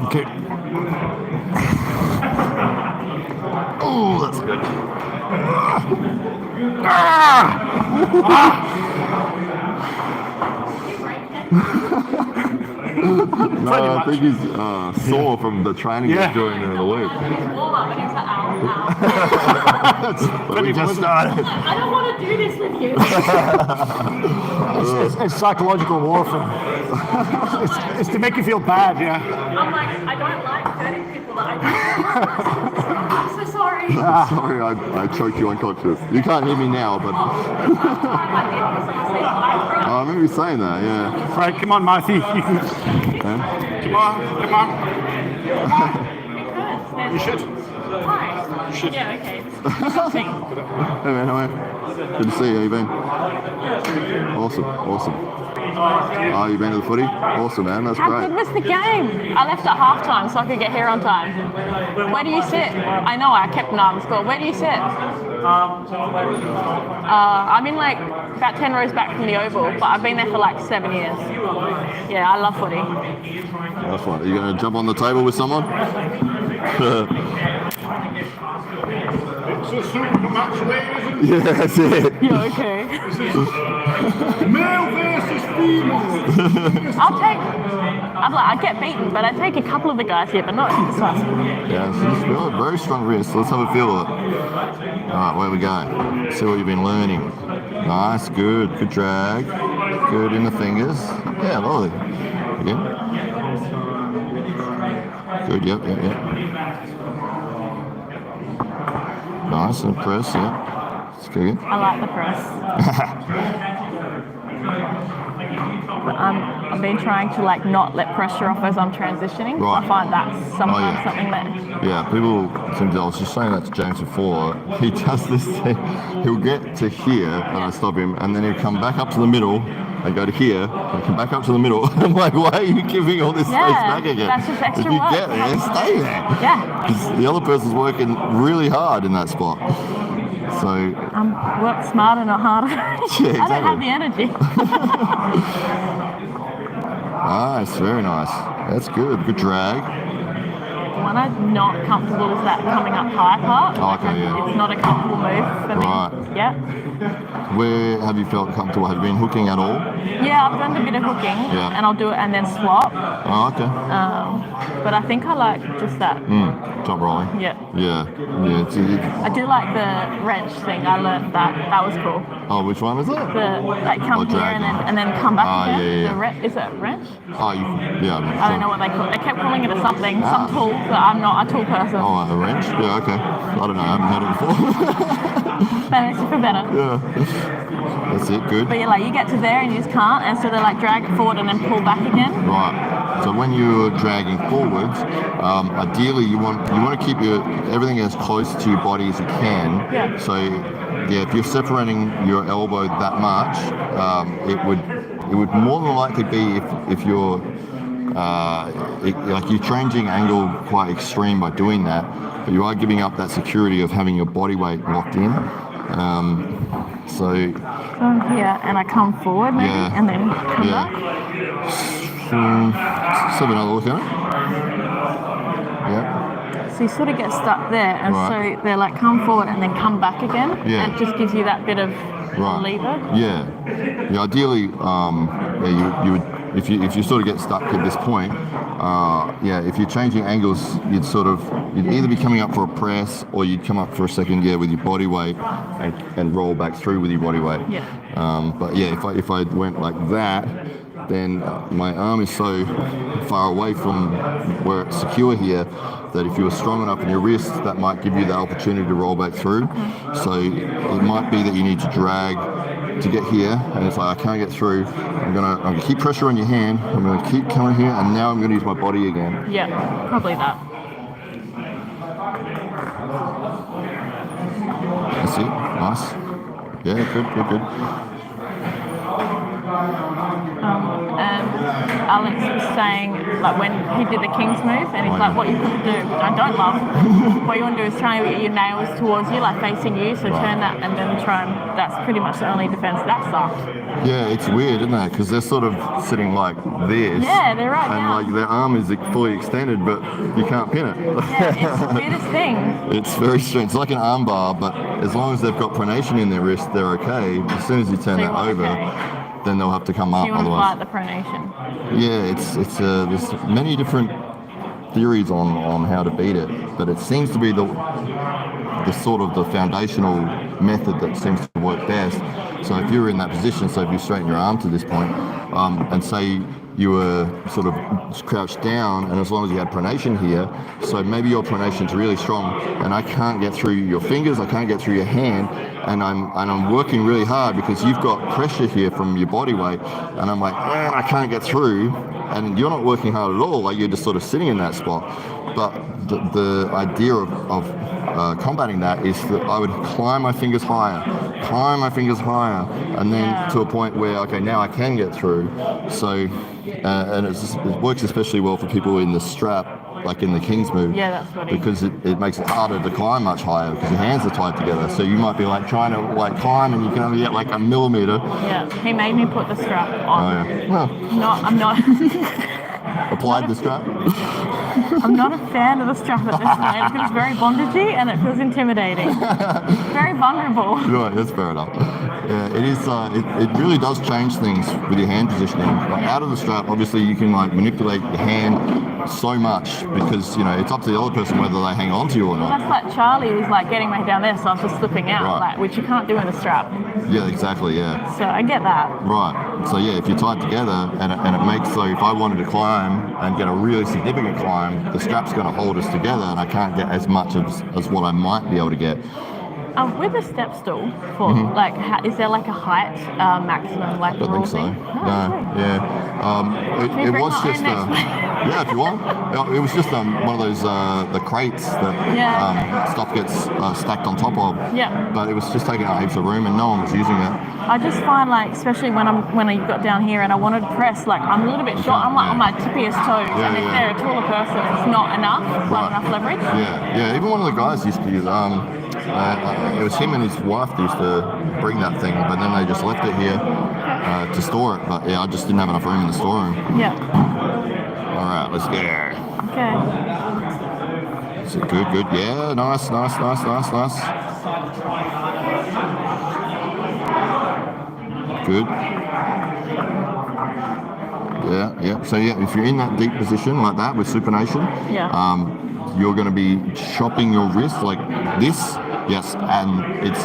[SPEAKER 1] Okay. Oh, that's good. No, I think he's sore from the training he's doing in the week. But we just started.
[SPEAKER 8] I don't want to do this with you.
[SPEAKER 4] It's psychological warfare. It's to make you feel bad, yeah.
[SPEAKER 8] I'm like, I don't like hurting people that I do. I'm so sorry.
[SPEAKER 1] Sorry, I choked you unconscious. You can't hear me now, but I remember you saying that, yeah.
[SPEAKER 4] Right, come on, Marthy. You can... Come on.
[SPEAKER 8] You should. Why? You should. Yeah, okay. Something.
[SPEAKER 1] Hey man, how are you? Good to see you. How you been? Awesome. Oh, you been to the footy? Awesome, man. That's
[SPEAKER 8] How
[SPEAKER 1] great.
[SPEAKER 8] good was the game? I left at halftime so I could get here on time. Where do you sit? I know I kept an eye on the score. Where do you sit? I'm in like about 10 rows back from the Oval, but I've been there for like 7 years. Yeah, I love footy.
[SPEAKER 1] That's fine. Are you going to jump on the table with someone?
[SPEAKER 2] It's a super match, ladies and
[SPEAKER 1] Yeah, that's it.
[SPEAKER 8] Yeah, okay.
[SPEAKER 2] male versus female.
[SPEAKER 8] I get beaten, but I take a couple of the guys here, but not this one.
[SPEAKER 1] Yeah, she's got a very strong wrist. Let's have a feel of it. All right, where we go? See what you've been learning. Nice, good drag. Good in the fingers. Yeah, lovely. Again. Good, yep. Nice, and press, yeah. It's good.
[SPEAKER 8] I like the press. I've been trying to like not let pressure off as I'm transitioning.
[SPEAKER 1] Right.
[SPEAKER 8] I find that's sometimes something that.
[SPEAKER 1] Yeah, people seem to. I was just saying that to James before. He does this thing. He'll get to here, and I stop him, and then he'll come back up to the middle and go to here, and come back up to the middle. I'm like, why are you giving all this space back again?
[SPEAKER 8] That's just extra
[SPEAKER 1] if you
[SPEAKER 8] work.
[SPEAKER 1] get there, stay there.
[SPEAKER 8] Yeah.
[SPEAKER 1] 'Cause the other person's working really hard in that spot. So.
[SPEAKER 8] Work smarter, not harder.
[SPEAKER 1] Yeah, exactly.
[SPEAKER 8] I don't have the energy.
[SPEAKER 1] Nice, very nice. That's good. Good drag.
[SPEAKER 8] The one I'm not comfortable is that coming up high part.
[SPEAKER 1] Oh, okay, yeah.
[SPEAKER 8] It's not a comfortable move for me.
[SPEAKER 1] Right.
[SPEAKER 8] Yeah.
[SPEAKER 1] Where have you felt comfortable? Have you been hooking at all?
[SPEAKER 8] Yeah, I've done a bit of hooking,
[SPEAKER 1] Yeah.
[SPEAKER 8] and I'll do it and then swap.
[SPEAKER 1] Oh, okay.
[SPEAKER 8] But I think I like just that.
[SPEAKER 1] Top rolling.
[SPEAKER 8] Yeah.
[SPEAKER 1] Yeah.
[SPEAKER 8] I do like the wrench thing. I learned that. That was cool.
[SPEAKER 1] Oh, which one is it?
[SPEAKER 8] Like come here
[SPEAKER 1] drag
[SPEAKER 8] and then come back
[SPEAKER 1] Ah,
[SPEAKER 8] again.
[SPEAKER 1] yeah.
[SPEAKER 8] Is it wrench?
[SPEAKER 1] Oh, yeah. I'm not
[SPEAKER 8] I
[SPEAKER 1] sure.
[SPEAKER 8] don't know what they call it. They kept calling it a something, some tool, but I'm not a tool person.
[SPEAKER 1] Oh, a wrench? Yeah, okay. I don't know. I haven't heard it before.
[SPEAKER 8] That makes you feel better.
[SPEAKER 1] Yeah. That's it, good.
[SPEAKER 8] But you're like, you get to there and you just can't, and so they like drag it forward and then pull back again.
[SPEAKER 1] Right. So when you're dragging forwards, ideally you want to keep everything as close to your body as you can.
[SPEAKER 8] Yeah.
[SPEAKER 1] So yeah, if you're separating your elbow that much, it would more than likely be if you're like you're changing angle quite extreme by doing that, but you are giving up that security of having your body weight locked in. So
[SPEAKER 8] I'm here and I come forward maybe, and then come back.
[SPEAKER 1] Let's have another look at it. Yeah.
[SPEAKER 8] So you sort of get stuck there, and so they're like come forward and then come back again.
[SPEAKER 1] Yeah.
[SPEAKER 8] And it just gives you that bit of lever.
[SPEAKER 1] Yeah. Yeah. Ideally, you would if you sort of get stuck at this point, if you're changing angles, you'd either be coming up for a press or you'd come up for a second gear with your body weight and roll back through with your body weight.
[SPEAKER 8] Yeah.
[SPEAKER 1] But yeah, if I went like that, then my arm is so far away from where it's secure here that if you were strong enough in your wrist, that might give you the opportunity to roll back through. So it might be that you need to drag to get here, and it's like I can't get through. I'm gonna keep pressure on your hand. I'm gonna keep coming here, and now I'm gonna use my body again.
[SPEAKER 8] Yeah, probably that.
[SPEAKER 1] That's it. Nice. Yeah, good.
[SPEAKER 8] And Alex was saying, like when he did the King's move, and he's like, what you could do, which I don't love, what you want to do is try and get your nails towards you, like facing you, so turn that and then try and, that's pretty much the only defense. That sucked.
[SPEAKER 1] Yeah, it's weird, isn't it? Because they're sort of sitting like this.
[SPEAKER 8] Yeah, they're right
[SPEAKER 1] and
[SPEAKER 8] now.
[SPEAKER 1] like their arm is fully extended, but you can't pin it.
[SPEAKER 8] Yeah, it's the weirdest thing.
[SPEAKER 1] It's very strange. It's like an arm bar, but as long as they've got pronation in their wrist, they're okay. As soon as you turn that over, then they'll have to come up.
[SPEAKER 8] So you want
[SPEAKER 1] otherwise,
[SPEAKER 8] to fight the pronation.
[SPEAKER 1] Yeah, there's many different theories on how to beat it, but it seems to be the sort of the foundational method that seems to work best. So if you're in that position, so if you straighten your arm to this point, and say you were sort of crouched down, and as long as you had pronation here, so maybe your pronation's really strong, and I can't get through your fingers, I can't get through your hand, and I'm working really hard because you've got pressure here from your body weight, and I'm like, man, I can't get through, and you're not working hard at all, like you're just sort of sitting in that spot. But the idea of combating that is that I would climb my fingers higher, and then to a point where, okay, now I can get through. So, and it works especially well for people in the strap, like in the King's move.
[SPEAKER 8] Yeah, that's funny.
[SPEAKER 1] Because it makes it harder to climb much higher because your hands are tied together. So you might be like trying to like climb and you can only get like a millimeter.
[SPEAKER 8] Yeah, he made me put the strap on.
[SPEAKER 1] Oh, yeah. Well,
[SPEAKER 8] I'm not.
[SPEAKER 1] applied the strap?
[SPEAKER 8] I'm not a fan of the strap at this point. It feels very bondagey and it feels intimidating. Very vulnerable.
[SPEAKER 1] Right, that's fair enough. Yeah, it is. It really does change things with your hand positioning. Like out of the strap, obviously you can like manipulate your hand so much because it's up to the other person whether they hang on to you or not.
[SPEAKER 8] Well, that's like Charlie was like getting me down there, so I was just slipping out, like which you can't do in a strap.
[SPEAKER 1] Yeah, exactly. Yeah.
[SPEAKER 8] So I get that.
[SPEAKER 1] Right. So yeah, if you're tied together and it makes so if I wanted to climb and get a really significant climb, the strap's going to hold us together, and I can't get as much as what I might be able to get.
[SPEAKER 8] With a step stool, is there like a height maximum like
[SPEAKER 1] I don't
[SPEAKER 8] rule
[SPEAKER 1] think so.
[SPEAKER 8] thing?
[SPEAKER 1] No, yeah. It was just yeah, if you want. It was just one of those the crates that stuff gets stacked on top of.
[SPEAKER 8] Yeah.
[SPEAKER 1] But it was just taking up heaps of room, and no one was using it.
[SPEAKER 8] I just find like, especially when I got down here and I wanted to press, like I'm a little bit short. I'm like on my tippiest toes, and if they're a taller person, it's not enough, not enough leverage.
[SPEAKER 1] Yeah. Even one of the guys used to use. It was him and his wife that used to bring that thing, but then they just left it here to store it. But yeah, I just didn't have enough room in the storeroom.
[SPEAKER 8] Yeah.
[SPEAKER 1] All right, let's go.
[SPEAKER 8] Okay.
[SPEAKER 1] So good. Yeah, nice. Good. Yeah. So yeah, if you're in that deep position like that with supination, you're going to be chopping your wrist like this. Yes, and it's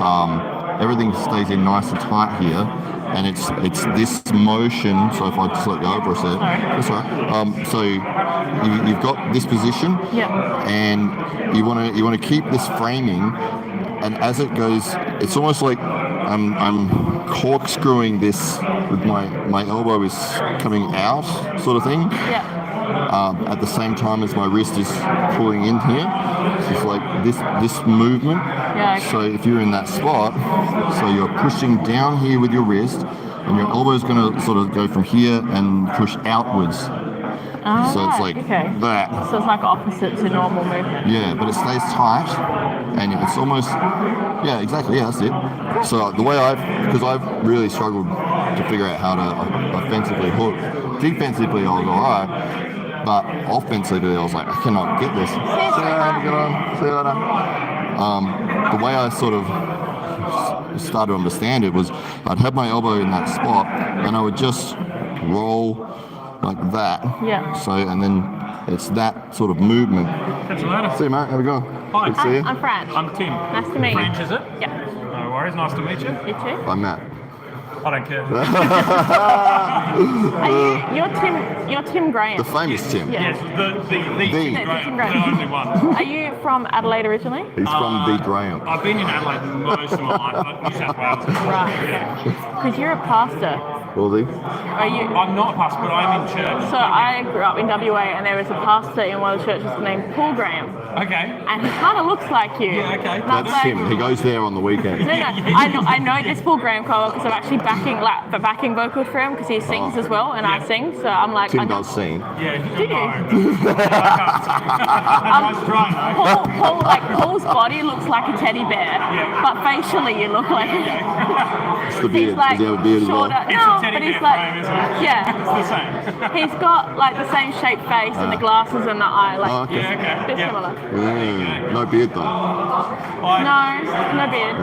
[SPEAKER 1] everything stays in nice and tight here, and it's this motion. So if I just let go for a sec, that's all right. So you've got this position, and you want to keep this framing and as it goes, it's almost like I'm corkscrewing this with my elbow is coming out, sort of thing.
[SPEAKER 8] Yeah.
[SPEAKER 1] At the same time as my wrist is pulling in here. So it's like this movement.
[SPEAKER 8] Yeah.
[SPEAKER 1] So if you're in that spot, so you're pushing down here with your wrist, and your elbow is going to sort of go from here and push outwards.
[SPEAKER 8] Oh,
[SPEAKER 1] So it's like that.
[SPEAKER 8] So it's like opposite to normal movement.
[SPEAKER 1] Yeah, but it stays tight, and it's almost, yeah, exactly, yeah, that's it. So the way because I've really struggled to figure out how to offensively hook. Defensively, I was alright, but offensively, I was like, I cannot get this. See you later, get on, see you later. The way I sort of started to understand it was I'd have my elbow in that spot, and I would just roll like that.
[SPEAKER 8] Yeah.
[SPEAKER 1] So, and then it's that sort of movement.
[SPEAKER 5] Catch you later.
[SPEAKER 1] See you, mate. How we going?
[SPEAKER 5] Hi.
[SPEAKER 1] Good to see you.
[SPEAKER 8] I'm Fran.
[SPEAKER 5] I'm Tim.
[SPEAKER 8] Nice to meet you.
[SPEAKER 5] French, is it?
[SPEAKER 8] Yeah.
[SPEAKER 5] No worries. Nice to meet you.
[SPEAKER 8] You too.
[SPEAKER 1] I'm Matt.
[SPEAKER 5] I don't care.
[SPEAKER 8] You're Tim Graham.
[SPEAKER 1] The famous Tim.
[SPEAKER 8] Yeah.
[SPEAKER 5] Yes, the
[SPEAKER 8] Tim
[SPEAKER 5] Graham,
[SPEAKER 8] Graham.
[SPEAKER 5] the only one.
[SPEAKER 8] Are you from Adelaide originally?
[SPEAKER 1] He's from the Graham.
[SPEAKER 5] I've been in Adelaide most of my life, like New South Wales.
[SPEAKER 8] Right. Because you're a pastor.
[SPEAKER 1] Was he?
[SPEAKER 8] Are you?
[SPEAKER 5] I'm not a pastor, but I'm in church.
[SPEAKER 8] So I grew up in WA, and there was a pastor in one of the churches named Paul Graham,
[SPEAKER 5] Okay.
[SPEAKER 8] and he kind of looks like you.
[SPEAKER 5] Yeah, okay.
[SPEAKER 8] Not
[SPEAKER 1] That's him. He goes there on the weekend.
[SPEAKER 8] No, I know this Paul Graham cover because I'm actually backing vocals for him because he sings as well, and I sing. So I'm like,
[SPEAKER 1] Tim does sing.
[SPEAKER 5] Yeah.
[SPEAKER 8] Did you?
[SPEAKER 5] Nice try, though.
[SPEAKER 8] Paul's body looks like a teddy bear, but facially you look like.
[SPEAKER 1] It's the beard.
[SPEAKER 8] He's like
[SPEAKER 1] Does he have a beard as well?
[SPEAKER 8] shorter.
[SPEAKER 5] It's
[SPEAKER 8] No,
[SPEAKER 5] a teddy
[SPEAKER 8] but he's
[SPEAKER 5] bear
[SPEAKER 8] like,
[SPEAKER 5] frame, isn't it?
[SPEAKER 8] yeah.
[SPEAKER 5] It's the same.
[SPEAKER 8] He's got like the same shaped face and the glasses and the eye, like
[SPEAKER 1] Oh, okay.
[SPEAKER 5] Yeah, okay.
[SPEAKER 8] a bit
[SPEAKER 5] Yeah.
[SPEAKER 8] similar.
[SPEAKER 1] No beard though.
[SPEAKER 8] No beard.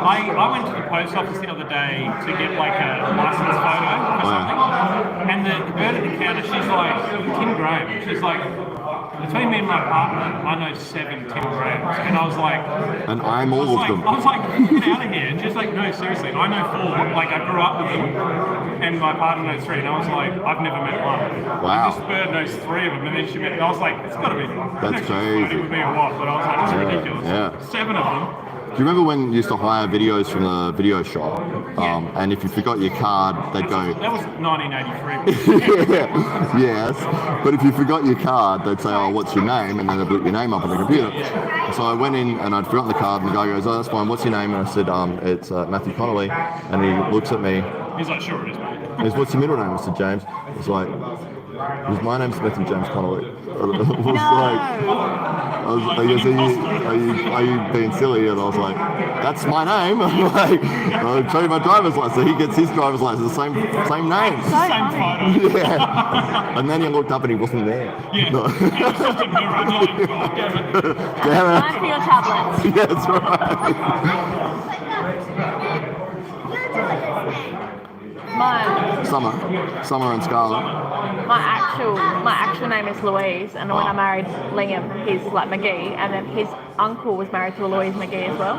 [SPEAKER 5] I went to the post office the other day to get like a license photo or something, and the bird at the counter, she's like, Tim Graham. She's like, between me and my partner, I know 7 Tim Grahams, and I was like,
[SPEAKER 1] And I'm all of them.
[SPEAKER 5] I was like, get out of here. And she's like, no, seriously, I know 4. Like, I grew up with them, and my partner knows 3, and I was like, I've never met one.
[SPEAKER 1] Wow.
[SPEAKER 5] And this bird knows 3 of them, and then she met, and I was like, it's got to be.
[SPEAKER 1] That's crazy.
[SPEAKER 5] It would be a what, but I was like, it's ridiculous.
[SPEAKER 1] Yeah.
[SPEAKER 5] 7 of them.
[SPEAKER 1] Do you remember when you used to hire videos from the video shop? And if you forgot your card, they'd go,
[SPEAKER 5] That was 1983.
[SPEAKER 1] yes. But if you forgot your card, they'd say, oh, what's your name? And then they'd put your name up on the computer. So I went in and I'd forgotten the card, and the guy goes, oh, that's fine, what's your name? And I said, it's Matthew Connelly. And he looks at me,
[SPEAKER 5] He's like, sure it is, mate.
[SPEAKER 1] he goes, what's your middle name? I said, James. He's like, my name's Matthew James Connelly. I goes, are you being silly? And I was like, that's my name. I'm like, I'll show you my driver's license. So he gets his driver's license, the same name.
[SPEAKER 8] So
[SPEAKER 5] Same
[SPEAKER 8] funny.
[SPEAKER 5] photo.
[SPEAKER 1] Yeah. And then he looked up and he wasn't there.
[SPEAKER 5] Yeah.
[SPEAKER 1] No.
[SPEAKER 5] It was just a mirror. I'm like, oh, damn it.
[SPEAKER 1] Damn it.
[SPEAKER 8] Time for your tablets.
[SPEAKER 1] Yeah, that's right. Summer and Scarlett.
[SPEAKER 8] My actual name is Louise, and when I married Liam, he's like McGee, and then his uncle was married to Louise McGee as well.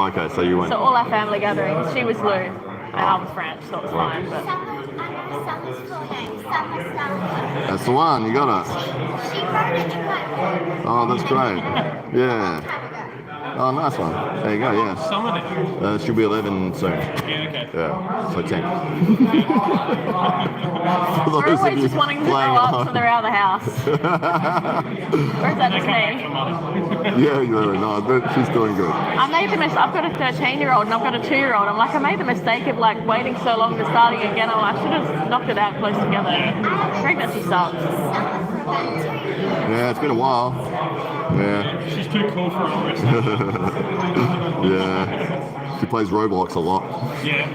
[SPEAKER 1] Okay, so you went.
[SPEAKER 8] So all our family gatherings, she was Lou, and I was French, so it was fine. But
[SPEAKER 1] That's the one, you got it. Oh, that's great. Yeah. Oh, nice one. There you go, yeah.
[SPEAKER 5] Summer now.
[SPEAKER 1] She'll be 11 soon.
[SPEAKER 5] Yeah, okay.
[SPEAKER 1] Yeah, so 10.
[SPEAKER 8] we're always just wanting to grow up so they're out of the house. Or is that just me?
[SPEAKER 1] Yeah, no, she's doing good.
[SPEAKER 8] I made the mistake. I've got a 13-year-old and I've got a 2-year-old. I'm like, I made the mistake of like waiting so long to starting again. I should have knocked it out close together. Pregnancy sucks.
[SPEAKER 1] Yeah, it's been a while. Yeah.
[SPEAKER 5] She's too cool for a rest.
[SPEAKER 1] Yeah. She plays Roblox a lot.
[SPEAKER 5] Yeah.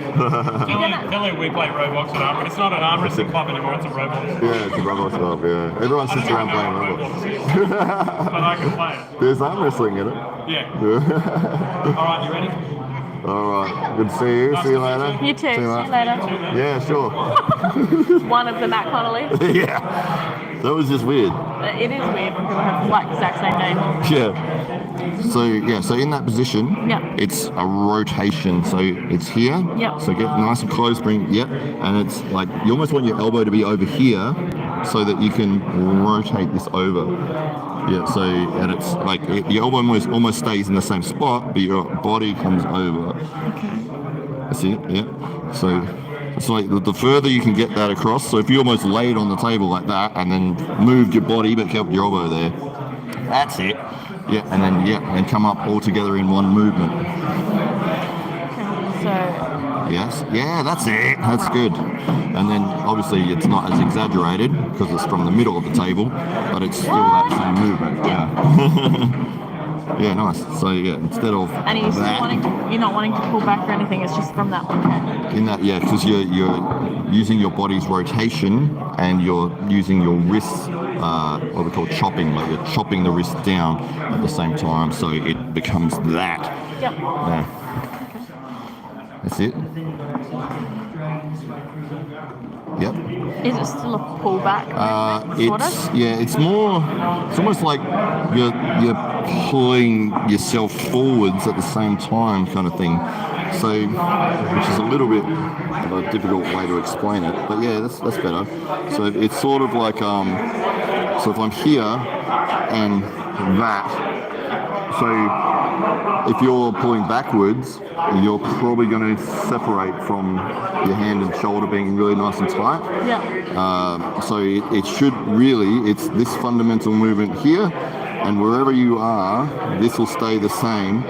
[SPEAKER 5] Tell her we play Roblox at home, but it's not an arm wrestling club anymore, it's a Roblox.
[SPEAKER 1] Yeah, it's a Roblox club, yeah. Everyone sits around playing Roblox.
[SPEAKER 5] But I can play it.
[SPEAKER 1] There's arm wrestling in it.
[SPEAKER 5] Yeah. Alright, you ready?
[SPEAKER 1] Alright, good to see you. See you later.
[SPEAKER 8] You too. See you later.
[SPEAKER 1] Yeah, sure.
[SPEAKER 8] One of the Matt Connelly.
[SPEAKER 1] Yeah. That was just weird.
[SPEAKER 8] It is weird when people have like the exact same name.
[SPEAKER 1] Yeah. So in that position, it's a rotation. So it's here.
[SPEAKER 8] Yeah.
[SPEAKER 1] So get nice and close, and it's like you almost want your elbow to be over here, so that you can rotate this over. Yeah, so, and it's like, your elbow almost stays in the same spot, but your body comes over. See it? Yeah. So it's like the further you can get that across. So if you almost laid on the table like that and then moved your body but kept your elbow there, that's it. Yeah, and then and come up all together in one movement.
[SPEAKER 8] So
[SPEAKER 1] Yes, yeah, that's it. That's good. And then obviously it's not as exaggerated because it's from the middle of the table, but it's still that same movement. Yeah. Yeah, nice. So yeah, instead of
[SPEAKER 8] and you're not wanting to pull back or anything. It's just from that one.
[SPEAKER 1] In that, yeah, because you're using your body's rotation and you're using your wrists, what we call chopping. Like you're chopping the wrist down at the same time, so it becomes that.
[SPEAKER 8] Yep.
[SPEAKER 1] Yeah. That's it. Yep.
[SPEAKER 8] Is it still a pullback?
[SPEAKER 1] It's almost like you're pulling yourself forwards at the same time, kind of thing. So, which is a little bit of a difficult way to explain it, but yeah, that's better. So it's sort of like so if I'm here and that. So if you're pulling backwards, you're probably going to separate from your hand and shoulder being really nice and tight.
[SPEAKER 8] Yeah.
[SPEAKER 1] So it should really, it's this fundamental movement here, and wherever you are, this will stay the same,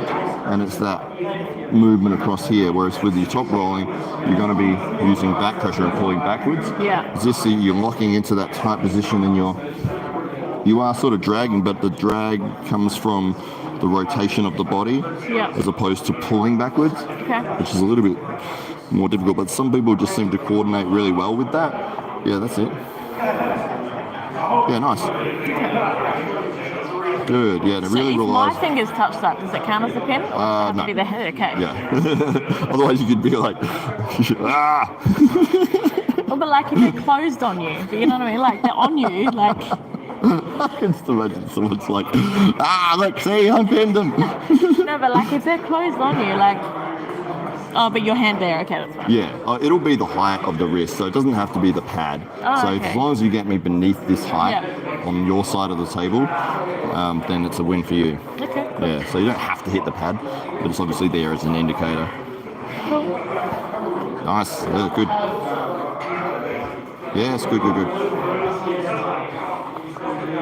[SPEAKER 1] and it's that movement across here. Whereas with your top rolling, you're going to be using back pressure and pulling backwards.
[SPEAKER 8] Yeah.
[SPEAKER 1] This, you're locking into that tight position, and you are sort of dragging, but the drag comes from the rotation of the body as opposed to pulling backwards, which is a little bit more difficult, but some people just seem to coordinate really well with that. Yeah, that's it. Yeah, nice. Good, yeah, and it
[SPEAKER 8] So
[SPEAKER 1] really
[SPEAKER 8] if
[SPEAKER 1] relies...
[SPEAKER 8] my fingers touch that, does it count as a pin? Or does it have to be the head? Okay.
[SPEAKER 1] Yeah. Otherwise you could be like, ah!
[SPEAKER 8] Well, but like if they're closed on you, but you know what I mean? Like they're on you, like...
[SPEAKER 1] I can just imagine someone's like, look, see, I pinned them.
[SPEAKER 8] No, but like if they're closed on you, like, oh, but your hand there, okay, that's fine.
[SPEAKER 1] Yeah, it'll be the height of the wrist, so it doesn't have to be the pad. So as long as you get me beneath this height on your side of the table, then it's a win for you.
[SPEAKER 8] Okay, cool.
[SPEAKER 1] Yeah, so you don't have to hit the pad, but it's obviously there as an indicator.
[SPEAKER 8] Cool.
[SPEAKER 1] Nice, yeah, good. Yeah, it's good. Good,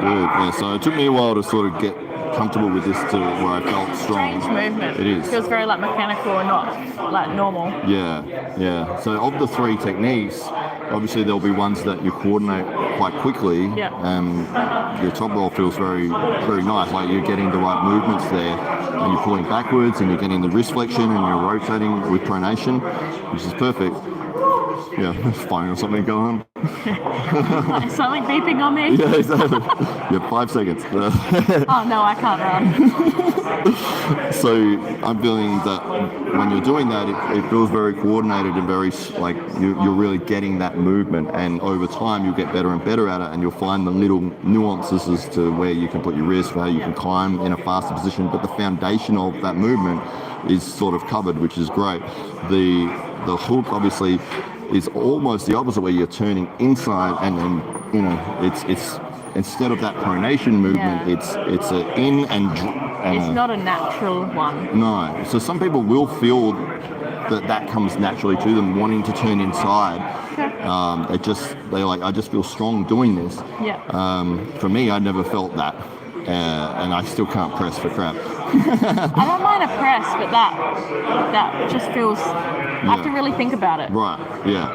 [SPEAKER 1] yeah, so it took me a while to sort of get comfortable with this to where I felt strong.
[SPEAKER 8] Strange movement.
[SPEAKER 1] It is.
[SPEAKER 8] It feels very like mechanical and not like normal.
[SPEAKER 1] Yeah. So of the three techniques, obviously there'll be ones that you coordinate quite quickly.
[SPEAKER 8] Yeah.
[SPEAKER 1] Your top roll feels very, very nice. Like you're getting the right movements there, and you're pulling backwards, and you're getting the wrist flexion, and you're rotating with pronation, which is perfect. Yeah, phone or something going on.
[SPEAKER 8] Is something beeping on me?
[SPEAKER 1] Yeah, exactly. You have 5 seconds.
[SPEAKER 8] Oh no, I can't run.
[SPEAKER 1] So I'm feeling that when you're doing that, it feels very coordinated and very like you're really getting that movement. And over time, you'll get better and better at it, and you'll find the little nuances as to where you can put your wrist, how you can climb in a faster position. But the foundation of that movement is sort of covered, which is great. The hook obviously is almost the opposite, where you're turning inside, and then it's instead of that pronation movement, it's an in and
[SPEAKER 8] it's not a natural one.
[SPEAKER 1] No. So some people will feel that comes naturally to them, wanting to turn inside. They're like, I just feel strong doing this.
[SPEAKER 8] Yeah.
[SPEAKER 1] For me, I never felt that. And I still can't press for crap.
[SPEAKER 8] I don't mind a press, but that just feels. I have to really think about it.
[SPEAKER 1] Right. Yeah.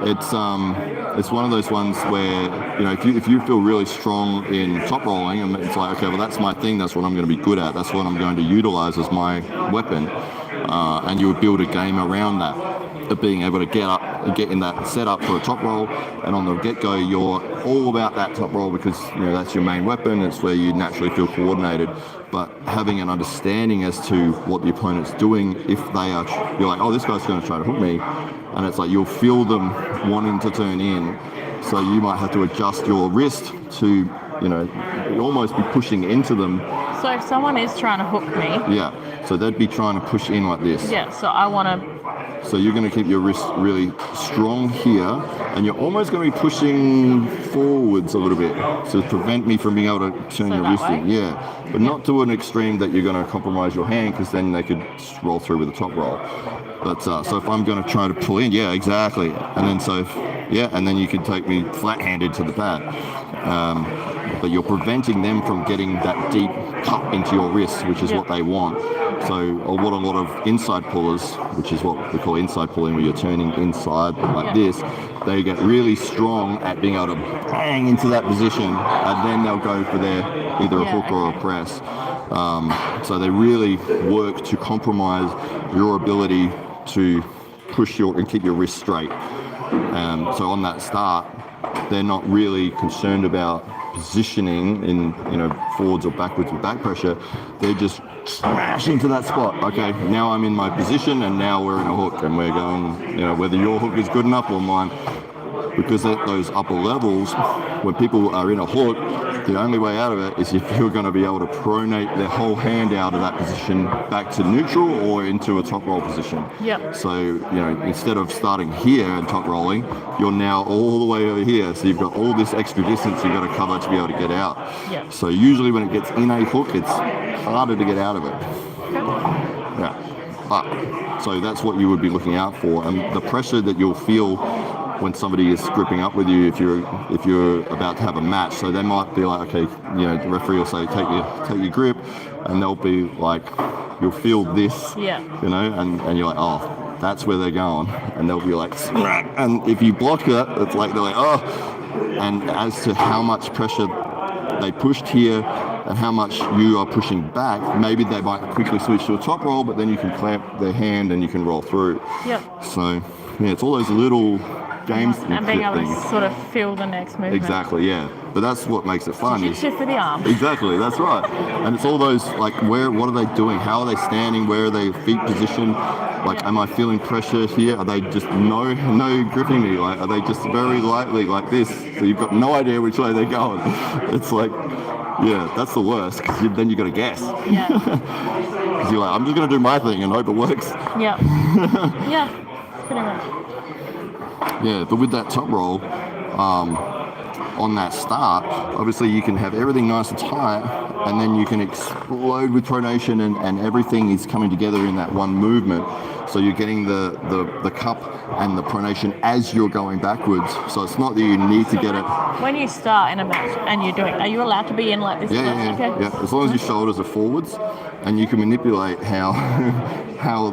[SPEAKER 1] It's one of those ones where if you feel really strong in top rolling, and it's like, okay, well that's my thing. That's what I'm going to be good at. That's what I'm going to utilize as my weapon. And you would build a game around that, of being able to get in that setup for a top roll, and on the get-go you're all about that top roll because that's your main weapon. It's where you naturally feel coordinated. But having an understanding as to what the opponent's doing, if they are, you're like, oh, this guy's going to try to hook me, and it's like you'll feel them wanting to turn in, so you might have to adjust your wrist to almost be pushing into them.
[SPEAKER 8] So if someone is trying to hook me,
[SPEAKER 1] so they'd be trying to push in like this.
[SPEAKER 8] Yeah, so I want to
[SPEAKER 1] So you're going to keep your wrist really strong here, and you're almost going to be pushing forwards a little bit to prevent me from being able to turn your wrist in. Yeah, but not to an extreme that you're going to compromise your hand, because then they could roll through with a top roll. But so if I'm going to try to pull in, yeah, exactly. And then and then you can take me flat-handed to the pad. But you're preventing them from getting that deep cut into your wrist, which is what they want. So what a lot of inside pullers, which is what we call inside pulling, where you're turning inside like this, they get really strong at being able to bang into that position, and then they'll go for their either a hook or a press. So they really work to compromise your ability to push and keep your wrist straight. So on that start, they're not really concerned about positioning in forwards or backwards with back pressure. They're just smash into that spot. Okay, now I'm in my position, and now we're in a hook, and we're going, whether your hook is good enough or mine. Because at those upper levels, when people are in a hook, the only way out of it is if you're going to be able to pronate their whole hand out of that position back to neutral or into a top roll position.
[SPEAKER 8] Yep.
[SPEAKER 1] So, instead of starting here and top rolling, you're now all the way over here. So you've got all this extra distance you've got to cover to be able to get out.
[SPEAKER 8] Yep.
[SPEAKER 1] So usually when it gets in a hook, it's harder to get out of it. Yeah. But, so that's what you would be looking out for. And the pressure that you'll feel when somebody is gripping up with you, if you're about to have a match, so they might be like, okay, the referee will say, take your grip, and they'll be like, you'll feel this, and you're like, oh, that's where they're going, and they'll be like, smack, and if you block it, it's like they're like, oh, and as to how much pressure they pushed here and how much you are pushing back, maybe they might quickly switch to a top roll, but then you can clamp their hand and you can roll through.
[SPEAKER 8] Yep.
[SPEAKER 1] So yeah, it's all those little games
[SPEAKER 8] and being able to sort of feel the next movement.
[SPEAKER 1] Exactly, yeah. But that's what makes it fun.
[SPEAKER 8] Jiu-jitsu for the arm.
[SPEAKER 1] Exactly, that's right. And it's all those, like, what are they doing? How are they standing? Where are they feet positioned? Like, am I feeling pressure here? Are they just no gripping me? Like, are they just very lightly like this? So you've got no idea which way they're going. It's like, yeah, that's the worst, because then you got to guess.
[SPEAKER 8] Yeah.
[SPEAKER 1] Because you're like, I'm just going to do my thing and hope it works.
[SPEAKER 8] Yeah. Yeah, pretty much.
[SPEAKER 1] Yeah, but with that top roll, on that start, obviously you can have everything nice and tight, and then you can explode with pronation, and everything is coming together in that one movement. So you're getting the cup and the pronation as you're going backwards. So it's not that you need to get it.
[SPEAKER 8] When you start in a match and you're doing, are you allowed to be in like this?
[SPEAKER 1] Yeah. As long as your shoulders are forwards, and you can manipulate how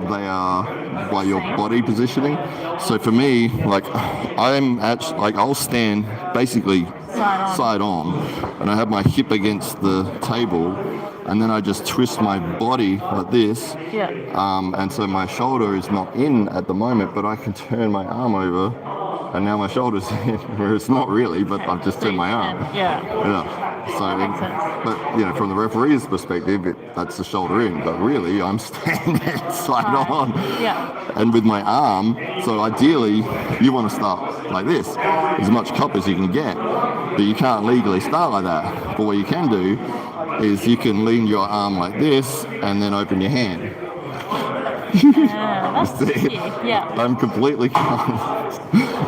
[SPEAKER 1] they are by your body positioning. So for me, like, I'll stand basically side on, and I have my hip against the table, and then I just twist my body like this.
[SPEAKER 8] Yeah.
[SPEAKER 1] And so my shoulder is not in at the moment, but I can turn my arm over, and now my shoulder's in, where it's not really, but I've just turned my arm.
[SPEAKER 8] Yeah.
[SPEAKER 1] So,
[SPEAKER 8] that makes sense.
[SPEAKER 1] But from the referee's perspective, that's the shoulder in. But really, I'm standing side on.
[SPEAKER 8] Yeah.
[SPEAKER 1] And with my arm, so ideally, you want to start like this, as much cup as you can get. But you can't legally start like that. But what you can do is you can lean your arm like this and then open your hand.
[SPEAKER 8] That's cute. Yeah.
[SPEAKER 1] I'm completely calm,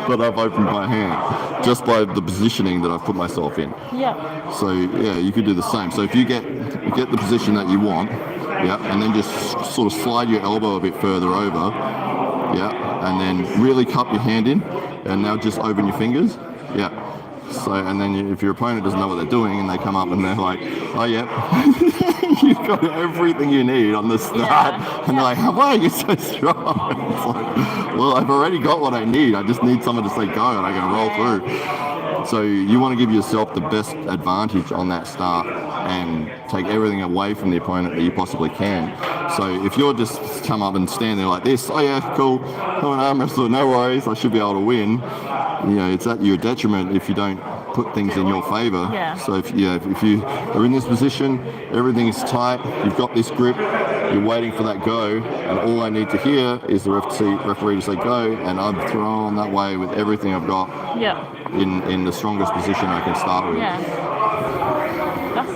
[SPEAKER 1] but I've opened my hand just by the positioning that I've put myself in.
[SPEAKER 8] Yeah.
[SPEAKER 1] So yeah, you could do the same. So if you get the position that you want, and then just sort of slide your elbow a bit further over, and then really cup your hand in, and now just open your fingers, So, and then if your opponent doesn't know what they're doing and they come up and they're like, oh, you've got everything you need on the start. And they're like, why are you so strong? It's like, well, I've already got what I need. I just need someone to say go, and I can roll through. So you want to give yourself the best advantage on that start and take everything away from the opponent that you possibly can. So if you're just come up and stand there like this, oh yeah, cool, I'm an arm wrestler, no worries, I should be able to win. It's at your detriment if you don't put things in your favor.
[SPEAKER 8] Yeah.
[SPEAKER 1] So if you are in this position, everything is tight, you've got this grip, you're waiting for that go, and all I need to hear is the referee to say go, and I'm thrown that way with everything I've got in the strongest position I can start with.
[SPEAKER 8] Yeah. That's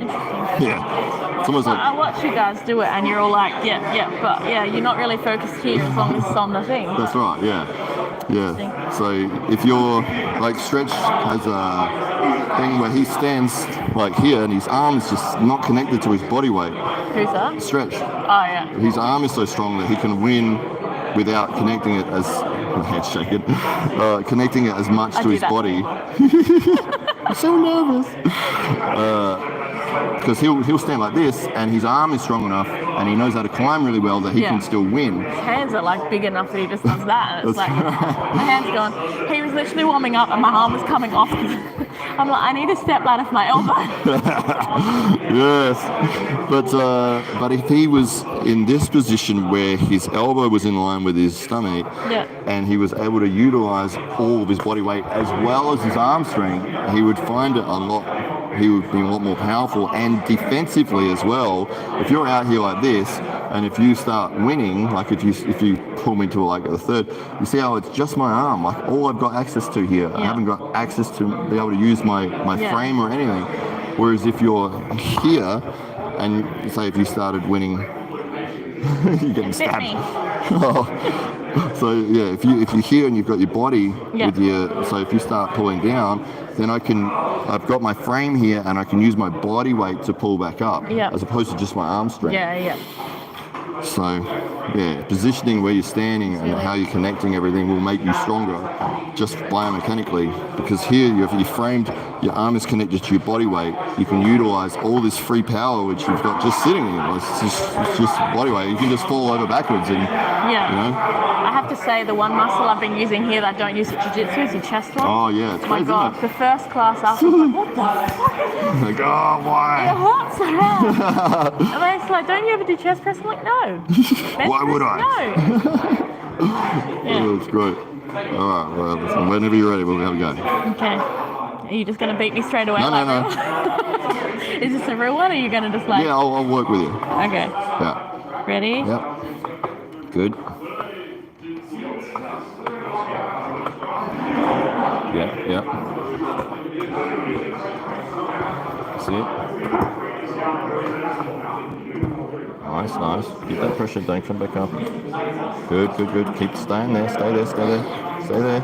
[SPEAKER 8] interesting.
[SPEAKER 1] Yeah. It's almost like
[SPEAKER 8] I watch you guys do it, and you're all like, but you're not really focused here as long as it's on the thing.
[SPEAKER 1] that's right. Yeah. So if you're like Stretch has a thing where he stands like here, and his arm's just not connected to his body weight.
[SPEAKER 8] Who's that?
[SPEAKER 1] Stretch.
[SPEAKER 8] Oh yeah.
[SPEAKER 1] His arm is so strong that he can win without connecting it as handshaking, connecting it as much to his body. I'm so nervous. Because he'll stand like this, and his arm is strong enough, and he knows how to climb really well that he can still win.
[SPEAKER 8] His hands are like big enough that he just does that. And it's like my hand's gone. He was literally warming up, and my arm was coming off. I'm like, I need a step ladder for my elbow.
[SPEAKER 1] Yes, but if he was in this position where his elbow was in line with his stomach, and he was able to utilize all of his body weight as well as his arm strength, he would find it a lot. He would be a lot more powerful, and defensively as well. If you're out here like this, and if you start winning, like if you pull me to like a third, you see how it's just my arm, like all I've got access to here. I haven't got access to be able to use my frame or anything. Whereas if you're here, and say if you started winning, you're getting stabbed. So yeah, if you're here and you've got your body with your, so if you start pulling down, then I've got my frame here, and I can use my body weight to pull back up, as opposed to just my arm strength.
[SPEAKER 8] Yeah.
[SPEAKER 1] So yeah, positioning where you're standing and how you're connecting everything will make you stronger, just biomechanically. Because here, if you're framed, your arm is connected to your body weight. You can utilize all this free power which you've got just sitting here. It's just body weight. You can just fall over backwards, and
[SPEAKER 8] I have to say, the one muscle I've been using here that I don't use for jiu-jitsu is your chest one.
[SPEAKER 1] Oh yeah, it's crazy,
[SPEAKER 8] my God,
[SPEAKER 1] isn't it?
[SPEAKER 8] the first class after, I was like, what the fuck is this?
[SPEAKER 1] Like, oh, why?
[SPEAKER 8] It hurts so bad. And then it's like, don't you ever do chest press? I'm like, no.
[SPEAKER 1] Why would I?
[SPEAKER 8] No.
[SPEAKER 1] Oh, that's great. All right, well, listen, whenever you're ready, we'll have a go.
[SPEAKER 8] Okay. Are you just going to beat me straight away?
[SPEAKER 1] No.
[SPEAKER 8] Is this a real one, or are you going to just like...
[SPEAKER 1] Yeah, I'll work with you.
[SPEAKER 8] Okay.
[SPEAKER 1] Yeah.
[SPEAKER 8] Ready?
[SPEAKER 1] Yep. Good. Yeah. See it? Nice. Keep that pressure, don't come back up. Good. Keep staying there. Stay there.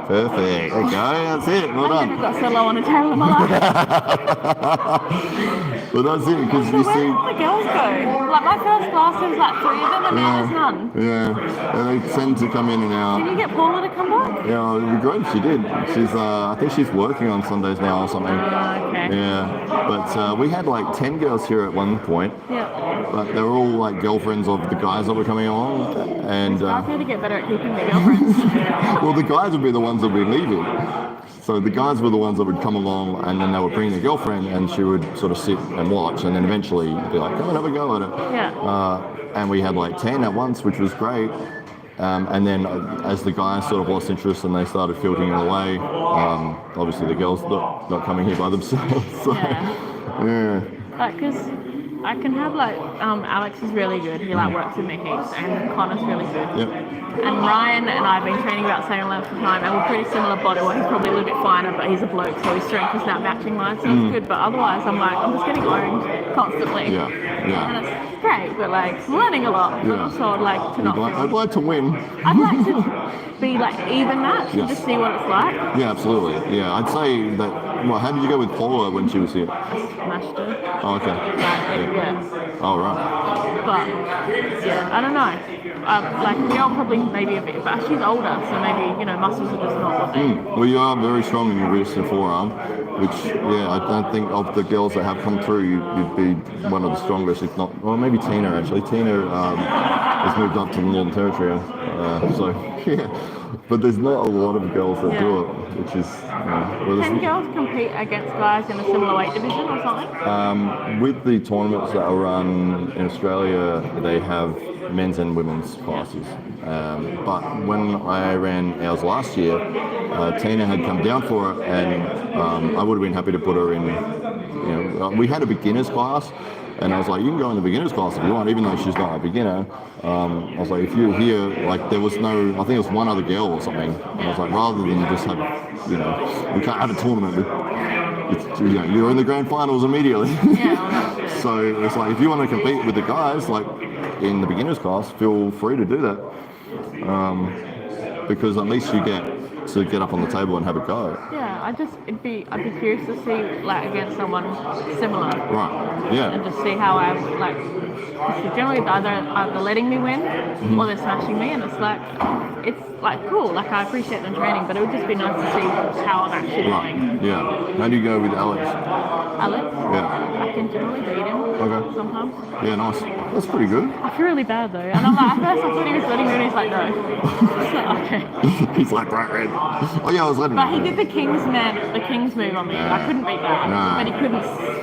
[SPEAKER 1] Perfect. There you go. That's it. Well done.
[SPEAKER 8] I've never got so low on a table in my life.
[SPEAKER 1] Well, that's it, because you see...
[SPEAKER 8] Where all the girls go? Like, my first class, there was like 3 of them, and now there's none.
[SPEAKER 1] Yeah, and they tend to come in and out.
[SPEAKER 8] Can you get Paula to come back?
[SPEAKER 1] Yeah, it'd be great if she did. She's, I think she's working on Sundays now or something.
[SPEAKER 8] Okay.
[SPEAKER 1] Yeah, but we had like 10 girls here at one point.
[SPEAKER 8] Yeah.
[SPEAKER 1] But they were all like girlfriends of the guys that were coming along, and
[SPEAKER 8] I need to get better at keeping their girlfriends.
[SPEAKER 1] well, the guys would be the ones that would be leaving. So the guys were the ones that would come along, and then they would bring their girlfriend, and she would sort of sit and watch, and then eventually be like, come and have a go at it.
[SPEAKER 8] Yeah.
[SPEAKER 1] And we had like 10 at once, which was great. And then as the guys sort of lost interest and they started filtering away, obviously the girls not coming here by themselves. So, yeah.
[SPEAKER 8] Like, because I can have like, Alex is really good. He like works with me heaps, and Connor's really good.
[SPEAKER 1] Yep.
[SPEAKER 8] And Ryan and I have been training about the same length of time, and we're pretty similar body weight. He's probably a little bit finer, but he's a bloke, so his strength is not matching mine, so it's good. But otherwise, I'm just getting owned constantly.
[SPEAKER 1] Yeah.
[SPEAKER 8] And it's great, but like, I'm learning a lot. But also, I'd like to not.
[SPEAKER 1] I'd like to win.
[SPEAKER 8] I'd like to be like even match and just see what it's like.
[SPEAKER 1] Yeah, absolutely. Yeah, I'd say that. Well, how did you go with Paula when she was here?
[SPEAKER 8] Smashed her.
[SPEAKER 1] Oh, okay.
[SPEAKER 8] Yeah.
[SPEAKER 1] Oh, right.
[SPEAKER 8] But yeah, I don't know. Like the girl probably maybe a bit, but she's older, so maybe muscles are just not what they.
[SPEAKER 1] Well, you are very strong in your wrist and forearm, which I don't think of the girls that have come through, you'd be one of the strongest, if not. Well, maybe Tina actually. Tina has moved up to the Northern Territory, so yeah. But there's not a lot of girls that do it, which is.
[SPEAKER 8] Can girls compete against guys in a similar weight division or something?
[SPEAKER 1] With the tournaments that are run in Australia, they have men's and women's classes. But when I ran ours last year, Tina had come down for it, and I would have been happy to put her in. We had a beginners class. And I was like, you can go in the beginner's class if you want, even though she's not a beginner. I was like, if you're here, like there was no, I think it was one other girl or something. And I was like, rather than just have, we can't have a tournament with you're in the grand finals immediately.
[SPEAKER 8] Yeah.
[SPEAKER 1] So it's like if you want to compete with the guys, like in the beginners class, feel free to do that. Because at least you get to get up on the table and have a go.
[SPEAKER 8] Yeah, I'd be curious to see like against someone similar.
[SPEAKER 1] Right. Yeah.
[SPEAKER 8] And just see how I like. Because generally either letting me win or they're smashing me, and it's like cool. Like I appreciate them training, but it would just be nice to see how I'm actually doing.
[SPEAKER 1] Yeah. How do you go with Alex?
[SPEAKER 8] Alex?
[SPEAKER 1] Yeah.
[SPEAKER 8] I can generally beat him.
[SPEAKER 1] Okay.
[SPEAKER 8] Sometimes.
[SPEAKER 1] Yeah, nice. That's pretty good.
[SPEAKER 8] I feel really bad though, and I'm like, at first I thought he was letting me, and he's like, no. So, okay.
[SPEAKER 1] He's like bright red. Oh yeah, I was letting him.
[SPEAKER 8] But he did the King's move on me. I couldn't beat that.
[SPEAKER 1] No.
[SPEAKER 8] But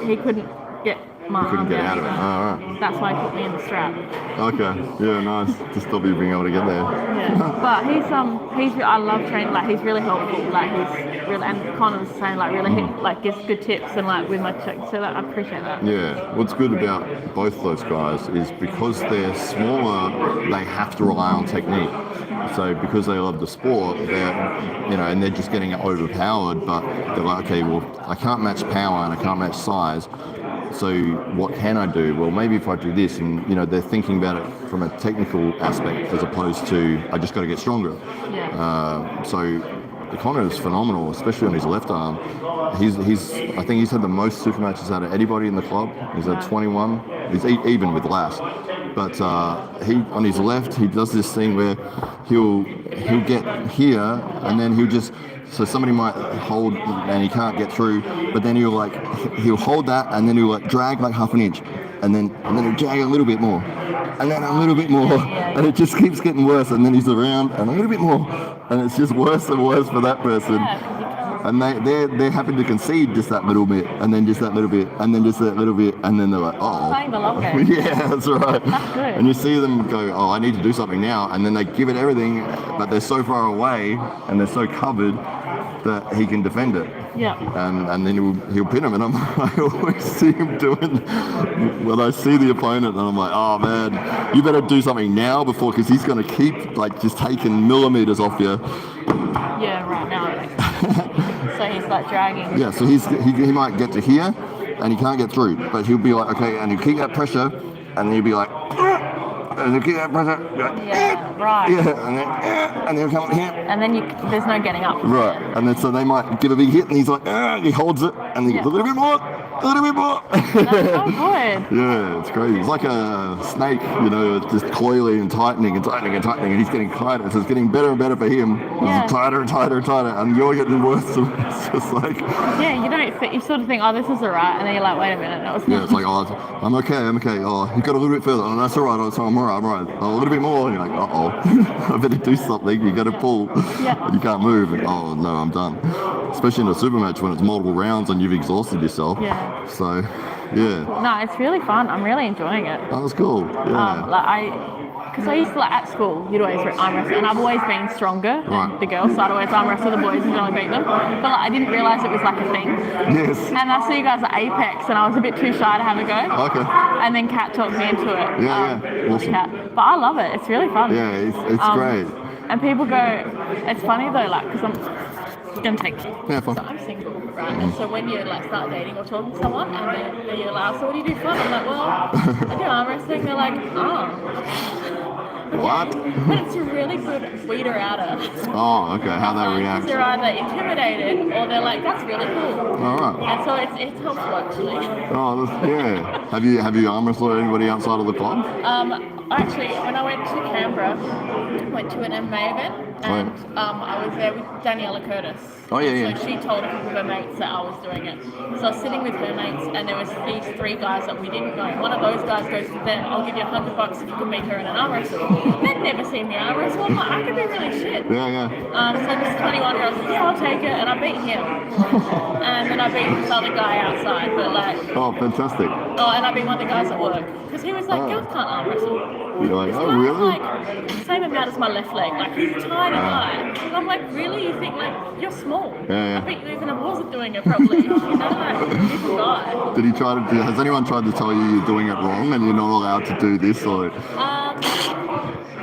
[SPEAKER 8] he couldn't get my
[SPEAKER 1] Couldn't
[SPEAKER 8] arm
[SPEAKER 1] get
[SPEAKER 8] down.
[SPEAKER 1] out of it. Oh, right.
[SPEAKER 8] That's why he put me in the strap.
[SPEAKER 1] Okay. Yeah, nice. To stop you being able to get there.
[SPEAKER 8] Yeah. But I love training. Like he's really helpful. Like he's really, and Connor was saying like really like gives good tips and like with my check. So I appreciate that.
[SPEAKER 1] Yeah. What's good about both those guys is because they're smaller, they have to rely on technique. So because they love the sport, they're and they're just getting overpowered. But they're like, okay, well, I can't match power and I can't match size. So what can I do? Well, maybe if I do this, and they're thinking about it from a technical aspect as opposed to I just got to get stronger.
[SPEAKER 8] Yeah.
[SPEAKER 1] So Connor is phenomenal, especially on his left arm. I think he's had the most super matches out of anybody in the club. He's had 21. He's even with Lass. But he on his left, he does this thing where he'll get here and then so somebody might hold and he can't get through, but then he'll hold that and then he'll drag like half an inch, and then he'll drag a little bit more, and then a little bit more, and it just keeps getting worse, and then he's around and a little bit more, and it's just worse and worse for that person. And they're happy to concede just that little bit, and then just that little bit, and then just that little bit, and then they're like, oh.
[SPEAKER 8] Playing the long game.
[SPEAKER 1] Yeah, that's right.
[SPEAKER 8] That's good.
[SPEAKER 1] And you see them go, oh, I need to do something now, and then they give it everything, but they're so far away, and they're so covered that he can defend it.
[SPEAKER 8] Yeah.
[SPEAKER 1] And then he'll pin him, and I always see him doing, when I see the opponent, and I'm like, oh man, you better do something now because he's going to keep just taking millimeters off you.
[SPEAKER 8] Yeah, right now. So he's like dragging.
[SPEAKER 1] Yeah, so he might get to here and he can't get through, but he'll be like, okay, and he'll keep that pressure, and he'll be like, and he'll keep that pressure.
[SPEAKER 8] Yeah, right.
[SPEAKER 1] Yeah, and then he'll come here.
[SPEAKER 8] And then there's no getting up.
[SPEAKER 1] Right, and then so they might give a big hit, and he's like, he holds it, and he goes, a little bit more.
[SPEAKER 8] That's so good.
[SPEAKER 1] Yeah, it's crazy. It's like a snake, it's just coiling and tightening and tightening and tightening, and he's getting tighter. So it's getting better and better for him.
[SPEAKER 8] Yeah.
[SPEAKER 1] It's tighter and tighter and tighter, and you're getting worse. So it's just like.
[SPEAKER 8] Yeah, you sort of think, oh, this is alright, and then you're like, wait a minute, no, it's not.
[SPEAKER 1] Yeah, it's like, oh, I'm okay. Oh, you got a little bit further. Oh, that's alright. Oh, so I'm alright. Oh, a little bit more. And you're like, I better do something. You got to pull.
[SPEAKER 8] Yeah.
[SPEAKER 1] And you can't move. And, oh no, I'm done. Especially in a super match when it's multiple rounds and you've exhausted yourself.
[SPEAKER 8] Yeah.
[SPEAKER 1] So, yeah.
[SPEAKER 8] No, it's really fun. I'm really enjoying it.
[SPEAKER 1] Oh, that's cool. Yeah.
[SPEAKER 8] Because I used to, at school, you'd always arm wrestle, and I've always been stronger than the girls, so I'd always arm wrestle the boys and generally beat them. But I didn't realise it was like a thing.
[SPEAKER 1] Yes.
[SPEAKER 8] And I saw you guys at Apex, and I was a bit too shy to have a go.
[SPEAKER 1] Okay.
[SPEAKER 8] And then Kat talked me into it.
[SPEAKER 1] Yeah. Awesome.
[SPEAKER 8] Kat. But I love it. It's really fun.
[SPEAKER 1] Yeah, it's great.
[SPEAKER 8] And people go, it's funny though, because I'm going to take
[SPEAKER 1] Yeah, fine.
[SPEAKER 8] So I'm single, right? And so when you start dating or talking to someone, and then you're like, so what do you do for fun? I'm like, well, I do arm wrestling. They're like, oh.
[SPEAKER 1] What?
[SPEAKER 8] But it's a really good weeder outer.
[SPEAKER 1] Oh, okay. How they react.
[SPEAKER 8] They're either intimidated or they're like, that's really cool.
[SPEAKER 1] All right.
[SPEAKER 8] And so it's helpful actually.
[SPEAKER 1] Oh, yeah. Have you arm wrestled anybody outside of the club?
[SPEAKER 8] Actually, when I went to Canberra, I went to an MMA event, and I was there with Daniela Curtis.
[SPEAKER 1] Oh, yeah.
[SPEAKER 8] So she told a couple of her mates that I was doing it. So I was sitting with her mates, and there was these 3 guys that we didn't know. One of those guys goes to them, I'll give you $100 if you can meet her in an arm wrestle. They'd never seen me arm wrestle. I'm like, I could be really shit.
[SPEAKER 1] Yeah.
[SPEAKER 8] So this 21-year-old said, yeah, I'll take it, and I beat him. And then I beat this other guy outside, but
[SPEAKER 1] Oh, fantastic.
[SPEAKER 8] Oh, and I beat one of the guys at work. Because he was like, girls can't arm wrestle.
[SPEAKER 1] You're like,
[SPEAKER 8] this
[SPEAKER 1] oh,
[SPEAKER 8] guy's
[SPEAKER 1] really?
[SPEAKER 8] like the same amount as my left leg. He's a tiny guy. And I'm like, really? You think you're small?
[SPEAKER 1] Yeah.
[SPEAKER 8] I think you even I wasn't doing it properly. He's a little guy.
[SPEAKER 1] Did he has anyone tried to tell you you're doing it wrong and you're not allowed to do this or?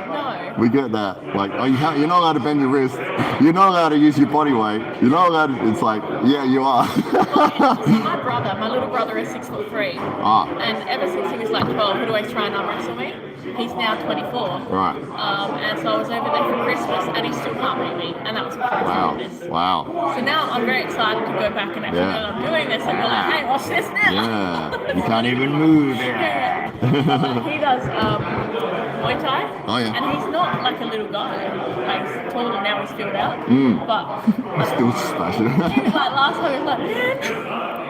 [SPEAKER 8] No.
[SPEAKER 1] We get that. Like, oh, you're not allowed to bend your wrist. You're not allowed to use your body weight. You're not allowed to. It's like, yeah, you are.
[SPEAKER 8] My little brother is 6'3", and ever since he was like 12, he'd always try and arm wrestle me. He's now 24.
[SPEAKER 1] Right.
[SPEAKER 8] And so I was over there for Christmas, and he still can't beat me, and that was the first time this.
[SPEAKER 1] Wow.
[SPEAKER 8] So now I'm very excited to go back and actually know I'm doing this, and you're like, hey, watch this now.
[SPEAKER 1] Yeah. You can't even move.
[SPEAKER 8] Yeah. He does Muay Thai.
[SPEAKER 1] Oh, yeah.
[SPEAKER 8] And he's not like a little guy. Like, he's taller now, he's filled out. But
[SPEAKER 1] Still smashing.
[SPEAKER 8] he's like, last time he was like, man.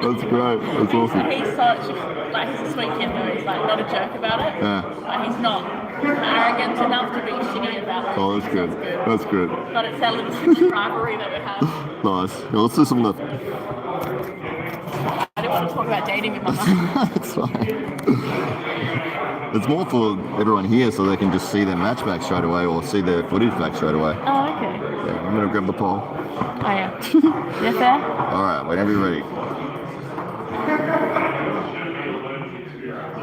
[SPEAKER 1] That's great. That's awesome.
[SPEAKER 8] He's such, like, he's a sweet kid though. He's like not a jerk about it.
[SPEAKER 1] Yeah.
[SPEAKER 8] Like, he's not arrogant enough to be shitty about it.
[SPEAKER 1] Oh, that's good. That's good.
[SPEAKER 8] But it's that little sister rivalry that we have.
[SPEAKER 1] Nice. Yeah, let's do some lift.
[SPEAKER 8] I didn't want to talk about dating with my mum.
[SPEAKER 1] It's fine. It's more for everyone here so they can just see their match back straight away or see their footage back straight away.
[SPEAKER 8] Oh, okay.
[SPEAKER 1] Yeah, I'm going to grab the pole.
[SPEAKER 8] Oh, yeah. Yes, sir?
[SPEAKER 1] All right, whenever you're ready.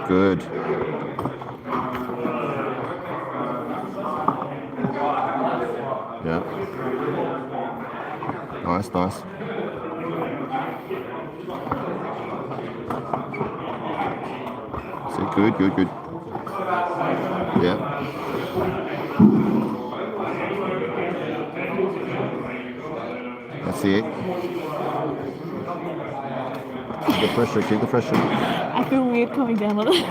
[SPEAKER 1] Good. Yeah. Nice, nice. See, good, good, good. Yeah. That's it. Keep the pressure, keep the pressure.
[SPEAKER 8] I feel weird coming down on it.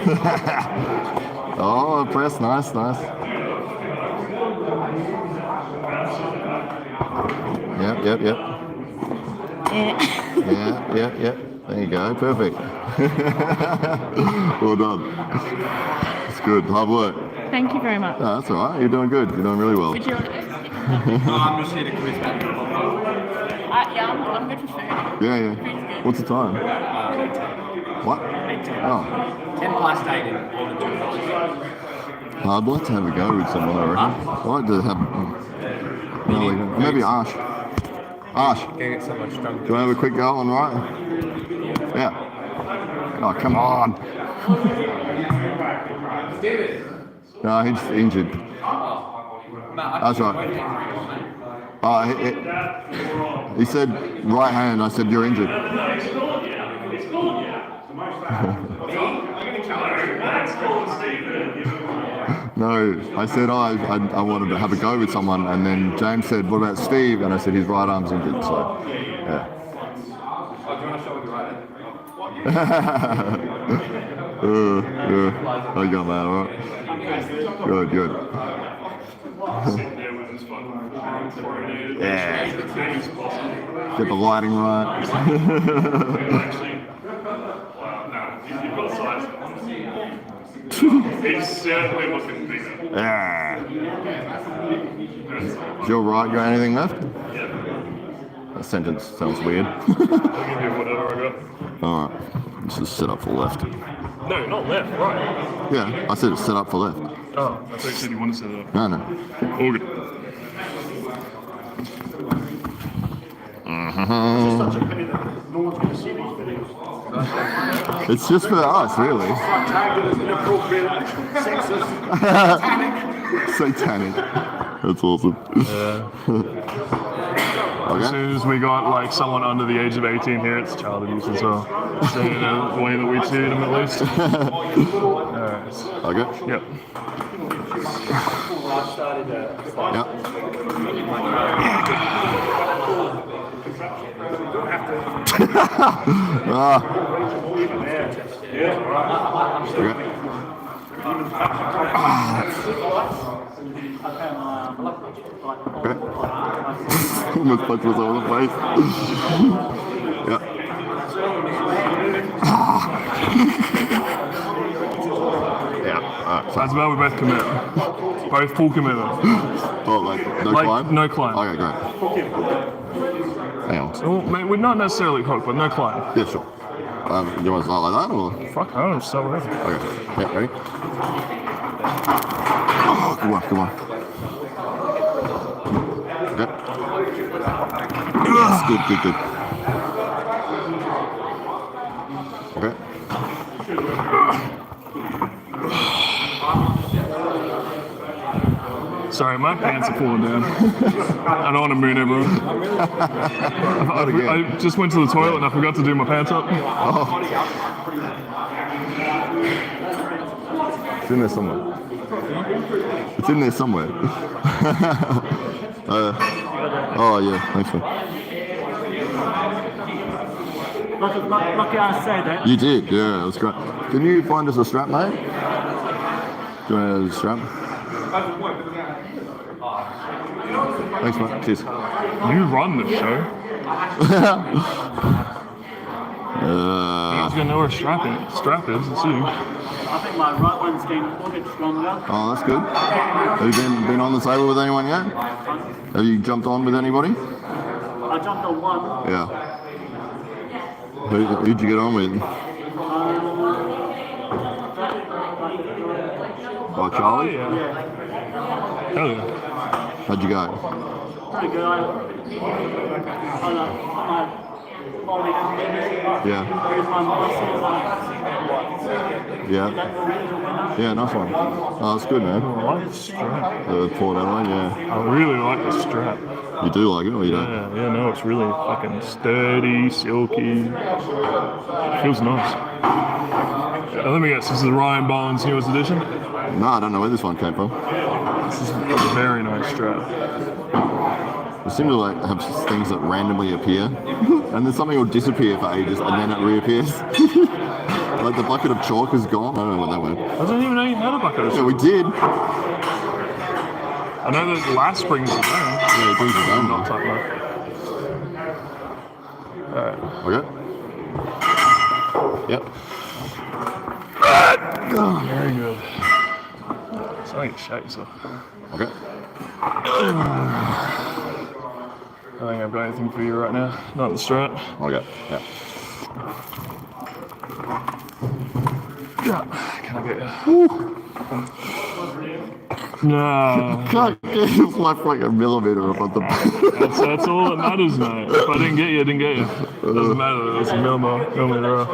[SPEAKER 1] Oh, press, nice, nice. Yep, yep, yep. Yeah. There you go, perfect. Well done. It's good, hard work.
[SPEAKER 8] Thank you very much.
[SPEAKER 1] No, that's all right. You're doing good. You're doing really well.
[SPEAKER 8] Would you like this?
[SPEAKER 3] No, I'm just here to quiz back.
[SPEAKER 8] Yeah, I'm good for food.
[SPEAKER 1] Yeah. What's the time? What?
[SPEAKER 3] 8:10.
[SPEAKER 1] Oh.
[SPEAKER 3] 10 past 8 in all the two.
[SPEAKER 1] I'd like to have a go with someone, I reckon. I'd like to have... maybe Ash. Ash,
[SPEAKER 7] Can't get so much stronger.
[SPEAKER 1] do you want to have a quick go on right? Yeah. Oh, come on. No, he's injured. That's right. He said right hand. I said you're injured. No, I said I wanted to have a go with someone, and then James said, "What about Steve?" And I said his right arm's injured. So, yeah. Yeah. I got that, all right. Good. Yeah. Get the lighting right.
[SPEAKER 5] He's certainly looking bigger.
[SPEAKER 1] Yeah. Is your right got anything left?
[SPEAKER 5] Yeah.
[SPEAKER 1] That sentence sounds weird.
[SPEAKER 5] I'll give you whatever I got.
[SPEAKER 1] All right. This is set up for left.
[SPEAKER 5] No, not left, right.
[SPEAKER 1] Yeah, I said it's set up for left.
[SPEAKER 5] Oh, I thought you said you wanted to set it up.
[SPEAKER 1] No.
[SPEAKER 5] All good.
[SPEAKER 2] Such a pity that no one's going to see these videos.
[SPEAKER 1] It's just for us, really.
[SPEAKER 2] Tagged as inappropriate, sexist,
[SPEAKER 1] Satanic. That's awesome.
[SPEAKER 5] As
[SPEAKER 1] Okay.
[SPEAKER 5] soon as we got like someone under the age of 18 here, it's child abuse as well. So you know, the way that we treat them at least. Alright.
[SPEAKER 1] Okay.
[SPEAKER 5] Yep.
[SPEAKER 1] Yep. Okay. Almost punched myself in the face. Yeah. Yeah.
[SPEAKER 5] As well, we both commit. Both full commitment.
[SPEAKER 1] Oh, like no
[SPEAKER 5] Like,
[SPEAKER 1] climb?
[SPEAKER 5] no climb.
[SPEAKER 1] Okay, great. Hang on.
[SPEAKER 5] Well, we're not necessarily hooked, but no climb.
[SPEAKER 1] Yeah, sure. You want to start like that, or?
[SPEAKER 5] Fuck, I don't know, so whatever.
[SPEAKER 1] Okay. Yeah, ready? Oh, come on. Okay. Yes, good. Okay.
[SPEAKER 5] So Sorry, my pants are falling down. I don't want to moon everyone. I just went to the toilet and I forgot to do my pants up.
[SPEAKER 1] Oh. It's in there somewhere. It's in there somewhere. Oh yeah, thanks man.
[SPEAKER 2] Lucky I said it.
[SPEAKER 1] You did, yeah, it was great. Can you find us a strap, mate? Do you want a strap? Thanks, mate. Cheers.
[SPEAKER 5] You run the show. You guys gonna know where strap is. It's you.
[SPEAKER 2] I think my right one's getting a little bit stronger.
[SPEAKER 1] Oh, that's good. Have you been on the table with anyone yet? Have you jumped on with anybody?
[SPEAKER 2] I jumped on one.
[SPEAKER 1] Yeah. Who'd you get on with? Oh, Charlie?
[SPEAKER 5] Yeah. Hell yeah.
[SPEAKER 1] How'd you go?
[SPEAKER 2] Pretty good.
[SPEAKER 1] Yeah. Yeah. Yeah, nice one. Oh, that's good, man.
[SPEAKER 5] I like the strap.
[SPEAKER 1] The Port Adelaide, yeah.
[SPEAKER 5] I really like the strap.
[SPEAKER 1] You do like it, or you don't?
[SPEAKER 5] Yeah, no, it's really fucking sturdy, silky. Feels nice. Let me guess, this is Ryan Bowen's newest edition?
[SPEAKER 1] No, I don't know where this one came from.
[SPEAKER 5] This is a very nice strap.
[SPEAKER 1] We seem to like have things that randomly appear, and then something will disappear for ages, and then it reappears. Like the bucket of chalk is gone. I don't know what that went.
[SPEAKER 5] I didn't even know you had a bucket of
[SPEAKER 1] Yeah, we did.
[SPEAKER 5] I know that last spring's the same.
[SPEAKER 1] Yeah, it brings it down.
[SPEAKER 5] Not tight enough. Alright.
[SPEAKER 1] Okay. Yep.
[SPEAKER 5] Very good. So I need to shake yourself.
[SPEAKER 1] Okay.
[SPEAKER 5] I don't think I've got anything for you right now. Not the strap.
[SPEAKER 1] Okay. Yeah.
[SPEAKER 5] Yeah. Can I get you? No.
[SPEAKER 1] Can't get just left like a millimeter above the.
[SPEAKER 5] That's all that matters, mate. If I didn't get you, I didn't get you. It doesn't matter. It's a millimeter off.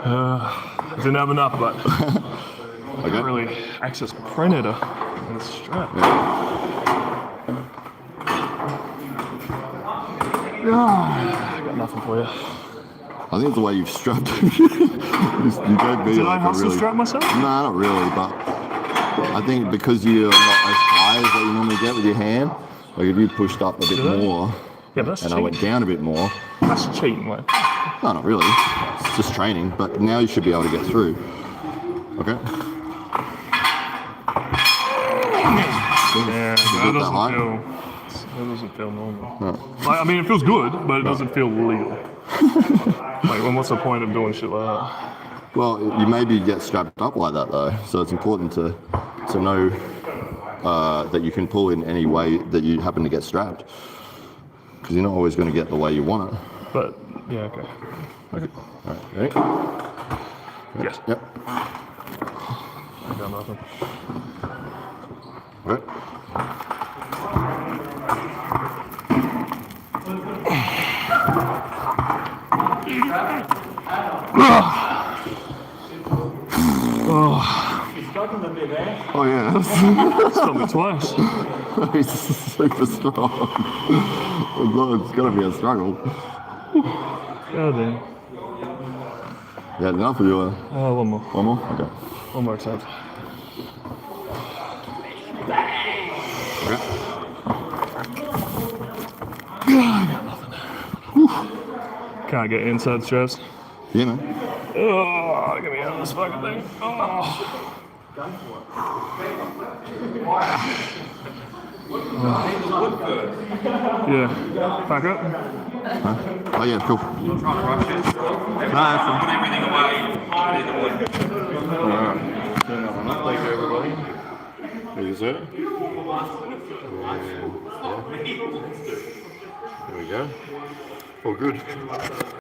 [SPEAKER 5] I didn't have enough, but I can't really access my predator in the strap. I got nothing for you.
[SPEAKER 1] I think it's the way you've strapped. you gave me
[SPEAKER 5] Did
[SPEAKER 1] like
[SPEAKER 5] I hustle strap myself?
[SPEAKER 1] No, not really, but I think because you're not as high as what you normally get with your hand, like if you pushed up a bit more,
[SPEAKER 5] Yeah, that's
[SPEAKER 1] and
[SPEAKER 5] cheating.
[SPEAKER 1] I went down a bit more.
[SPEAKER 5] That's cheating, mate.
[SPEAKER 1] No, not really. It's just training, but now you should be able to get through. Okay.
[SPEAKER 5] Yeah,
[SPEAKER 1] that high?
[SPEAKER 5] that doesn't feel normal.
[SPEAKER 1] No.
[SPEAKER 5] Like, I mean, it feels good, but it doesn't feel legal. Like, what's the point of doing shit like that?
[SPEAKER 1] Well, you maybe get strapped up like that though, so it's important to know that you can pull in any way that you happen to get strapped, because you're not always going to get the way you want it.
[SPEAKER 5] But yeah, okay.
[SPEAKER 1] All right, ready?
[SPEAKER 5] Yes.
[SPEAKER 1] Yep.
[SPEAKER 5] I got nothing.
[SPEAKER 1] All right. Oh yeah.
[SPEAKER 5] Stop me twice.
[SPEAKER 1] He's super strong. It's gonna be a struggle.
[SPEAKER 5] God damn.
[SPEAKER 1] You had enough, or you want
[SPEAKER 5] One more.
[SPEAKER 1] one more? Okay.
[SPEAKER 5] One more attempt.
[SPEAKER 1] Okay.
[SPEAKER 5] Can't get inside straps.
[SPEAKER 1] Yeah, man.
[SPEAKER 5] Oh, get me out of this fucking thing. Oh. Yeah. Back up.
[SPEAKER 1] Oh yeah, cool. Alright. Thank you, everybody. There you go. There we go. All good.